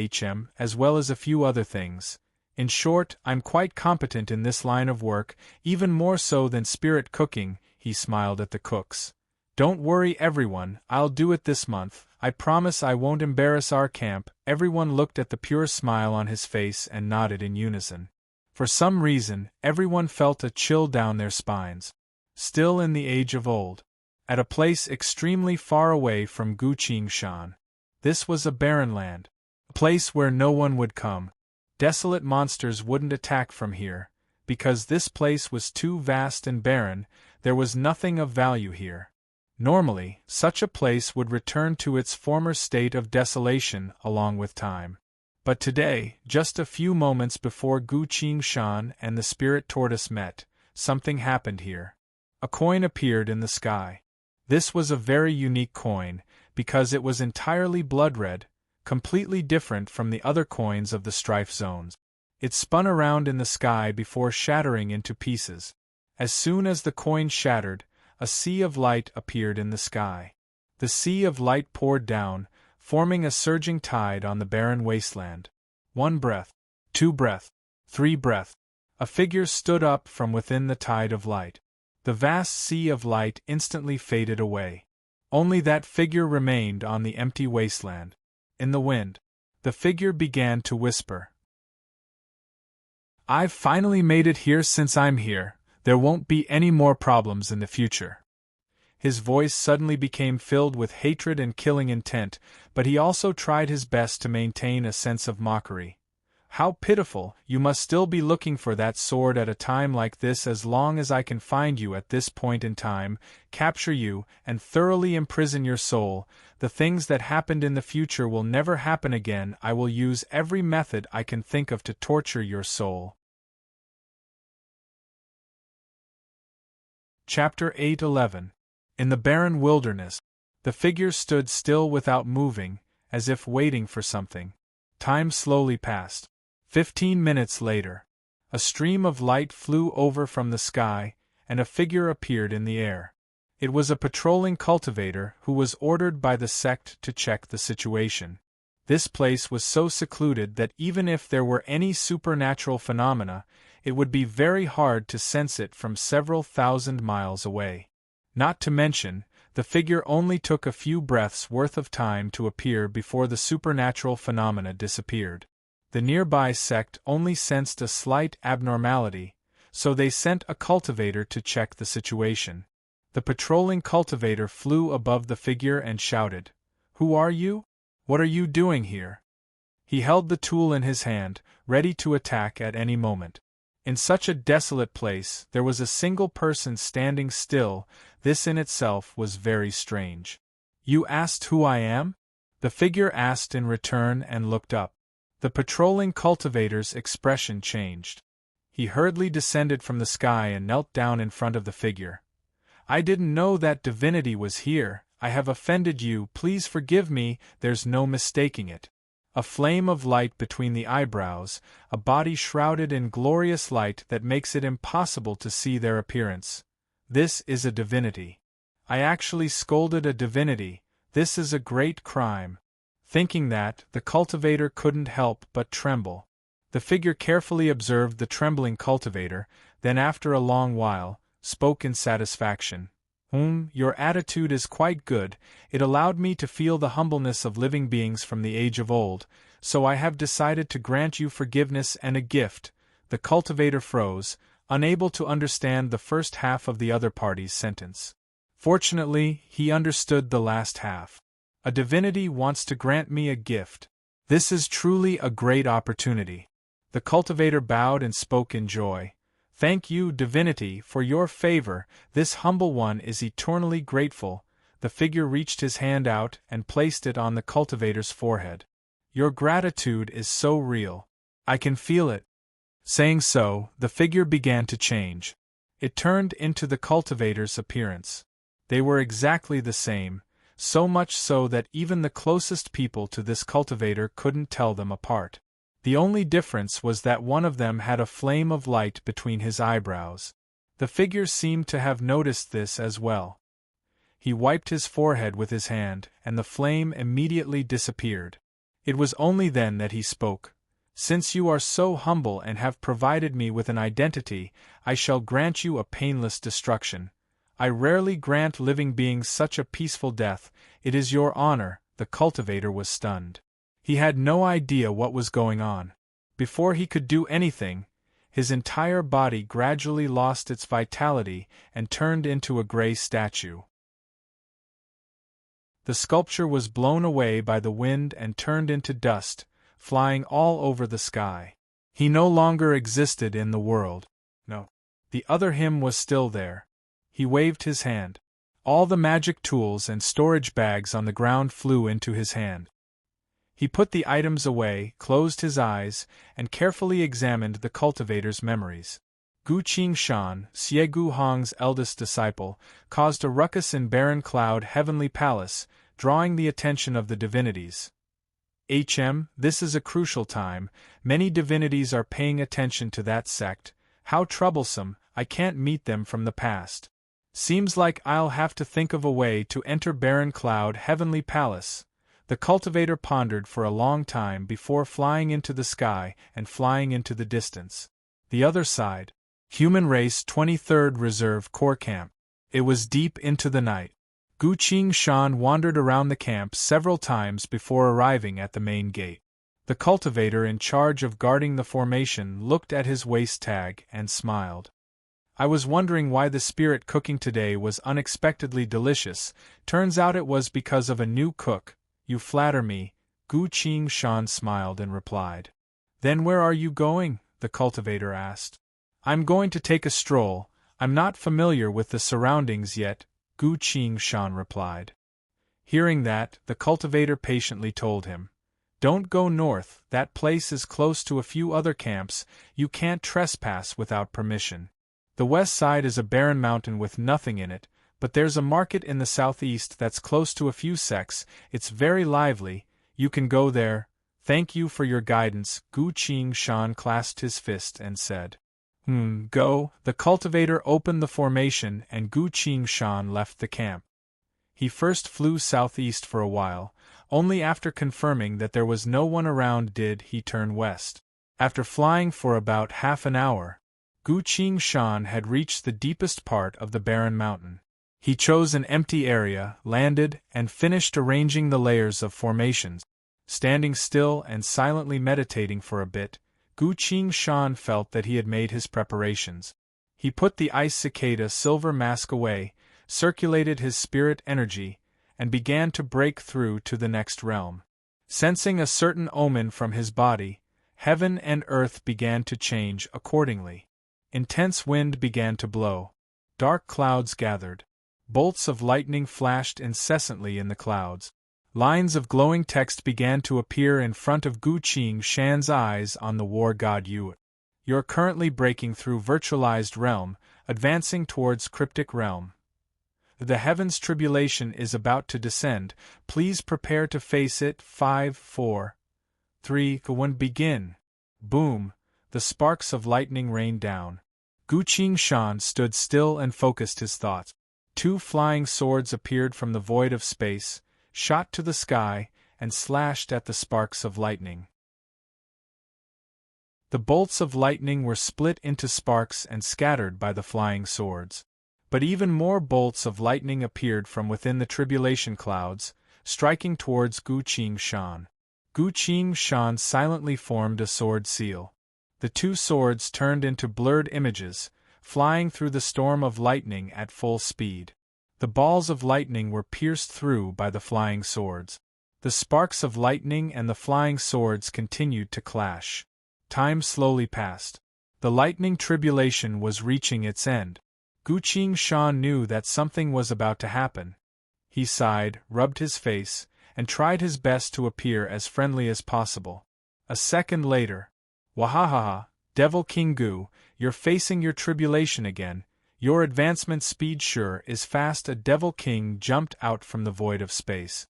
as well as a few other things. In short, I'm quite competent in this line of work, even more so than spirit cooking. He smiled at the cooks. Don't worry everyone, I'll do it this month. I promise I won't embarrass our camp. Everyone looked at the pure smile on his face and nodded in unison. For some reason, everyone felt a chill down their spines. Still in the age of old. At a place extremely far away from Gu Qingshan. This was a barren land. A place where no one would come. Desolate monsters wouldn't attack from here. Because this place was too vast and barren, there was nothing of value here. Normally, such a place would return to its former state of desolation along with time. But today, just a few moments before Gu Qingshan and the spirit tortoise met, something happened here. A coin appeared in the sky. This was a very unique coin, because it was entirely blood-red, completely different from the other coins of the strife zones. It spun around in the sky before shattering into pieces. As soon as the coin shattered, a sea of light appeared in the sky. The sea of light poured down, forming a surging tide on the barren wasteland. 1 breath, 2 breath, 3 breath. A figure stood up from within the tide of light. The vast sea of light instantly faded away. Only that figure remained on the empty wasteland. In the wind, the figure began to whisper. I've finally made it here. Since I'm here, there won't be any more problems in the future. His voice suddenly became filled with hatred and killing intent, but he also tried his best to maintain a sense of mockery. How pitiful, you must still be looking for that sword at a time like this. As long as I can find you at this point in time, capture you, and thoroughly imprison your soul, the things that happened in the future will never happen again. I will use every method I can think of to torture your soul. Chapter 8:11. In the barren wilderness, the figure stood still without moving, as if waiting for something. Time slowly passed. 15 minutes later, a stream of light flew over from the sky, and a figure appeared in the air. It was a patrolling cultivator who was ordered by the sect to check the situation. This place was so secluded that even if there were any supernatural phenomena, it would be very hard to sense it from several thousand miles away. Not to mention, the figure only took a few breaths worth of time to appear before the supernatural phenomena disappeared. The nearby sect only sensed a slight abnormality, so they sent a cultivator to check the situation. The patrolling cultivator flew above the figure and shouted, "Who are you? What are you doing here?" He held the tool in his hand, ready to attack at any moment. In such a desolate place, there was a single person standing still. This in itself was very strange. "You asked who I am?" the figure asked in return and looked up. The patrolling cultivator's expression changed. He hurriedly descended from the sky and knelt down in front of the figure. "I didn't know that divinity was here. I have offended you. Please forgive me. There's no mistaking it." A flame of light between the eyebrows, a body shrouded in glorious light that makes it impossible to see their appearance. This is a divinity. I actually scolded a divinity. This is a great crime. Thinking that, the cultivator couldn't help but tremble. The figure carefully observed the trembling cultivator, then after a long while, spoke in satisfaction. Your attitude is quite good. It allowed me to feel the humbleness of living beings from the age of old, so I have decided to grant you forgiveness and a gift." The cultivator froze, unable to understand the first half of the other party's sentence. Fortunately, he understood the last half. "A divinity wants to grant me a gift. This is truly a great opportunity." The cultivator bowed and spoke in joy. "Thank you, divinity, for your favor. This humble one is eternally grateful." The figure reached his hand out and placed it on the cultivator's forehead. "Your gratitude is so real. I can feel it." Saying so, the figure began to change. It turned into the cultivator's appearance. They were exactly the same, so much so that even the closest people to this cultivator couldn't tell them apart. The only difference was that one of them had a flame of light between his eyebrows. The figure seemed to have noticed this as well. He wiped his forehead with his hand, and the flame immediately disappeared. It was only then that he spoke. "Since you are so humble and have provided me with an identity, I shall grant you a painless destruction. I rarely grant living beings such a peaceful death. It is your honor." The cultivator was stunned. He had no idea what was going on. Before he could do anything, his entire body gradually lost its vitality and turned into a gray statue. The sculpture was blown away by the wind and turned into dust, flying all over the sky. He no longer existed in the world. No. The other him was still there. He waved his hand. All the magic tools and storage bags on the ground flew into his hand. He put the items away, closed his eyes, and carefully examined the cultivator's memories. Gu Qingshan, Xie Gu Hong's eldest disciple, caused a ruckus in Barren Cloud Heavenly Palace, drawing the attention of the divinities. This is a crucial time. Many divinities are paying attention to that sect. How troublesome. I can't meet them from the past. Seems like I'll have to think of a way to enter Barren Cloud Heavenly Palace. The cultivator pondered for a long time before flying into the sky and flying into the distance. The other side. Human Race 23rd Reserve Corps Camp. It was deep into the night. Gu Qingshan wandered around the camp several times before arriving at the main gate. The cultivator in charge of guarding the formation looked at his waist tag and smiled. "I was wondering why the spirit cooking today was unexpectedly delicious. Turns out it was because of a new cook." "You flatter me," Gu Qingshan smiled and replied. "Then where are you going?" the cultivator asked. "I'm going to take a stroll. I'm not familiar with the surroundings yet," Gu Qingshan replied. Hearing that, the cultivator patiently told him, "Don't go north, that place is close to a few other camps, you can't trespass without permission. The west side is a barren mountain with nothing in it, but there's a market in the southeast that's close to a few sects. It's very lively, you can go there." "Thank you for your guidance," Gu Qingshan clasped his fist and said. Go." The cultivator opened the formation and Gu Qingshan left the camp. He first flew southeast for a while, only after confirming that there was no one around did he turn west. After flying for about half an hour, Gu Qingshan had reached the deepest part of the barren mountain. He chose an empty area, landed, and finished arranging the layers of formations. Standing still and silently meditating for a bit, Gu Qingshan felt that he had made his preparations. He put the ice cicada silver mask away, circulated his spirit energy, and began to break through to the next realm. Sensing a certain omen from his body, heaven and earth began to change accordingly. Intense wind began to blow. Dark clouds gathered. Bolts of lightning flashed incessantly in the clouds. Lines of glowing text began to appear in front of Gu Qingshan's eyes on the war god Yu. You're currently breaking through virtualized realm, advancing towards cryptic realm. The heavens tribulation is about to descend. Please prepare to face it. 5, 4, 3, 1 begin. Boom, the sparks of lightning rained down. Gu Qingshan stood still and focused his thoughts. 2 flying swords appeared from the void of space, shot to the sky, and slashed at the sparks of lightning. The bolts of lightning were split into sparks and scattered by the flying swords. But even more bolts of lightning appeared from within the tribulation clouds, striking towards Gu Qingshan. Gu Qingshan silently formed a sword seal. The 2 swords turned into blurred images, flying through the storm of lightning at full speed. The balls of lightning were pierced through by the flying swords. The sparks of lightning and the flying swords continued to clash. Time slowly passed. The lightning tribulation was reaching its end. Gu Qingshan knew that something was about to happen. He sighed, rubbed his face, and tried his best to appear as friendly as possible. A second later, "Wahahaha, Devil King Gu, you're facing your tribulation again. Your advancement speed sure is fast." A Devil King jumped out from the void of space.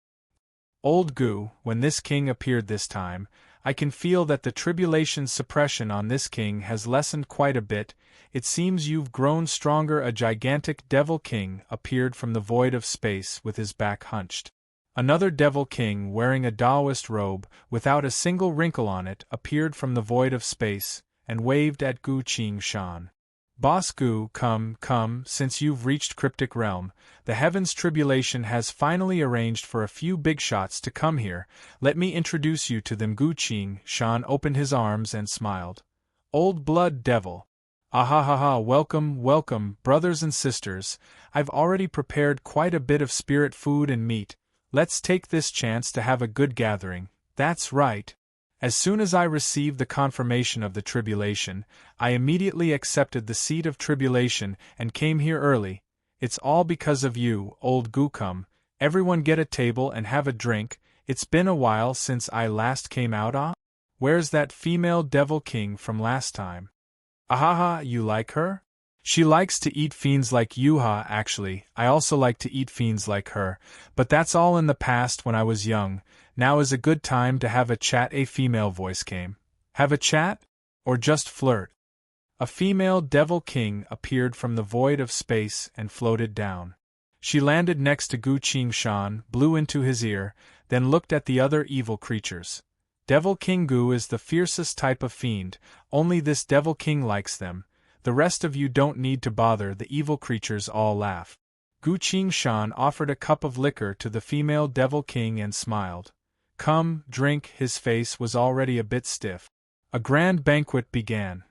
"Old Gu, when this king appeared this time, I can feel that the tribulation's suppression on this king has lessened quite a bit. It seems you've grown stronger." A gigantic Devil King appeared from the void of space with his back hunched. Another Devil King wearing a Taoist robe, without a single wrinkle on it, appeared from the void of space, and waved at Gu Qingshan. "Boss Gu, come, since you've reached cryptic realm, the heavens tribulation has finally arranged for a few big shots to come here. Let me introduce you to them." Gu Qingshan opened his arms and smiled. "Old blood devil. Ahahaha, welcome, brothers and sisters. I've already prepared quite a bit of spirit food and meat. Let's take this chance to have a good gathering." "That's right. As soon as I received the confirmation of the tribulation, I immediately accepted the seat of tribulation and came here early. It's all because of you, old Gu. Come, everyone get a table and have a drink. It's been a while since I last came out. Where's that female Devil King from last time? Ahaha, you like her? She likes to eat fiends like you. Actually, I also like to eat fiends like her, but that's all in the past when I was young. Now is a good time to have a chat." A female voice came. "Have a chat? Or just flirt?" A female Devil King appeared from the void of space and floated down. She landed next to Gu Qingshan, blew into his ear, then looked at the other evil creatures. "Devil King Gu is the fiercest type of fiend, only this Devil King likes them. The rest of you don't need to bother." The evil creatures all laughed. Gu Qingshan offered a cup of liquor to the female Devil King and smiled. "Come, drink." His face was already a bit stiff. A grand banquet began.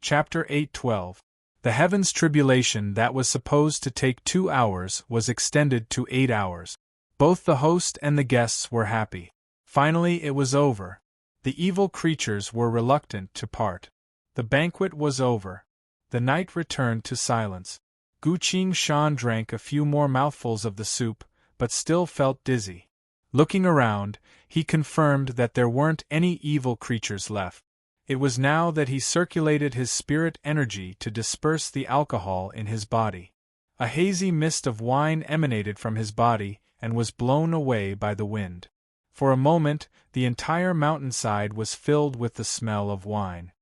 Chapter 8:12. The heavens tribulation that was supposed to take 2 hours was extended to 8 hours. Both the host and the guests were happy. Finally it was over. The evil creatures were reluctant to part. The banquet was over. The night returned to silence. Gu Qingshan drank a few more mouthfuls of the soup, but still felt dizzy. Looking around, he confirmed that there weren't any evil creatures left. It was now that he circulated his spirit energy to disperse the alcohol in his body. A hazy mist of wine emanated from his body and was blown away by the wind. For a moment, the entire mountainside was filled with the smell of wine.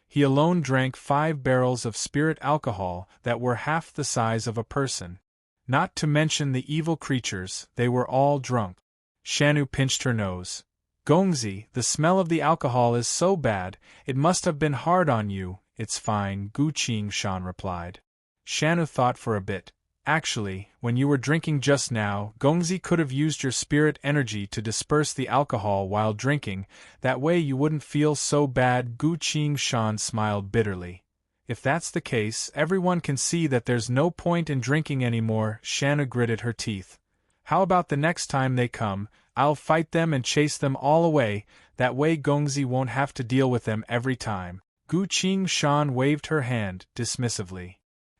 He alone drank 5 barrels of spirit alcohol that were half the size of a person. Not to mention the evil creatures, they were all drunk. Shanu pinched her nose. "Gongzi, the smell of the alcohol is so bad, it must have been hard on you." "It's fine," Gu Qingshan replied. Shanu thought for a bit. "Actually, when you were drinking just now, Gongzi could have used your spirit energy to disperse the alcohol while drinking, that way you wouldn't feel so bad." Gu Qingshan smiled bitterly. If that's the case, everyone can see that there's no point in drinking anymore. Shanna gritted her teeth. How about the next time they come, I'll fight them and chase them all away, that way Gongzi won't have to deal with them every time. Gu Qingshan waved her hand dismissively.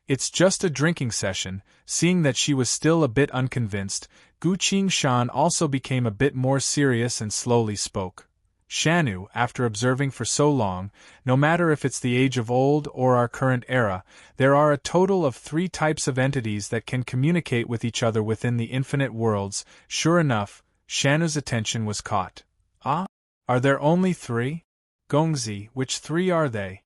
It's just a drinking session. Seeing that she was still a bit unconvinced, Gu Qingshan also became a bit more serious and slowly spoke. Shanu, after observing for so long, no matter if it's the age of old or our current era, there are a total of 3 types of entities that can communicate with each other within the infinite worlds. Sure enough, Shanu's attention was caught. Ah? Are there only 3? Gongzi, which 3 are they?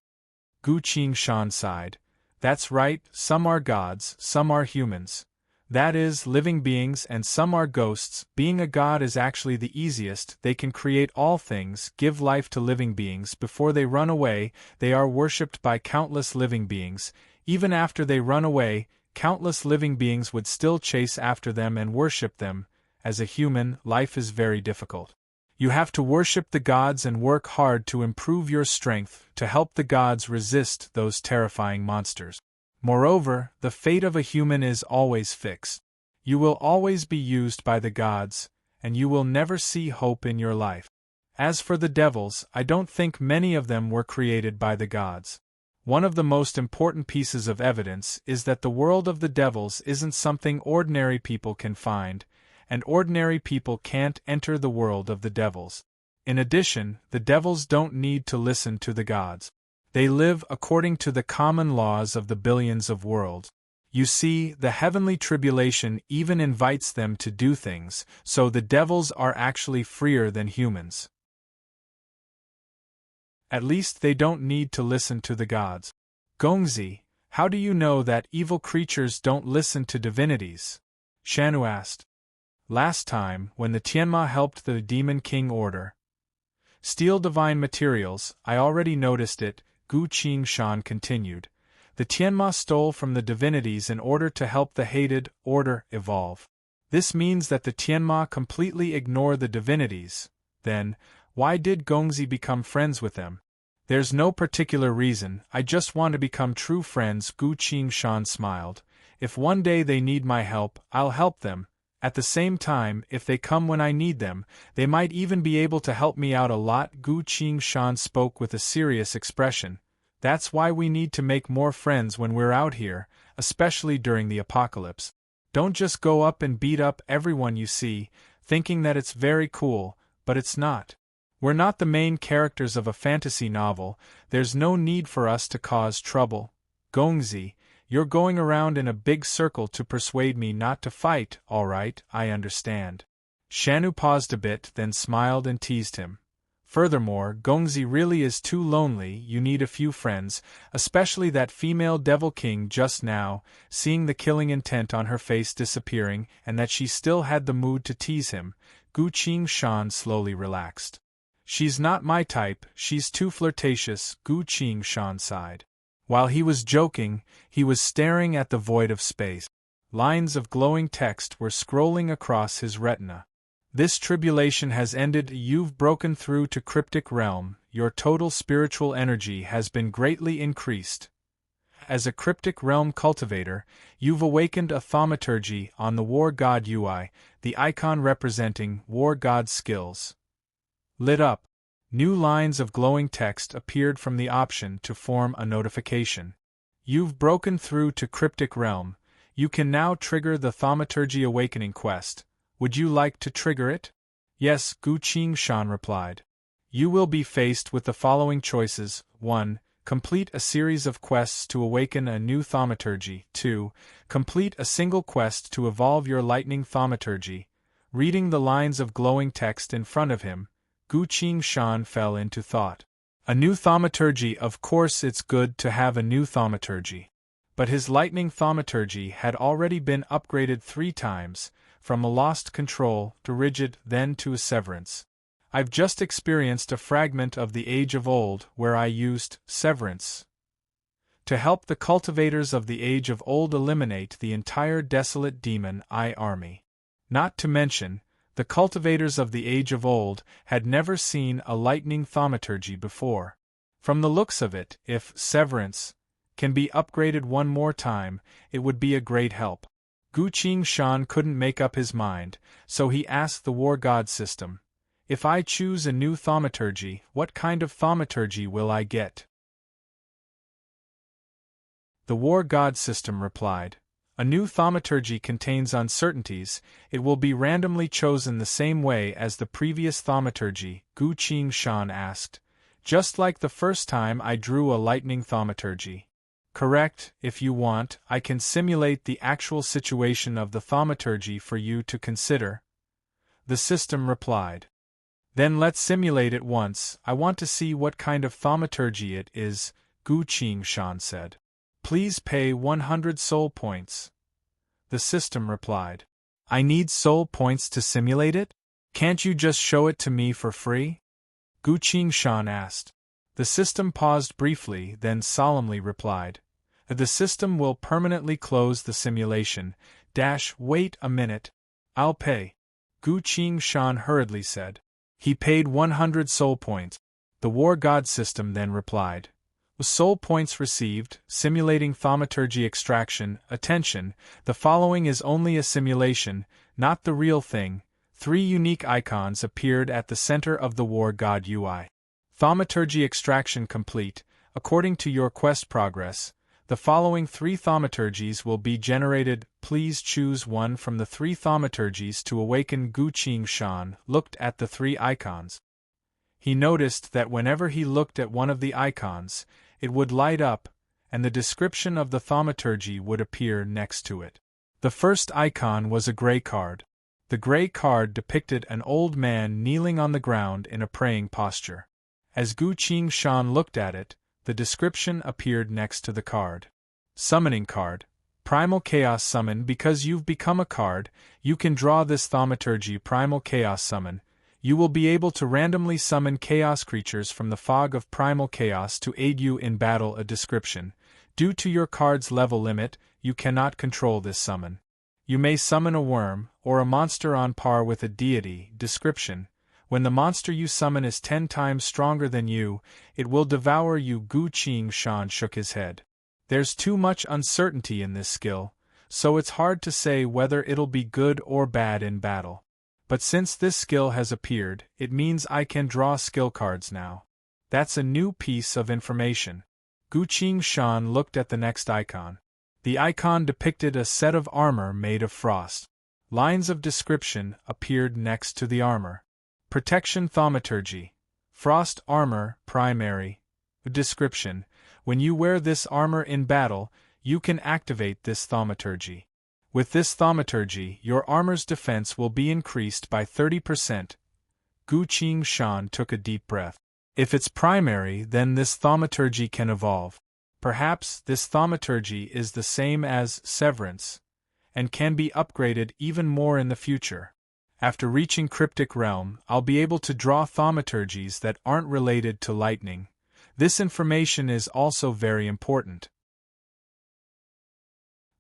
Gu Qingshan sighed. That's right, some are gods, some are humans. That is, living beings, and some are ghosts. Being a god is actually the easiest. They can create all things, give life to living beings. Before they run away, they are worshipped by countless living beings. Even after they run away, countless living beings would still chase after them and worship them. As a human, life is very difficult. You have to worship the gods and work hard to improve your strength, to help the gods resist those terrifying monsters. Moreover, the fate of a human is always fixed. You will always be used by the gods, and you will never see hope in your life. As for the devils, I don't think many of them were created by the gods. One of the most important pieces of evidence is that the world of the devils isn't something ordinary people can find, and ordinary people can't enter the world of the devils. In addition, the devils don't need to listen to the gods. They live according to the common laws of the billions of worlds. You see, the heavenly tribulation even invites them to do things, so the devils are actually freer than humans. At least they don't need to listen to the gods. Gongzi, how do you know that evil creatures don't listen to divinities? Shanu asked. Last time, when the Tianma helped the Demon King order steal divine materials, I already noticed it. Gu Qingshan continued. The Tianma stole from the divinities in order to help the hated order evolve. This means that the Tianma completely ignore the divinities. Then, why did Gongzi become friends with them? There's no particular reason, I just want to become true friends. Gu Qingshan smiled. If one day they need my help, I'll help them. At the same time, if they come when I need them, they might even be able to help me out a lot. Gu Qingshan spoke with a serious expression. That's why we need to make more friends when we're out here, especially during the apocalypse. Don't just go up and beat up everyone you see, thinking that it's very cool, but it's not. We're not the main characters of a fantasy novel. There's no need for us to cause trouble. Gongzi, you're going around in a big circle to persuade me not to fight. All right, I understand. Shanu paused a bit, then smiled and teased him. Furthermore, Gongzi really is too lonely. You need a few friends, especially that female devil king. Just now, seeing the killing intent on her face disappearing and that she still had the mood to tease him, Gu Qingshan slowly relaxed. She's not my type, she's too flirtatious. Gu Qingshan sighed. While he was joking, he was staring at the void of space. Lines of glowing text were scrolling across his retina. This tribulation has ended. You've broken through to cryptic realm. Your total spiritual energy has been greatly increased. As a cryptic realm cultivator, you've awakened a thaumaturgy on the war god UI, the icon representing war god skills. Lit up. New lines of glowing text appeared from the option to form a notification. You've broken through to cryptic realm. You can now trigger the thaumaturgy awakening quest. Would you like to trigger it? Yes, Gu Qingshan replied. You will be faced with the following choices. 1. Complete a series of quests to awaken a new thaumaturgy. 2. Complete a single quest to evolve your lightning thaumaturgy. Reading the lines of glowing text in front of him, Gu Qingshan fell into thought. A new thaumaturgy. Of course it's good to have a new thaumaturgy. But his lightning thaumaturgy had already been upgraded 3 times, from a lost control to rigid, then to a severance. I've just experienced a fragment of the Age of Old where I used severance to help the cultivators of the Age of Old eliminate the entire desolate demon eye army. Not to mention, the cultivators of the Age of Old had never seen a lightning thaumaturgy before. From the looks of it, if severance can be upgraded one more time, it would be a great help. Gu Qingshan couldn't make up his mind, so he asked the war god system, "If I choose a new thaumaturgy, what kind of thaumaturgy will I get?" The war god system replied, "A new thaumaturgy contains uncertainties, it will be randomly chosen the same way as the previous thaumaturgy." Gu Qingshan asked, "Just like the first time I drew a lightning thaumaturgy?" "Correct. If you want, I can simulate the actual situation of the thaumaturgy for you to consider," the system replied. "Then let's simulate it once, I want to see what kind of thaumaturgy it is," Gu Qingshan said. "Please pay 100 soul points," the system replied. "I need soul points to simulate it? Can't you just show it to me for free?" Gu Qingshan asked. The system paused briefly, then solemnly replied, "The system will permanently close the simulation. Wait a minute. I'll pay," Gu Qingshan hurriedly said. He paid 100 soul points. The war god system then replied, "Soul points received, simulating thaumaturgy extraction. Attention, the following is only a simulation, not the real thing." 3 unique icons appeared at the center of the war god UI. Thaumaturgy extraction complete. According to your quest progress, the following 3 thaumaturgies will be generated. Please choose one from the 3 thaumaturgies to awaken. Gu Qingshan looked at the 3 icons. He noticed that whenever he looked at one of the icons, it would light up, and the description of the thaumaturgy would appear next to it. The first icon was a gray card. The gray card depicted an old man kneeling on the ground in a praying posture. As Gu Qingshan looked at it, the description appeared next to the card. Summoning card. Primal Chaos Summon. Because you've become a card, you can draw this thaumaturgy. Primal Chaos Summon. You will be able to randomly summon chaos creatures from the fog of primal chaos to aid you in battle. A description. Due to your card's level limit, you cannot control this summon. You may summon a worm, or a monster on par with a deity. Description. When the monster you summon is 10 times stronger than you, it will devour you. Gu Qingshan shook his head. There's too much uncertainty in this skill, so it's hard to say whether it'll be good or bad in battle. But since this skill has appeared, it means I can draw skill cards now. That's a new piece of information. Gu Qingshan looked at the next icon. The icon depicted a set of armor made of frost. Lines of description appeared next to the armor. Protection thaumaturgy. Frost armor, primary. Description. When you wear this armor in battle, you can activate this thaumaturgy. With this thaumaturgy, your armor's defense will be increased by 30%. Gu Qingshan took a deep breath. If it's primary, then this thaumaturgy can evolve. Perhaps this thaumaturgy is the same as Severance, and can be upgraded even more in the future. After reaching Cryptic Realm, I'll be able to draw thaumaturgies that aren't related to lightning. This information is also very important.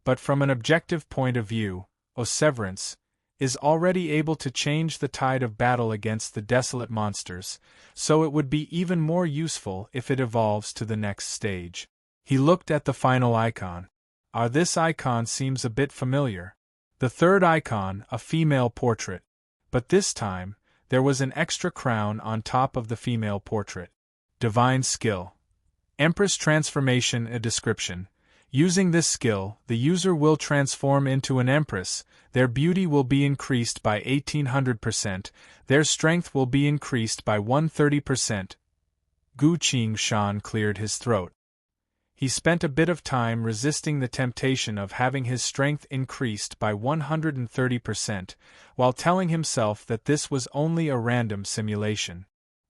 But from an objective point of view, Severance is already able to change the tide of battle against the desolate monsters, so it would be even more useful if it evolves to the next stage. He looked at the final icon. This icon seems a bit familiar. The third icon, a female portrait. But this time, there was an extra crown on top of the female portrait. Divine skill. Empress transformation. A description. Using this skill, the user will transform into an empress. Their beauty will be increased by 1800%, their strength will be increased by 130%. Gu Qingshan cleared his throat. He spent a bit of time resisting the temptation of having his strength increased by 130%, while telling himself that this was only a random simulation.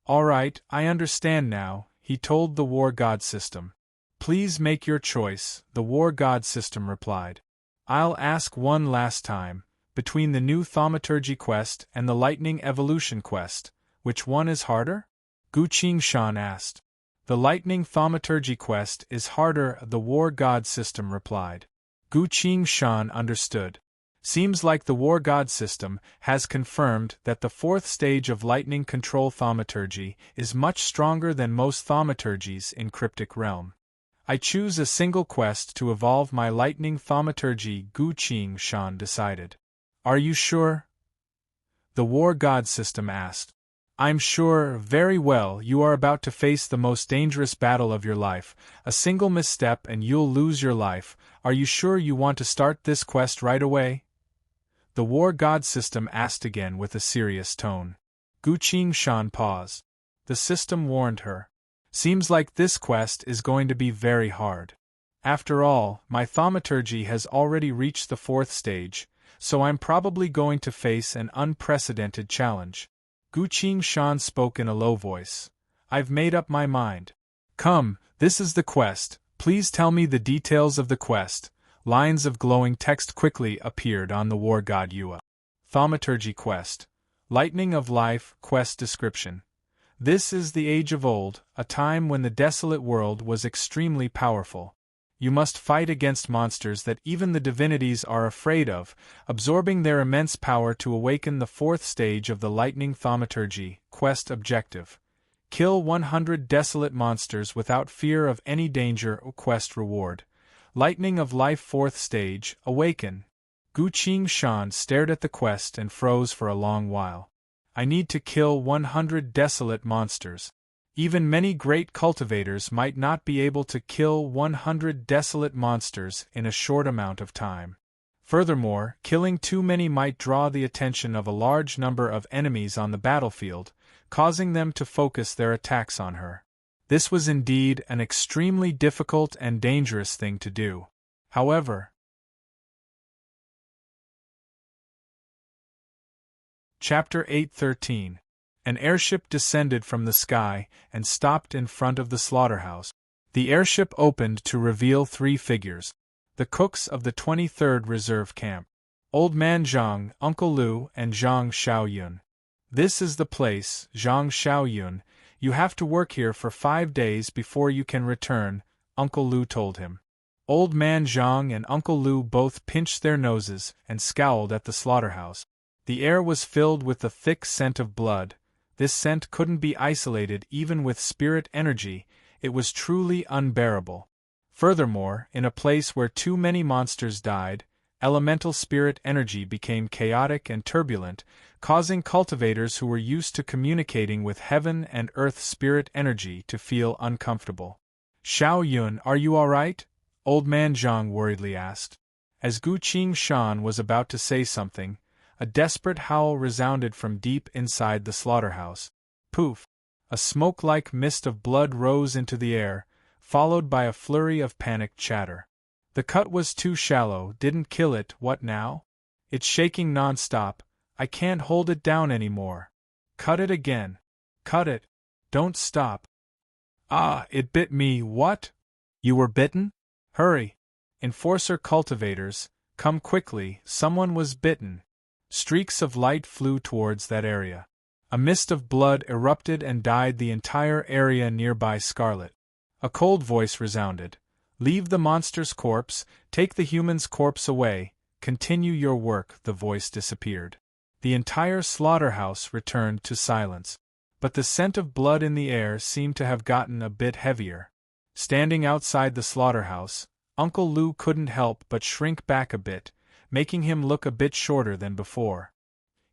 "All right, I understand now," he told the war god system. "Please make your choice," the war god system replied. "I'll ask one last time, between the new thaumaturgy quest and the lightning evolution quest, which one is harder?" Gu Qingshan asked. "The lightning thaumaturgy quest is harder," the war god system replied. Gu Qingshan understood. Seems like the war god system has confirmed that the 4th stage of lightning control thaumaturgy is much stronger than most thaumaturgies in Cryptic Realm. I choose a single quest to evolve my lightning thaumaturgy, Gu Qing Shan decided. Are you sure? The war god system asked. I'm sure, very well, you are about to face the most dangerous battle of your life. A single misstep and you'll lose your life. Are you sure you want to start this quest right away? The war god system asked again with a serious tone. Gu Qing Shan paused. The system warned her. Seems like this quest is going to be very hard. After all, my thaumaturgy has already reached the 4th stage, so I'm probably going to face an unprecedented challenge. Gu Qing Shan spoke in a low voice. I've made up my mind. Come, this is the quest. Please tell me the details of the quest. Lines of glowing text quickly appeared on the war god Yua. Thaumaturgy quest. Lightning of life, quest description. This is the age of old, a time when the desolate world was extremely powerful. You must fight against monsters that even the divinities are afraid of, absorbing their immense power to awaken the 4th stage of the lightning thaumaturgy. Quest objective. Kill 100 desolate monsters without fear of any danger. Quest reward. Lightning of life 4th stage, awaken. Gu Qing Shan stared at the quest and froze for a long while. I need to kill 100 desolate monsters. Even many great cultivators might not be able to kill 100 desolate monsters in a short amount of time. Furthermore, killing too many might draw the attention of a large number of enemies on the battlefield, causing them to focus their attacks on her. This was indeed an extremely difficult and dangerous thing to do. However, Chapter 8:13. An airship descended from the sky and stopped in front of the slaughterhouse. The airship opened to reveal 3 figures. The cooks of the 23rd Reserve Camp. Old Man Zhang, Uncle Lu, and Zhang Xiaoyun. This is the place, Zhang Xiaoyun. You have to work here for 5 days before you can return, Uncle Lu told him. Old Man Zhang and Uncle Lu both pinched their noses and scowled at the slaughterhouse. The air was filled with the thick scent of blood. This scent couldn't be isolated even with spirit energy, it was truly unbearable. Furthermore, in a place where too many monsters died, elemental spirit energy became chaotic and turbulent, causing cultivators who were used to communicating with heaven and earth spirit energy to feel uncomfortable. Xiao Yun, are you all right? Old Man Zhang worriedly asked. As Gu Qing Shan was about to say something, a desperate howl resounded from deep inside the slaughterhouse. Poof! A smoke-like mist of blood rose into the air, followed by a flurry of panicked chatter. The cut was too shallow, didn't kill it, what now? It's shaking non-stop, I can't hold it down anymore. Cut it again. Cut it. Don't stop. Ah, it bit me, what? You were bitten? Hurry! Enforcer cultivators, come quickly, someone was bitten. Streaks of light flew towards that area. A mist of blood erupted and dyed the entire area nearby scarlet. A cold voice resounded. Leave the monster's corpse, take the human's corpse away, continue your work. The voice disappeared. The entire slaughterhouse returned to silence. But the scent of blood in the air seemed to have gotten a bit heavier. Standing outside the slaughterhouse, Uncle Lu couldn't help but shrink back a bit, making him look a bit shorter than before.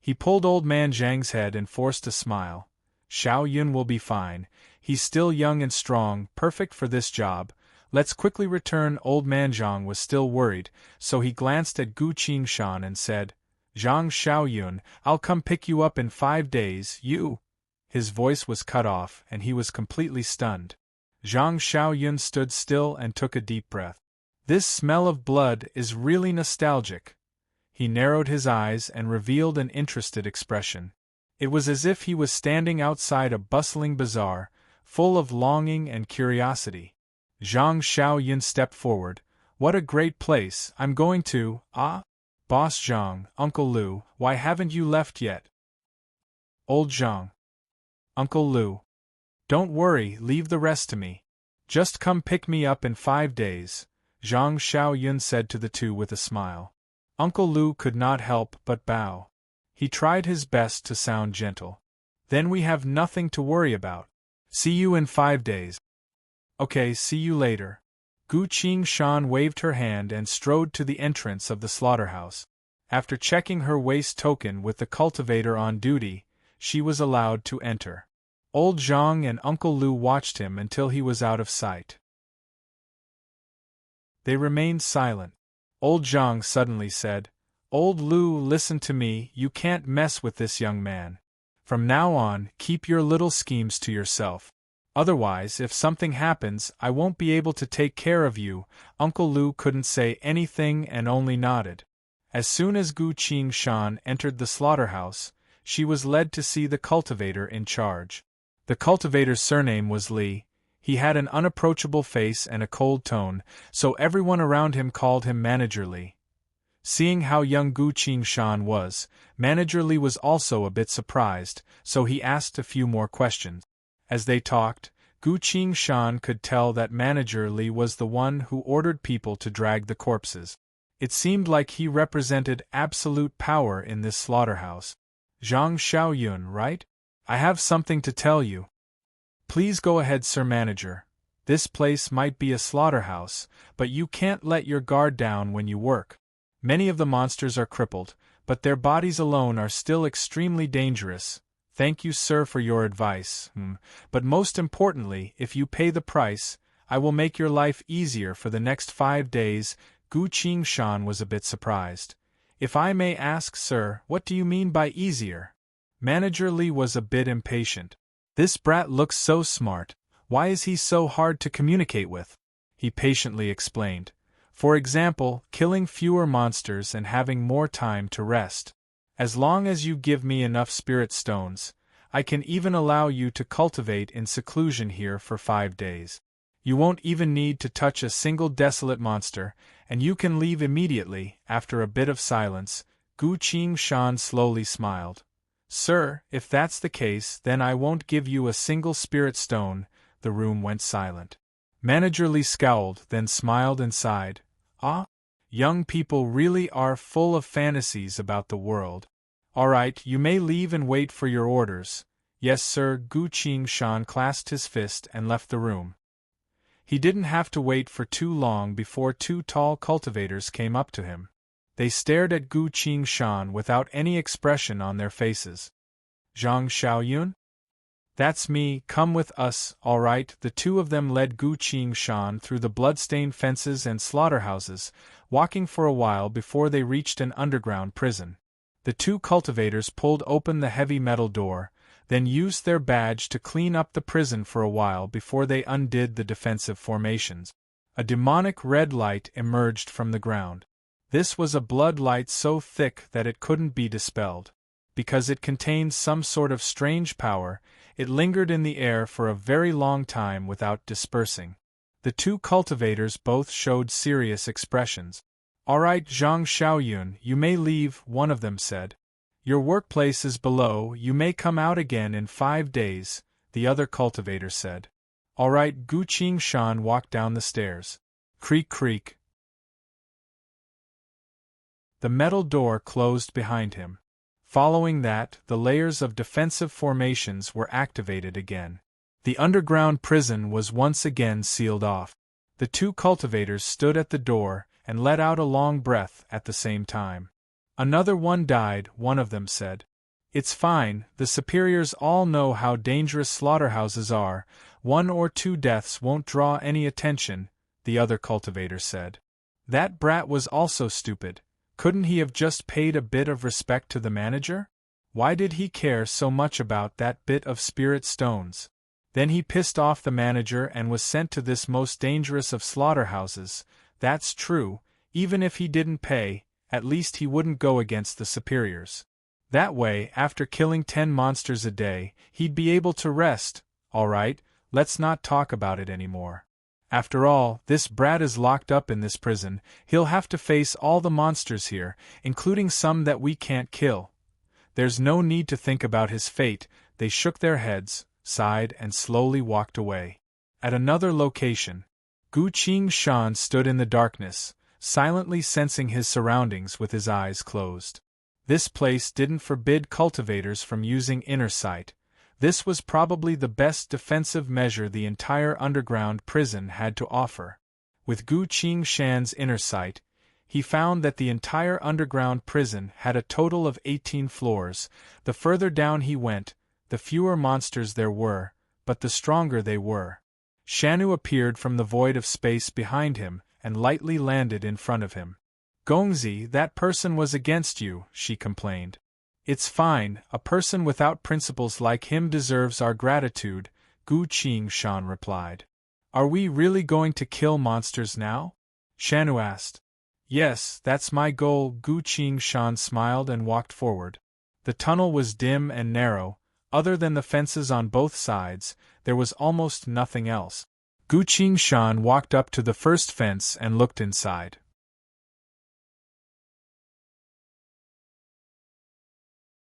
He pulled Old Man Zhang's head and forced a smile. Xiao Yun will be fine, he's still young and strong, perfect for this job. Let's quickly return. Old Man Zhang was still worried, so he glanced at Gu Qing Shan and said, Zhang Xiaoyun, I'll come pick you up in 5 days, you… His voice was cut off and he was completely stunned. Zhang Xiaoyun stood still and took a deep breath. This smell of blood is really nostalgic. He narrowed his eyes and revealed an interested expression. It was as if he was standing outside a bustling bazaar, full of longing and curiosity. Zhang Xiaoyun stepped forward. What a great place, I'm going to, Boss Zhang, Uncle Lu, why haven't you left yet? Old Zhang. Uncle Lu. Don't worry, leave the rest to me. Just come pick me up in 5 days, Zhang Xiaoyun said to the two with a smile. Uncle Lu could not help but bow. He tried his best to sound gentle. Then we have nothing to worry about. See you in 5 days. Okay, see you later. Gu Qing-shan waved her hand and strode to the entrance of the slaughterhouse. After checking her waist token with the cultivator on duty, she was allowed to enter. Old Zhang and Uncle Lu watched him until he was out of sight. They remained silent. Old Zhang suddenly said, "Old Lu, listen to me, you can't mess with this young man. From now on, keep your little schemes to yourself. Otherwise, if something happens, I won't be able to take care of you." Uncle Lu couldn't say anything and only nodded. As soon as Gu Qing-shan entered the slaughterhouse, she was led to see the cultivator in charge. The cultivator's surname was Li. He had an unapproachable face and a cold tone, so everyone around him called him Manager Li. Seeing how young Gu Qing-shan was, Manager Li was also a bit surprised, so he asked a few more questions. As they talked, Gu Qing-shan could tell that Manager Li was the one who ordered people to drag the corpses. It seemed like he represented absolute power in this slaughterhouse. "Zhang Xiaoyun, right? I have something to tell you." "Please go ahead, Sir Manager. This place might be a slaughterhouse, but you can't let your guard down when you work. Many of the monsters are crippled, but their bodies alone are still extremely dangerous. Thank you, sir, for your advice. But most importantly, if you pay the price, I will make your life easier for the next 5 days." Gu Qing-shan was a bit surprised. "If I may ask, sir, what do you mean by easier?" Manager Li was a bit impatient. "This brat looks so smart, why is he so hard to communicate with?" He patiently explained. "For example, killing fewer monsters and having more time to rest. As long as you give me enough spirit stones, I can even allow you to cultivate in seclusion here for 5 days. You won't even need to touch a single desolate monster, and you can leave immediately." After a bit of silence, Gu Qing-shan slowly smiled. "Sir, if that's the case, then I won't give you a single spirit stone." The room went silent. Manager Li scowled, then smiled and sighed. "Ah, young people really are full of fantasies about the world. All right, you may leave and wait for your orders." "Yes, sir." Gu Qing-shan clasped his fist and left the room. He didn't have to wait for too long before 2 tall cultivators came up to him. They stared at Gu Qing-shan without any expression on their faces. "Zhang Xiaoyun? That's me, come with us." "All right." The 2 of them led Gu Qing-shan through the blood-stained fences and slaughterhouses, walking for a while before they reached an underground prison. The 2 cultivators pulled open the heavy metal door, then used their badge to clean up the prison for a while before they undid the defensive formations. A demonic red light emerged from the ground. This was a blood light so thick that it couldn't be dispelled. Because it contained some sort of strange power, it lingered in the air for a very long time without dispersing. The 2 cultivators both showed serious expressions. "All right, Zhang Xiaoyun, you may leave," one of them said. "Your workplace is below, you may come out again in 5 days," the other cultivator said. "All right." Gu Qing-shan walked down the stairs. Creak, creak. The metal door closed behind him. Following that, the layers of defensive formations were activated again. The underground prison was once again sealed off. The 2 cultivators stood at the door and let out a long breath at the same time. "Another one died," one of them said. "It's fine, the superiors all know how dangerous slaughterhouses are. 1 or 2 deaths won't draw any attention," the other cultivator said. "That brat was also stupid. Couldn't he have just paid a bit of respect to the manager? Why did he care so much about that bit of spirit stones? Then he pissed off the manager and was sent to this most dangerous of slaughterhouses." "That's true, even if he didn't pay, at least he wouldn't go against the superiors. That way, after killing 10 monsters a day, he'd be able to rest." "All right, let's not talk about it anymore. After all, this brat is locked up in this prison, he'll have to face all the monsters here, including some that we can't kill. There's no need to think about his fate." They shook their heads, sighed and slowly walked away. At another location, Gu Qing-shan stood in the darkness, silently sensing his surroundings with his eyes closed. This place didn't forbid cultivators from using inner sight. This was probably the best defensive measure the entire underground prison had to offer. With Gu Qingshan's inner sight, he found that the entire underground prison had a total of 18 floors. The further down he went, the fewer monsters there were, but the stronger they were. Shanu appeared from the void of space behind him and lightly landed in front of him. Gongzi, that person was against you, she complained. It's fine, a person without principles like him deserves our gratitude, Gu Qingshan replied. Are we really going to kill monsters now? Shanu asked. Yes, that's my goal, Gu Qingshan smiled and walked forward. The tunnel was dim and narrow. Other than the fences on both sides, there was almost nothing else. Gu Qingshan walked up to the first fence and looked inside.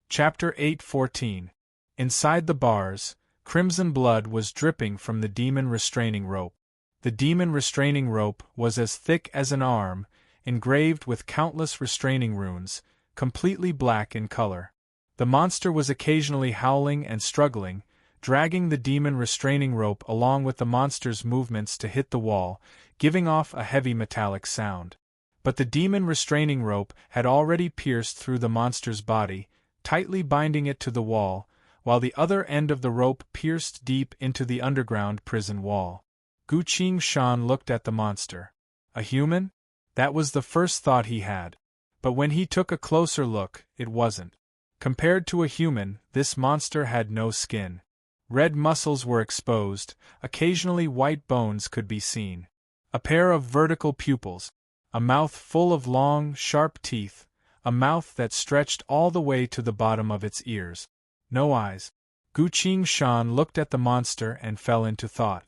Chapter 8:14. Inside the bars, crimson blood was dripping from the demon restraining rope. The demon restraining rope was as thick as an arm, engraved with countless restraining runes, completely black in color. The monster was occasionally howling and struggling, dragging the demon restraining rope along with the monster's movements to hit the wall, giving off a heavy metallic sound. But the demon restraining rope had already pierced through the monster's body, tightly binding it to the wall, while the other end of the rope pierced deep into the underground prison wall. Gu Qingshan looked at the monster. A human? That was the first thought he had. But when he took a closer look, it wasn't. Compared to a human, this monster had no skin. Red muscles were exposed, occasionally white bones could be seen. A pair of vertical pupils, a mouth full of long, sharp teeth, a mouth that stretched all the way to the bottom of its ears. No eyes. Gu Qingshan looked at the monster and fell into thought.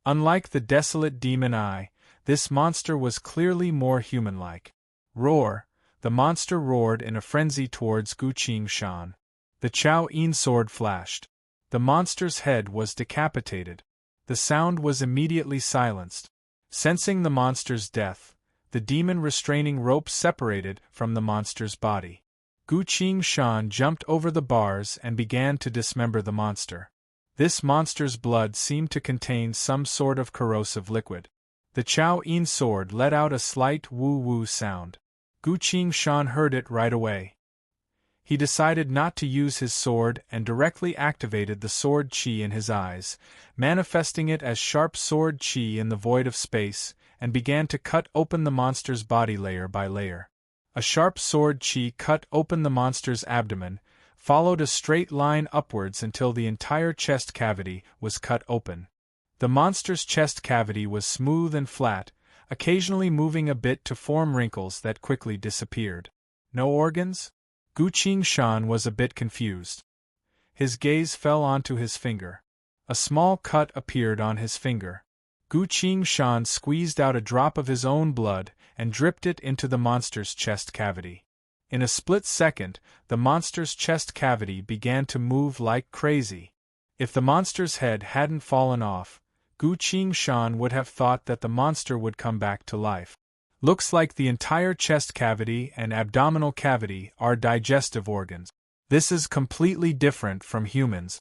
Unlike the desolate demon eye, this monster was clearly more human-like. Roar! The monster roared in a frenzy towards Gu Qingshan. The Chao Yin sword flashed. The monster's head was decapitated. The sound was immediately silenced. Sensing the monster's death, the demon restraining rope separated from the monster's body. Gu Qingshan jumped over the bars and began to dismember the monster. This monster's blood seemed to contain some sort of corrosive liquid. The Chao Yin sword let out a slight woo-woo sound. Gu Qingshan heard it right away. He decided not to use his sword and directly activated the sword chi in his eyes, manifesting it as sharp sword chi in the void of space, and began to cut open the monster's body layer by layer. A sharp sword chi cut open the monster's abdomen, followed a straight line upwards until the entire chest cavity was cut open. The monster's chest cavity was smooth and flat, occasionally moving a bit to form wrinkles that quickly disappeared. No organs? Gu Qingshan was a bit confused. His gaze fell onto his finger. A small cut appeared on his finger. Gu Qingshan squeezed out a drop of his own blood and dripped it into the monster's chest cavity. In a split second, the monster's chest cavity began to move like crazy. If the monster's head hadn't fallen off, Gu Qingshan would have thought that the monster would come back to life. Looks like the entire chest cavity and abdominal cavity are digestive organs. This is completely different from humans,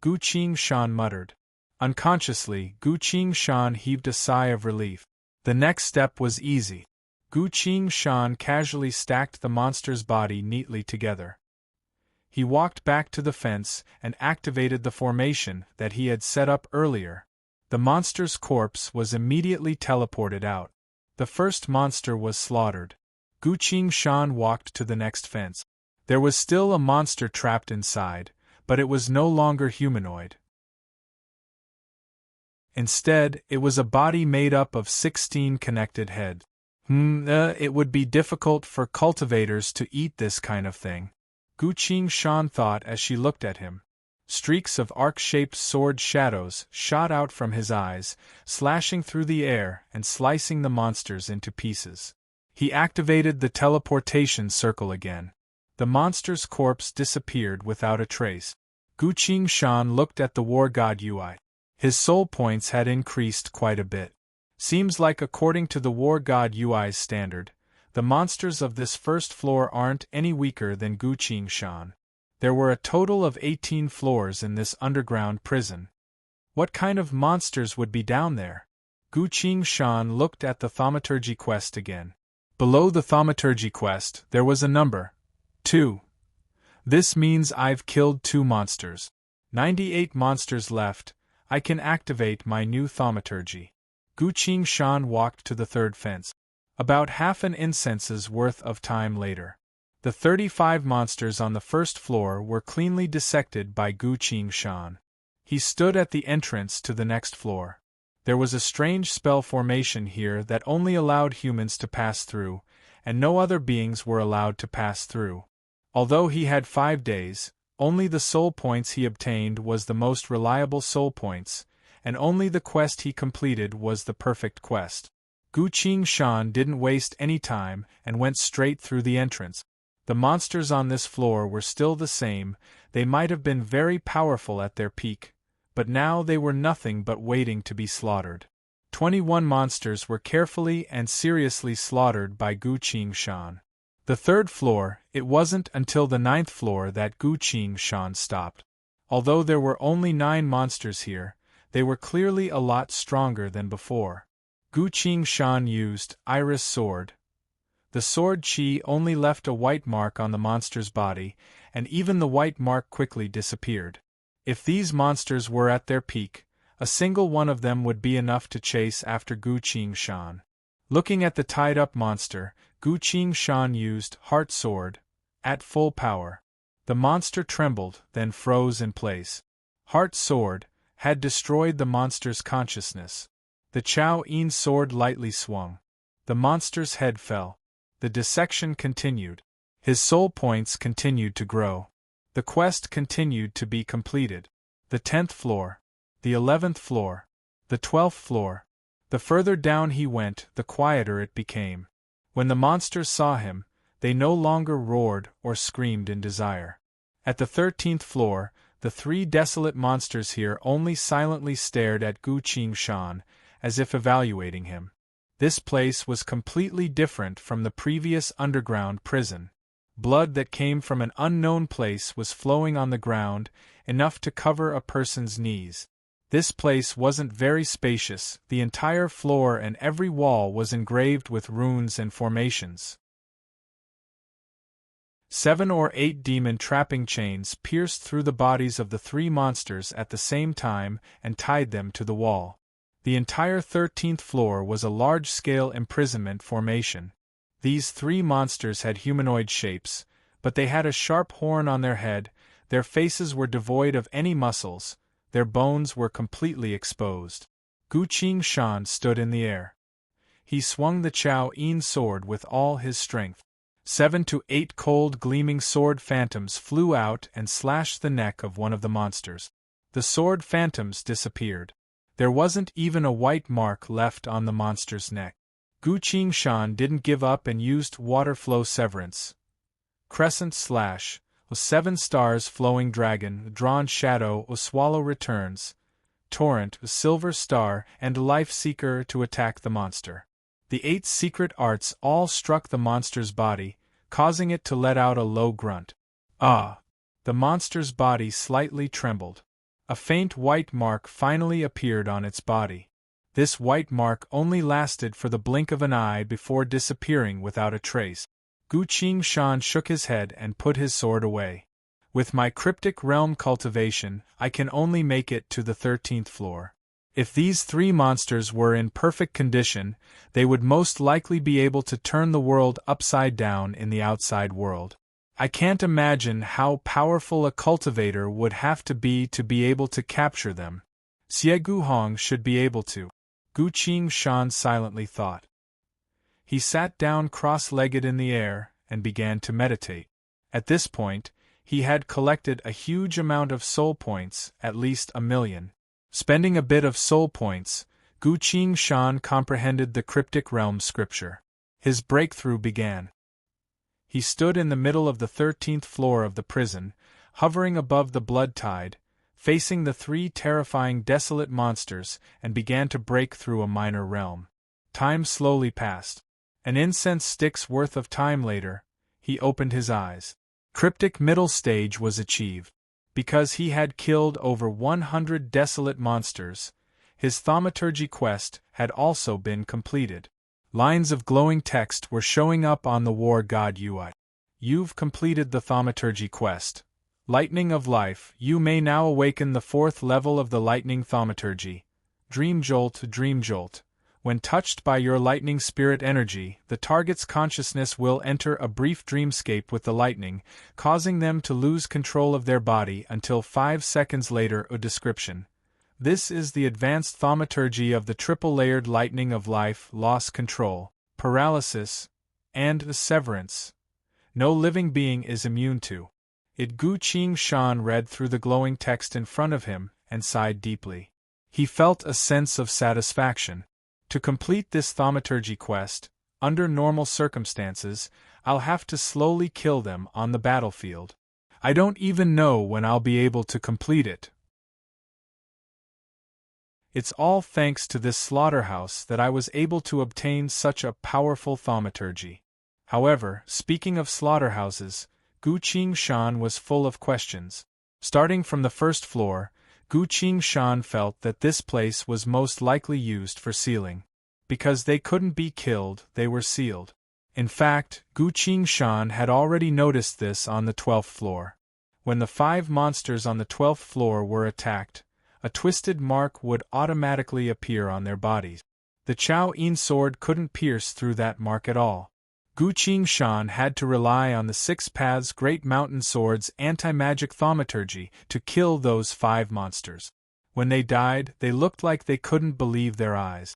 Gu Qingshan muttered. Unconsciously, Gu Qingshan heaved a sigh of relief. The next step was easy. Gu Qingshan casually stacked the monster's body neatly together. He walked back to the fence and activated the formation that he had set up earlier. The monster's corpse was immediately teleported out. The first monster was slaughtered. Gu Qingshan walked to the next fence. There was still a monster trapped inside, but it was no longer humanoid. Instead, it was a body made up of 16 connected heads. It would be difficult for cultivators to eat this kind of thing, Gu Qingshan thought as she looked at him. Streaks of arc-shaped sword shadows shot out from his eyes, slashing through the air and slicing the monsters into pieces. He activated the teleportation circle again. The monster's corpse disappeared without a trace. Gu Qingshan looked at the war god Yui. His soul points had increased quite a bit. Seems like according to the war god Yui's standard, the monsters of this first floor aren't any weaker than Gu Qingshan. There were a total of 18 floors in this underground prison. What kind of monsters would be down there? Gu Shan looked at the thaumaturgy quest again. Below the thaumaturgy quest, there was a number 2. This means I've killed 2 monsters. 98 monsters left. I can activate my new thaumaturgy. Gu Shan walked to the third fence. About half an incense's worth of time later, the 35 monsters on the first floor were cleanly dissected by Gu Shan. He stood at the entrance to the next floor. There was a strange spell formation here that only allowed humans to pass through, and no other beings were allowed to pass through. Although he had 5 days, only the soul points he obtained was the most reliable soul points, and only the quest he completed was the perfect quest. Gu Shan didn't waste any time and went straight through the entrance. The monsters on this floor were still the same. They might have been very powerful at their peak, but now they were nothing but waiting to be slaughtered. 21 monsters were carefully and seriously slaughtered by Gu Shan. The third floor, it wasn't until the 9th floor that Gu Shan stopped. Although there were only 9 monsters here, they were clearly a lot stronger than before. Gu Shan used Iris Sword. The sword chi only left a white mark on the monster's body, and even the white mark quickly disappeared. If these monsters were at their peak, a single one of them would be enough to chase after Gu Shan. Looking at the tied-up monster, Gu Shan used Heart Sword. At full power, the monster trembled, then froze in place. Heart Sword had destroyed the monster's consciousness. The Chao Yin sword lightly swung. The monster's head fell. The dissection continued. His soul points continued to grow. The quest continued to be completed. The 10th floor. The 11th floor. The 12th floor. The further down he went, the quieter it became. When the monsters saw him, they no longer roared or screamed in desire. At the 13th floor, the 3 desolate monsters here only silently stared at Gu Shan, as if evaluating him. This place was completely different from the previous underground prison. Blood that came from an unknown place was flowing on the ground, enough to cover a person's knees. This place wasn't very spacious. The entire floor and every wall was engraved with runes and formations. 7 or 8 demon trapping chains pierced through the bodies of the 3 monsters at the same time and tied them to the wall. The entire 13th floor was a large-scale imprisonment formation. These 3 monsters had humanoid shapes, but they had a sharp horn on their head, their faces were devoid of any muscles, their bones were completely exposed. Gu Shan stood in the air. He swung the Chao Yin sword with all his strength. 7 to 8 cold gleaming sword phantoms flew out and slashed the neck of one of the monsters. The sword phantoms disappeared. There wasn't even a white mark left on the monster's neck. Gu Shan didn't give up and used water flow severance. Crescent slash, O 7 stars flowing dragon, drawn shadow, O swallow returns, torrent, O silver star, and life seeker to attack the monster. The 8 secret arts all struck the monster's body, causing it to let out a low grunt. Ah! The monster's body slightly trembled. A faint white mark finally appeared on its body. This white mark only lasted for the blink of an eye before disappearing without a trace. Gu Shan shook his head and put his sword away. With my cryptic realm cultivation, I can only make it to the 13th floor. If these 3 monsters were in perfect condition, they would most likely be able to turn the world upside down in the outside world. I can't imagine how powerful a cultivator would have to be able to capture them. Xie Guhong should be able to. Gu Shan silently thought. He sat down cross-legged in the air and began to meditate. At this point, he had collected a huge amount of soul points, at least 1,000,000. Spending a bit of soul points, Gu Shan comprehended the cryptic realm scripture. His breakthrough began. He stood in the middle of the 13th floor of the prison, hovering above the blood tide, facing the 3 terrifying desolate monsters, and began to break through a minor realm. Time slowly passed. An incense stick's worth of time later, he opened his eyes. Cryptic middle stage was achieved. Because he had killed over 100 desolate monsters, His thaumaturgy quest had also been completed. Lines of glowing text were showing up on the war god UI. You've completed the thaumaturgy quest. Lightning of Life, you may now awaken the 4th level of the lightning thaumaturgy. Dream Jolt, Dream Jolt. When touched by your lightning spirit energy, the target's consciousness will enter a brief dreamscape with the lightning, causing them to lose control of their body until 5 seconds later. A description. This is the advanced thaumaturgy of the triple-layered lightning of life, loss control, paralysis, and severance. No living being is immune to it. Gu Qingshan read through the glowing text in front of him and sighed deeply. He felt a sense of satisfaction. To complete this thaumaturgy quest, under normal circumstances, I'll have to slowly kill them on the battlefield. I don't even know when I'll be able to complete it. It's all thanks to this slaughterhouse that I was able to obtain such a powerful thaumaturgy. However, speaking of slaughterhouses, Gu Qingshan was full of questions. Starting from the 1st floor, Gu Qingshan felt that this place was most likely used for sealing. Because they couldn't be killed, they were sealed. In fact, Gu Qingshan had already noticed this on the 12th floor. When the 5 monsters on the 12th floor were attacked, a twisted mark would automatically appear on their bodies. The Chao Yin sword couldn't pierce through that mark at all. Gu Qingshan had to rely on the 6 Paths Great Mountain Sword's anti-magic thaumaturgy to kill those 5 monsters. When they died, they looked like they couldn't believe their eyes.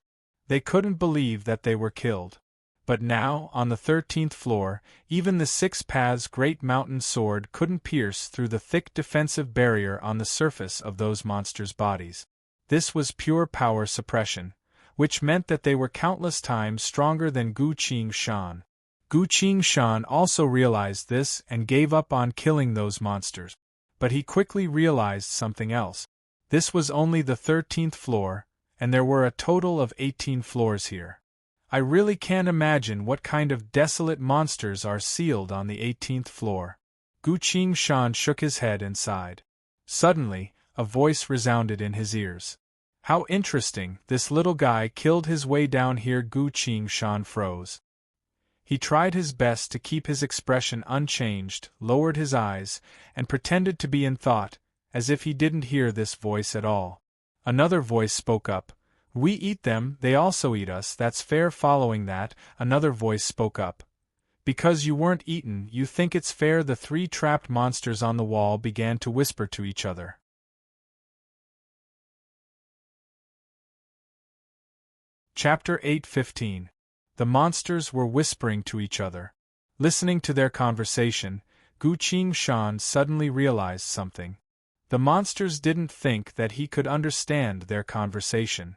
They couldn't believe that they were killed. But now, on the 13th floor, even the 6 Paths Great Mountain Sword couldn't pierce through the thick defensive barrier on the surface of those monsters' bodies. This was pure power suppression, which meant that they were countless times stronger than Gu Qingshan. Gu Qingshan also realized this and gave up on killing those monsters. But he quickly realized something else. This was only the 13th floor, and there were a total of 18 floors here. I really can't imagine what kind of desolate monsters are sealed on the 18th floor. Gu Qingshan shook his head and sighed. Suddenly, a voice resounded in his ears. How interesting, this little guy killed his way down here. Gu Qingshan froze. He tried his best to keep his expression unchanged, lowered his eyes, and pretended to be in thought, as if he didn't hear this voice at all. Another voice spoke up. We eat them, they also eat us, that's fair. Following that, another voice spoke up. Because you weren't eaten, you think it's fair. The 3 trapped monsters on the wall began to whisper to each other. Chapter 8:15. The monsters were whispering to each other. Listening to their conversation, Gu Qingshan suddenly realized something. The monsters didn't think that he could understand their conversation.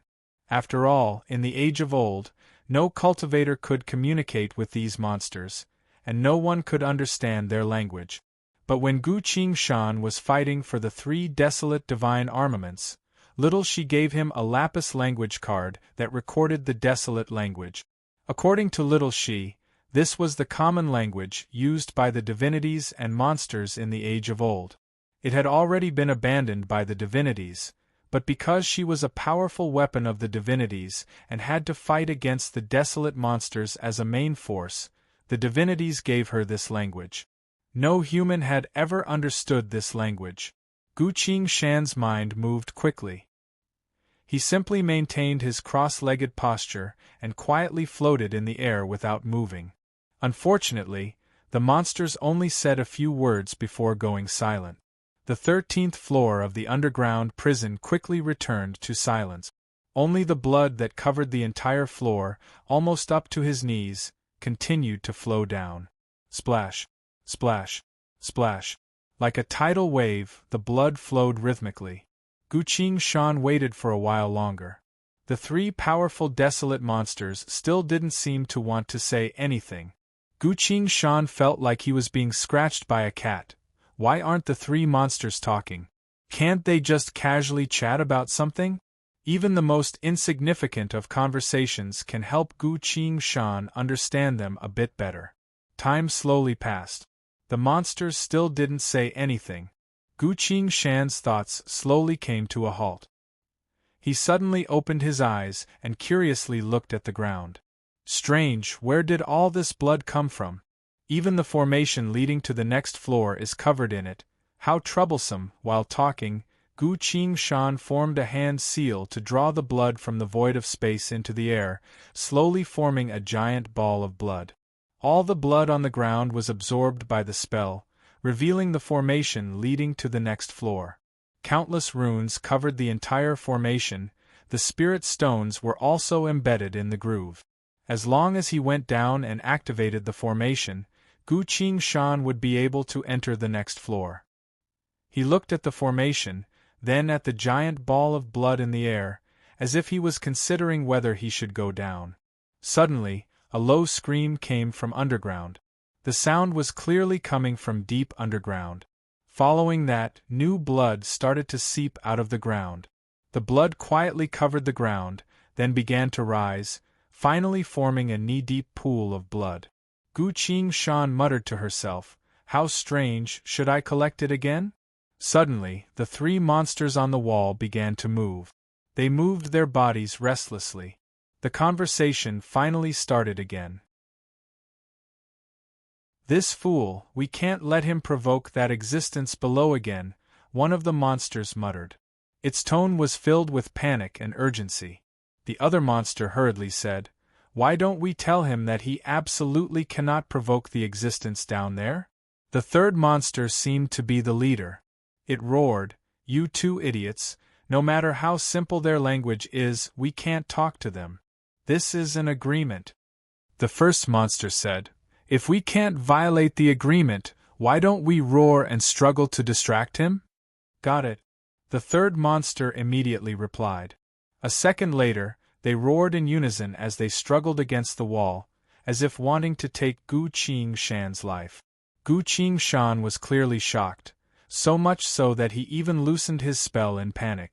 After all, in the age of old, no cultivator could communicate with these monsters, and no one could understand their language. But when Gu Qingshan was fighting for the 3 desolate divine armaments, Little She gave him a lapis language card that recorded the desolate language. According to Little She, this was the common language used by the divinities and monsters in the age of old. It had already been abandoned by the divinities, but because she was a powerful weapon of the divinities and had to fight against the desolate monsters as a main force, the divinities gave her this language. No human had ever understood this language. Gu Qingshan's mind moved quickly. He simply maintained his cross-legged posture and quietly floated in the air without moving. Unfortunately, the monsters only said a few words before going silent. The 13th floor of the underground prison quickly returned to silence. Only the blood that covered the entire floor, almost up to his knees, continued to flow down. Splash, splash, splash. Like a tidal wave, the blood flowed rhythmically. Gu Qingshan waited for a while longer. The 3 powerful desolate monsters still didn't seem to want to say anything. Gu Qingshan felt like he was being scratched by a cat. Why aren't the 3 monsters talking? Can't they just casually chat about something? Even the most insignificant of conversations can help Gu Qingshan understand them a bit better. Time slowly passed. The monsters still didn't say anything. Gu Qingshan's thoughts slowly came to a halt. He suddenly opened his eyes and curiously looked at the ground. Strange, where did all this blood come from? Even the formation leading to the next floor is covered in it. How troublesome. While talking, Gu Qingshan formed a hand seal to draw the blood from the void of space into the air, slowly forming a giant ball of blood. All the blood on the ground was absorbed by the spell, revealing the formation leading to the next floor. Countless runes covered the entire formation. The spirit stones were also embedded in the groove. As long as he went down and activated the formation, Gu Qingshan would be able to enter the next floor. He looked at the formation, then at the giant ball of blood in the air, as if he was considering whether he should go down. Suddenly, a low scream came from underground. The sound was clearly coming from deep underground. Following that, new blood started to seep out of the ground. The blood quietly covered the ground, then began to rise, finally forming a knee-deep pool of blood. Gu Qingshan muttered to herself, "How strange, should I collect it again?" Suddenly, the three monsters on the wall began to move. They moved their bodies restlessly. The conversation finally started again. "This fool, we can't let him provoke that existence below again," one of the monsters muttered. Its tone was filled with panic and urgency. The other monster hurriedly said, "Why don't we tell him that he absolutely cannot provoke the existence down there?" The third monster seemed to be the leader. It roared, "You two idiots, no matter how simple their language is, we can't talk to them. This is an agreement." The first monster said, "If we can't violate the agreement, why don't we roar and struggle to distract him?" "Got it," the third monster immediately replied. A second later, they roared in unison as they struggled against the wall, as if wanting to take Gu Qingshan's life. Gu Qingshan was clearly shocked, so much so that he even loosened his spell in panic.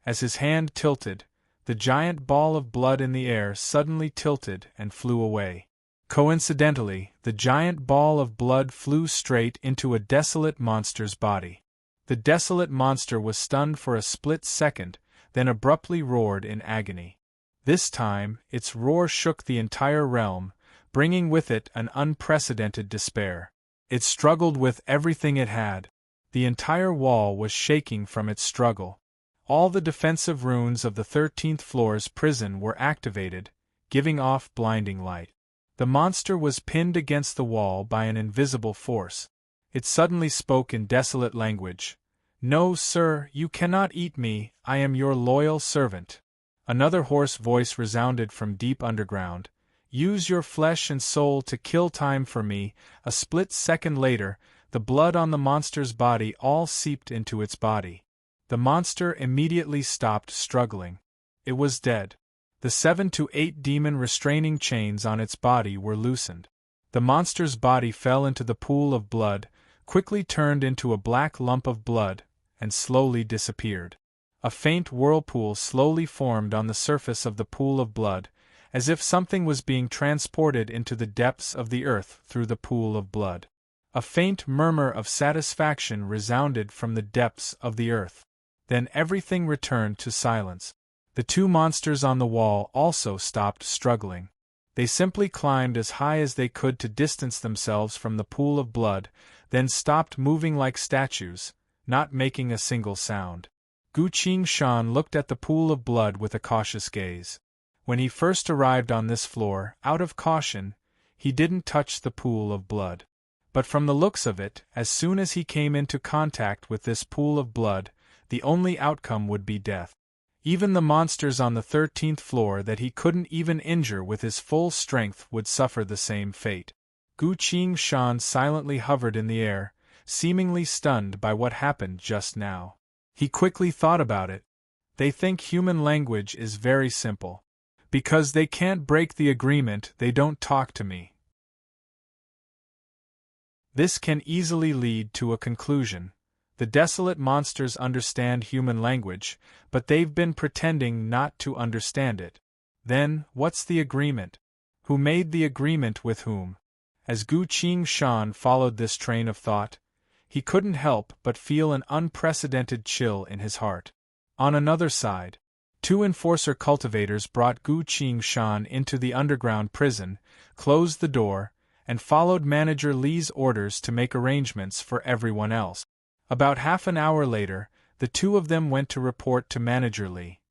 As his hand tilted, the giant ball of blood in the air suddenly tilted and flew away. Coincidentally, the giant ball of blood flew straight into a desolate monster's body. The desolate monster was stunned for a split second, then abruptly roared in agony. This time, its roar shook the entire realm, bringing with it an unprecedented despair. It struggled with everything it had. The entire wall was shaking from its struggle. All the defensive runes of the 13th floor's prison were activated, giving off blinding light. The monster was pinned against the wall by an invisible force. It suddenly spoke in desolate language. "No, sir, you cannot eat me, I am your loyal servant." Another hoarse voice resounded from deep underground. "Use your flesh and soul to kill time for me." A split second later, the blood on the monster's body all seeped into its body. The monster immediately stopped struggling. It was dead. The 7 to 8 demon restraining chains on its body were loosened. The monster's body fell into the pool of blood, quickly turned into a black lump of blood, and slowly disappeared. A faint whirlpool slowly formed on the surface of the pool of blood, as if something was being transported into the depths of the earth through the pool of blood. A faint murmur of satisfaction resounded from the depths of the earth. Then everything returned to silence. The two monsters on the wall also stopped struggling. They simply climbed as high as they could to distance themselves from the pool of blood, then stopped moving like statues, not making a single sound. Gu Qingshan looked at the pool of blood with a cautious gaze. When he first arrived on this floor, out of caution, he didn't touch the pool of blood. But from the looks of it, as soon as he came into contact with this pool of blood, the only outcome would be death. Even the monsters on the 13th floor that he couldn't even injure with his full strength would suffer the same fate. Gu Qingshan silently hovered in the air, seemingly stunned by what happened just now. He quickly thought about it. They think human language is very simple. Because they can't break the agreement, they don't talk to me. This can easily lead to a conclusion. The desolate monsters understand human language, but they've been pretending not to understand it. Then, what's the agreement? Who made the agreement with whom? As Gu Qingshan followed this train of thought, he couldn't help but feel an unprecedented chill in his heart. On another side, Two enforcer cultivators brought Gu Qingshan into the underground prison, closed the door, and followed Manager Li's orders to make arrangements for everyone else. About half an hour later, the two of them went to report to Manager Li.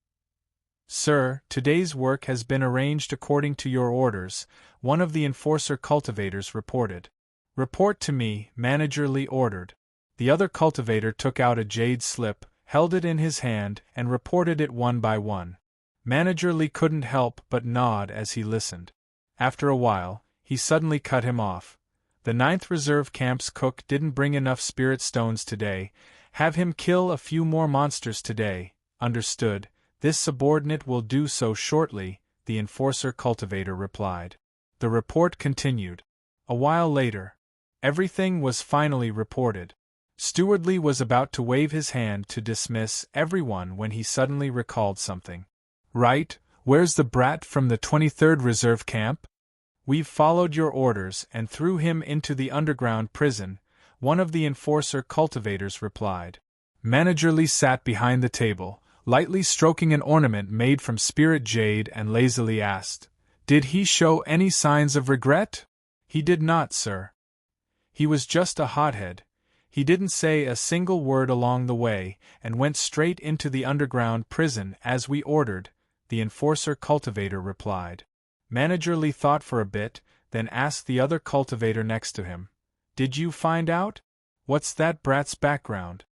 "Sir, today's work has been arranged according to your orders," one of the enforcer cultivators reported. "Report to me," Manager Li ordered. The other cultivator took out a jade slip, held it in his hand, and reported it one by one. Manager Li couldn't help but nod as he listened. After a while, he suddenly cut him off. "The 9th Reserve Camp's cook didn't bring enough spirit stones today. Have him kill a few more monsters today." "Understood. This subordinate will do so shortly," the enforcer cultivator replied. The report continued. A while later, everything was finally reported. Steward Li was about to wave his hand to dismiss everyone when he suddenly recalled something. "Right, where's the brat from the 23rd Reserve Camp?" "We've followed your orders and threw him into the underground prison," one of the enforcer cultivators replied. Manager Li sat behind the table, lightly stroking an ornament made from spirit jade, and lazily asked, "Did he show any signs of regret?" "He did not, sir. He was just a hothead. He didn't say a single word along the way, and went straight into the underground prison as we ordered," the enforcer cultivator replied. Manager Li thought for a bit, then asked the other cultivator next to him, "Did you find out? What's that brat's background?"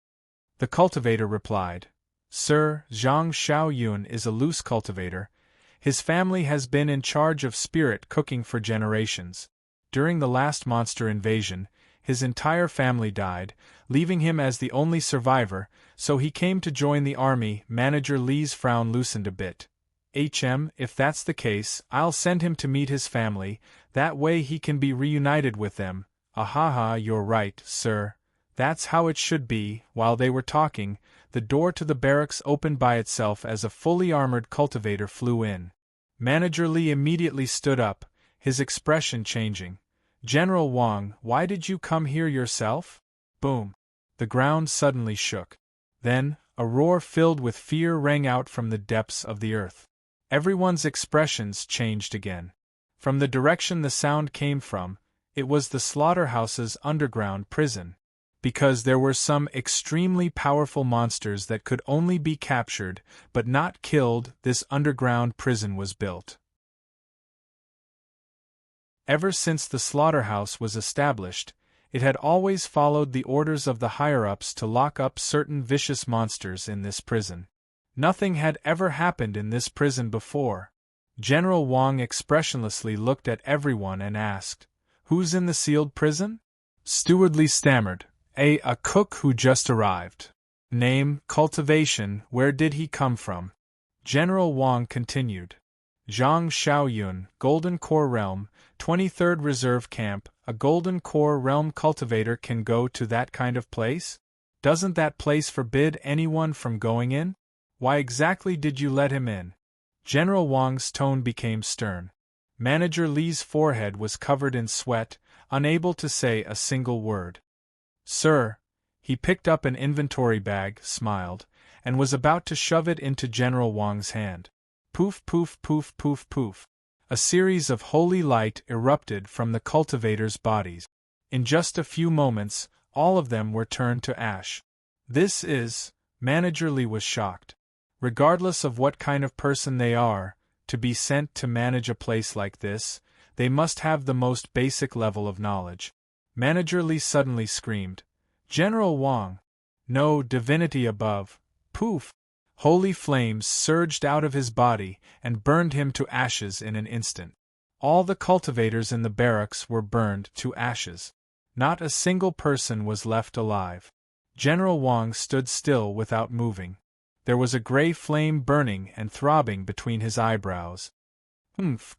The cultivator replied, "Sir, Zhang Xiaoyun is a loose cultivator. His family has been in charge of spirit cooking for generations. During the last monster invasion, his entire family died, leaving him as the only survivor, so he came to join the army." Manager Li's frown loosened a bit. If that's the case, I'll send him to meet his family, that way he can be reunited with them." "Ahaha, you're right, sir. That's how it should be." While they were talking, the door to the barracks opened by itself as a fully armored cultivator flew in. Manager Li immediately stood up, his expression changing. "General Wang, why did you come here yourself?" Boom! The ground suddenly shook. Then, a roar filled with fear rang out from the depths of the earth. Everyone's expressions changed again. From the direction the sound came from, it was the slaughterhouse's underground prison. Because there were some extremely powerful monsters that could only be captured, but not killed, this underground prison was built. Ever since the slaughterhouse was established, it had always followed the orders of the higher-ups to lock up certain vicious monsters in this prison. Nothing had ever happened in this prison before. General Wang expressionlessly looked at everyone and asked, "Who's in the sealed prison?" Steward Li stammered, A cook who just arrived." "Name, cultivation, where did he come from?" General Wang continued. "Zhang Xiaoyun, Golden Core Realm, 23rd Reserve Camp." "A Golden Core Realm cultivator can go to that kind of place? Doesn't that place forbid anyone from going in? Why exactly did you let him in?" General Wang's tone became stern. Manager Li's forehead was covered in sweat, unable to say a single word. "Sir," he picked up an inventory bag, smiled, and was about to shove it into General Wang's hand. Poof, poof, poof, poof, poof. A series of holy light erupted from the cultivators' bodies. In just a few moments, all of them were turned to ash. "This is..." Manager Li was shocked. Regardless of what kind of person they are, to be sent to manage a place like this, they must have the most basic level of knowledge. Manager Li suddenly screamed, "General Wang! No divinity above!" Poof! Holy flames surged out of his body and burned him to ashes in an instant. All the cultivators in the barracks were burned to ashes. Not a single person was left alive. General Wang stood still without moving. There was a gray flame burning and throbbing between his eyebrows.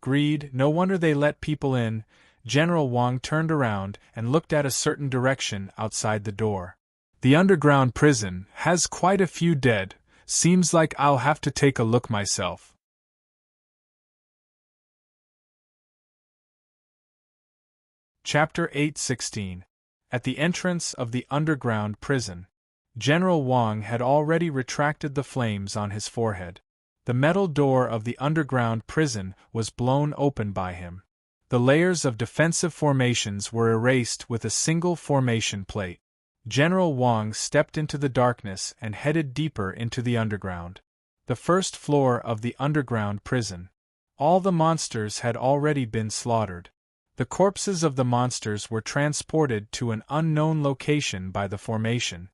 Greed, no wonder they let people in." General Wang turned around and looked at a certain direction outside the door. "The underground prison has quite a few dead. Seems like I'll have to take a look myself." Chapter 8:16. At the entrance of the underground prison. General Wang had already retracted the flames on his forehead. The metal door of the underground prison was blown open by him. The layers of defensive formations were erased with a single formation plate. General Wang stepped into the darkness and headed deeper into the underground. The first floor of the underground prison. All the monsters had already been slaughtered. The corpses of the monsters were transported to an unknown location by the formation.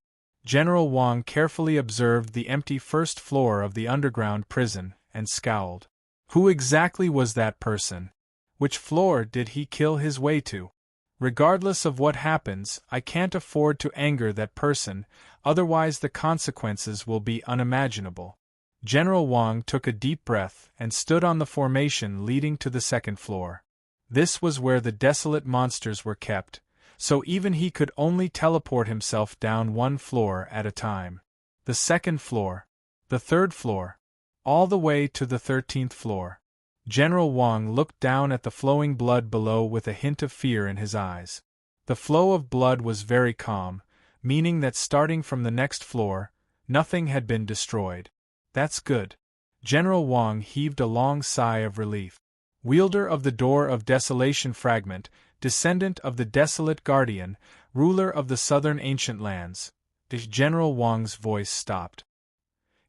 General Wang carefully observed the empty first floor of the underground prison and scowled. Who exactly was that person? Which floor did he kill his way to? Regardless of what happens, I can't afford to anger that person, otherwise the consequences will be unimaginable. General Wang took a deep breath and stood on the formation leading to the second floor. This was where the desolate monsters were kept, so even he could only teleport himself down one floor at a time. The second floor. The third floor. All the way to the 13th floor. General Wang looked down at the flowing blood below with a hint of fear in his eyes. The flow of blood was very calm, meaning that starting from the next floor, nothing had been destroyed. That's good. General Wang heaved a long sigh of relief. Wielder of the Door of Desolation Fragment, descendant of the Desolate Guardian, ruler of the southern ancient lands. General Wang's voice stopped.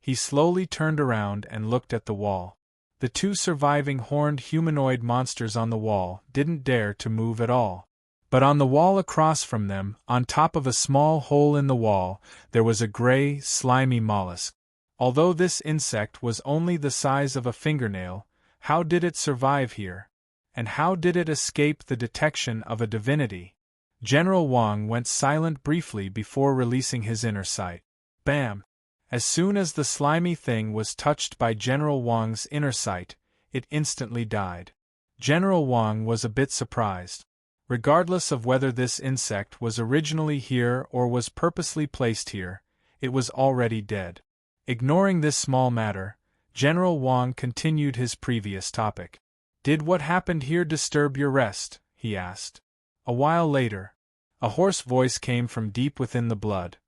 He slowly turned around and looked at the wall. The two surviving horned humanoid monsters on the wall didn't dare to move at all. But on the wall across from them, on top of a small hole in the wall, there was a gray, slimy mollusk. Although this insect was only the size of a fingernail, how did it survive here? And how did it escape the detection of a divinity? General Wang went silent briefly before releasing his inner sight. Bam! As soon as the slimy thing was touched by General Wang's inner sight, it instantly died. General Wang was a bit surprised. Regardless of whether this insect was originally here or was purposely placed here, it was already dead. Ignoring this small matter, General Wang continued his previous topic. Did what happened here disturb your rest? He asked. A while later, a hoarse voice came from deep within the blood.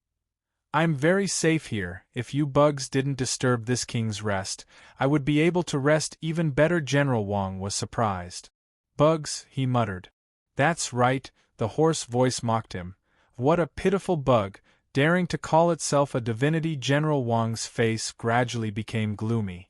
I'm very safe here. If you bugs didn't disturb this king's rest, I would be able to rest even better. General Wang was surprised. Bugs, he muttered. That's right, the hoarse voice mocked him. What a pitiful bug, daring to call itself a divinity. General Wang's face gradually became gloomy.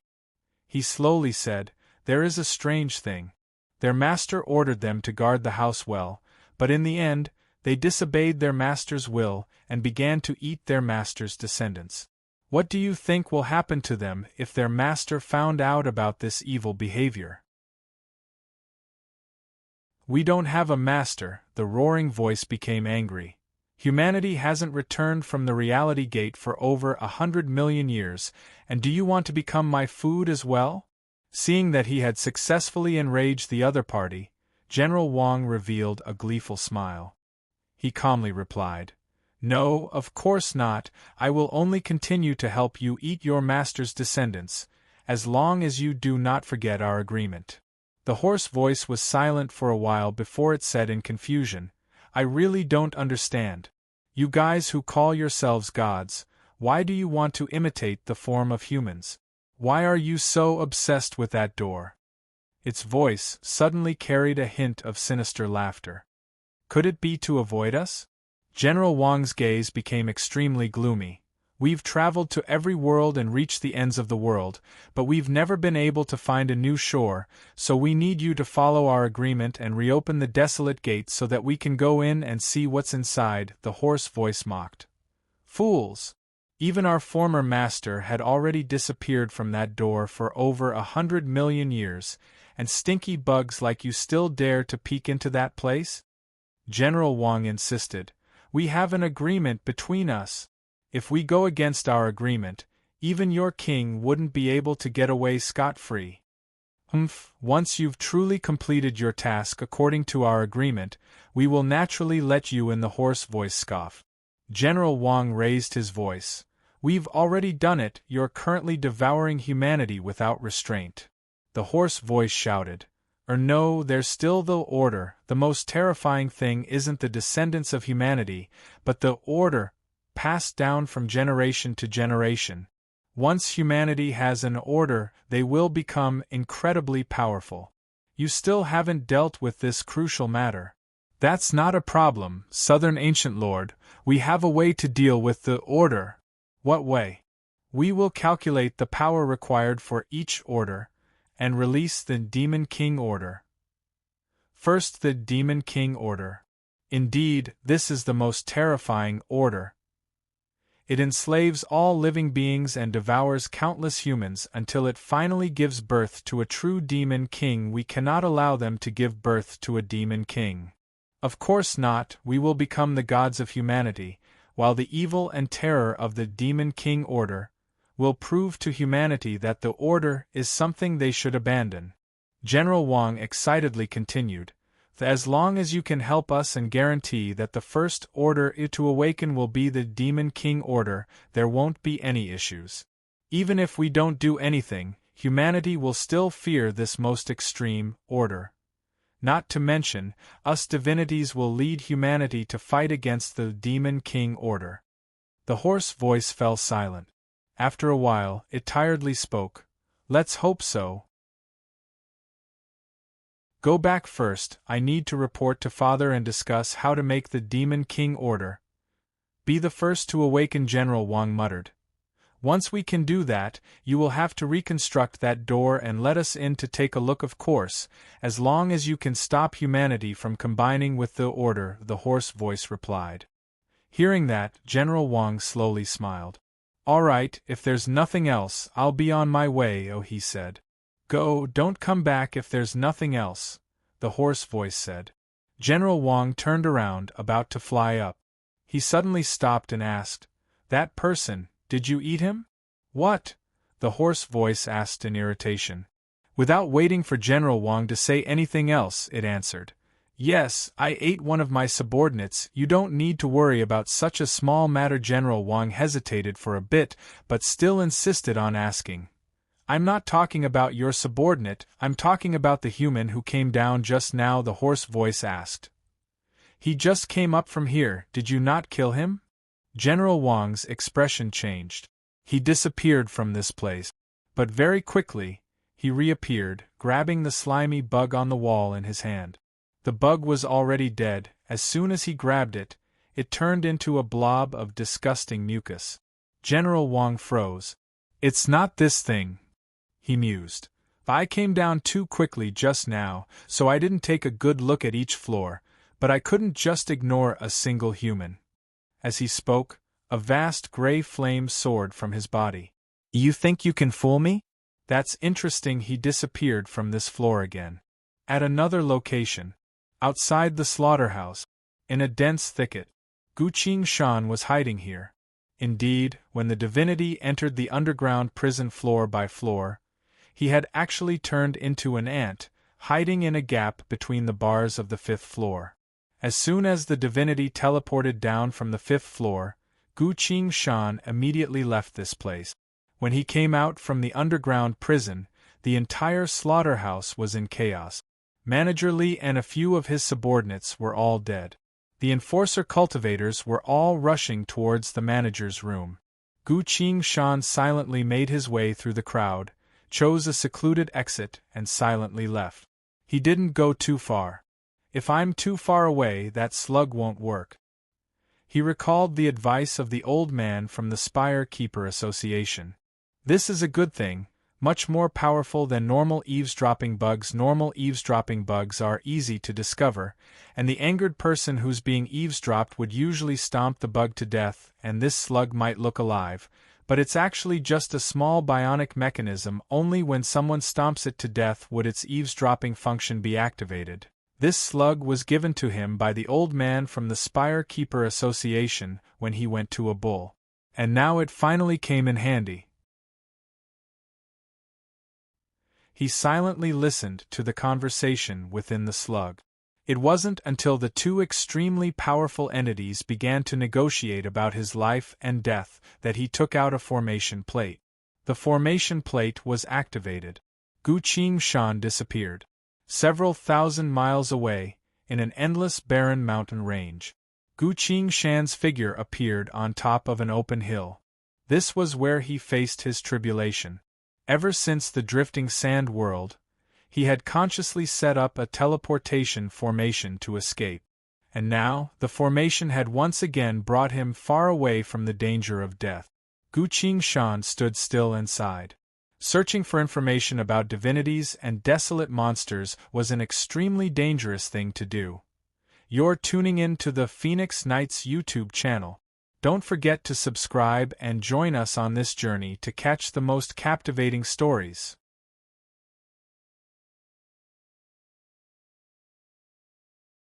He slowly said, there is a strange thing. Their master ordered them to guard the house well, but in the end, they disobeyed their master's will and began to eat their master's descendants. What do you think will happen to them if their master found out about this evil behavior? We don't have a master, the roaring voice became angry. Humanity hasn't returned from the reality gate for over 100 million years, and do you want to become my food as well? Seeing that he had successfully enraged the other party, General Wang revealed a gleeful smile. He calmly replied, No, of course not. I will only continue to help you eat your master's descendants, as long as you do not forget our agreement. The hoarse voice was silent for a while before it said in confusion, I really don't understand. You guys who call yourselves gods, why do you want to imitate the form of humans? Why are you so obsessed with that door? Its voice suddenly carried a hint of sinister laughter. Could it be to avoid us? General Wang's gaze became extremely gloomy. We've traveled to every world and reached the ends of the world, but we've never been able to find a new shore, so we need you to follow our agreement and reopen the desolate gate so that we can go in and see what's inside, the hoarse voice mocked. Fools! Even our former master had already disappeared from that door for over 100 million years, and stinky bugs like you still dare to peek into that place? General Wang insisted, We have an agreement between us. If we go against our agreement, even your king wouldn't be able to get away scot-free. Once you've truly completed your task according to our agreement, we will naturally let you in, the hoarse voice scoffed. General Wang raised his voice. We've already done it. You're currently devouring humanity without restraint. The hoarse voice shouted. No, there's still the order. The most terrifying thing isn't the descendants of humanity, but the order, passed down from generation to generation. Once humanity has an order, they will become incredibly powerful. You still haven't dealt with this crucial matter. That's not a problem, Southern Ancient Lord. We have a way to deal with the order. What way? We will calculate the power required for each order, and release the Demon King order. First, the Demon King order. Indeed, this is the most terrifying order. It enslaves all living beings and devours countless humans until it finally gives birth to a true Demon King. We cannot allow them to give birth to a Demon King. Of course not. We will become the gods of humanity, while the evil and terror of the Demon King order will prove to humanity that the order is something they should abandon. General Wang excitedly continued, as long as you can help us and guarantee that the first order to awaken will be the Demon King order, there won't be any issues. Even if we don't do anything, humanity will still fear this most extreme order. Not to mention, us divinities will lead humanity to fight against the Demon King order. The hoarse voice fell silent. After a while, it tiredly spoke. Let's hope so. Go back first. I need to report to Father and discuss how to make the Demon King order. Be the first to awaken, General Wang muttered. Once we can do that, you will have to reconstruct that door and let us in to take a look, of course, as long as you can stop humanity from combining with the order, the hoarse voice replied. Hearing that, General Wang slowly smiled. All right, if there's nothing else, I'll be on my way, he said. Go, don't come back if there's nothing else, the hoarse voice said. General Wang turned around, about to fly up. He suddenly stopped and asked, That person, did you eat him? What? The hoarse voice asked in irritation. Without waiting for General Wang to say anything else, it answered. Yes, I ate one of my subordinates. You don't need to worry about such a small matter. General Wang hesitated for a bit, but still insisted on asking. I'm not talking about your subordinate, I'm talking about the human who came down just now, the hoarse voice asked. He just came up from here, did you not kill him? General Wang's expression changed. He disappeared from this place. But very quickly, he reappeared, grabbing the slimy bug on the wall in his hand. The bug was already dead. As soon as he grabbed it, it turned into a blob of disgusting mucus. General Wang froze. It's not this thing, he mused. I came down too quickly just now, so I didn't take a good look at each floor, but I couldn't just ignore a single human. As he spoke, a vast gray flame soared from his body. You think you can fool me? That's interesting. He disappeared from this floor again. At another location, outside the slaughterhouse, in a dense thicket, Guqing Shan was hiding here. Indeed, when the divinity entered the underground prison floor by floor, he had actually turned into an ant, hiding in a gap between the bars of the fifth floor. As soon as the divinity teleported down from the fifth floor, Guqing Shan immediately left this place. When he came out from the underground prison, the entire slaughterhouse was in chaos. Manager Li and a few of his subordinates were all dead. The enforcer cultivators were all rushing towards the manager's room. Guqing Shan silently made his way through the crowd, chose a secluded exit, and silently left. He didn't go too far. If I'm too far away, that slug won't work. He recalled the advice of the old man from the Spire Keeper Association. This is a good thing, much more powerful than normal eavesdropping bugs. Normal eavesdropping bugs are easy to discover, and the angered person who's being eavesdropped would usually stomp the bug to death, and this slug might look alive, but it's actually just a small bionic mechanism. Only when someone stomps it to death would its eavesdropping function be activated. This slug was given to him by the old man from the Spire Keeper Association when he went to a bull. And now it finally came in handy. He silently listened to the conversation within the slug. It wasn't until the two extremely powerful entities began to negotiate about his life and death that he took out a formation plate. The formation plate was activated. Guqing Shan disappeared. Several thousand miles away, in an endless barren mountain range, Guqing Shan's figure appeared on top of an open hill. This was where he faced his tribulation. Ever since the drifting sand world, he had consciously set up a teleportation formation to escape. And now, the formation had once again brought him far away from the danger of death. Gu Qingshan stood still and sighed. Searching for information about divinities and desolate monsters was an extremely dangerous thing to do. You're tuning in to the Phoenix Knights YouTube channel. Don't forget to subscribe and join us on this journey to catch the most captivating stories.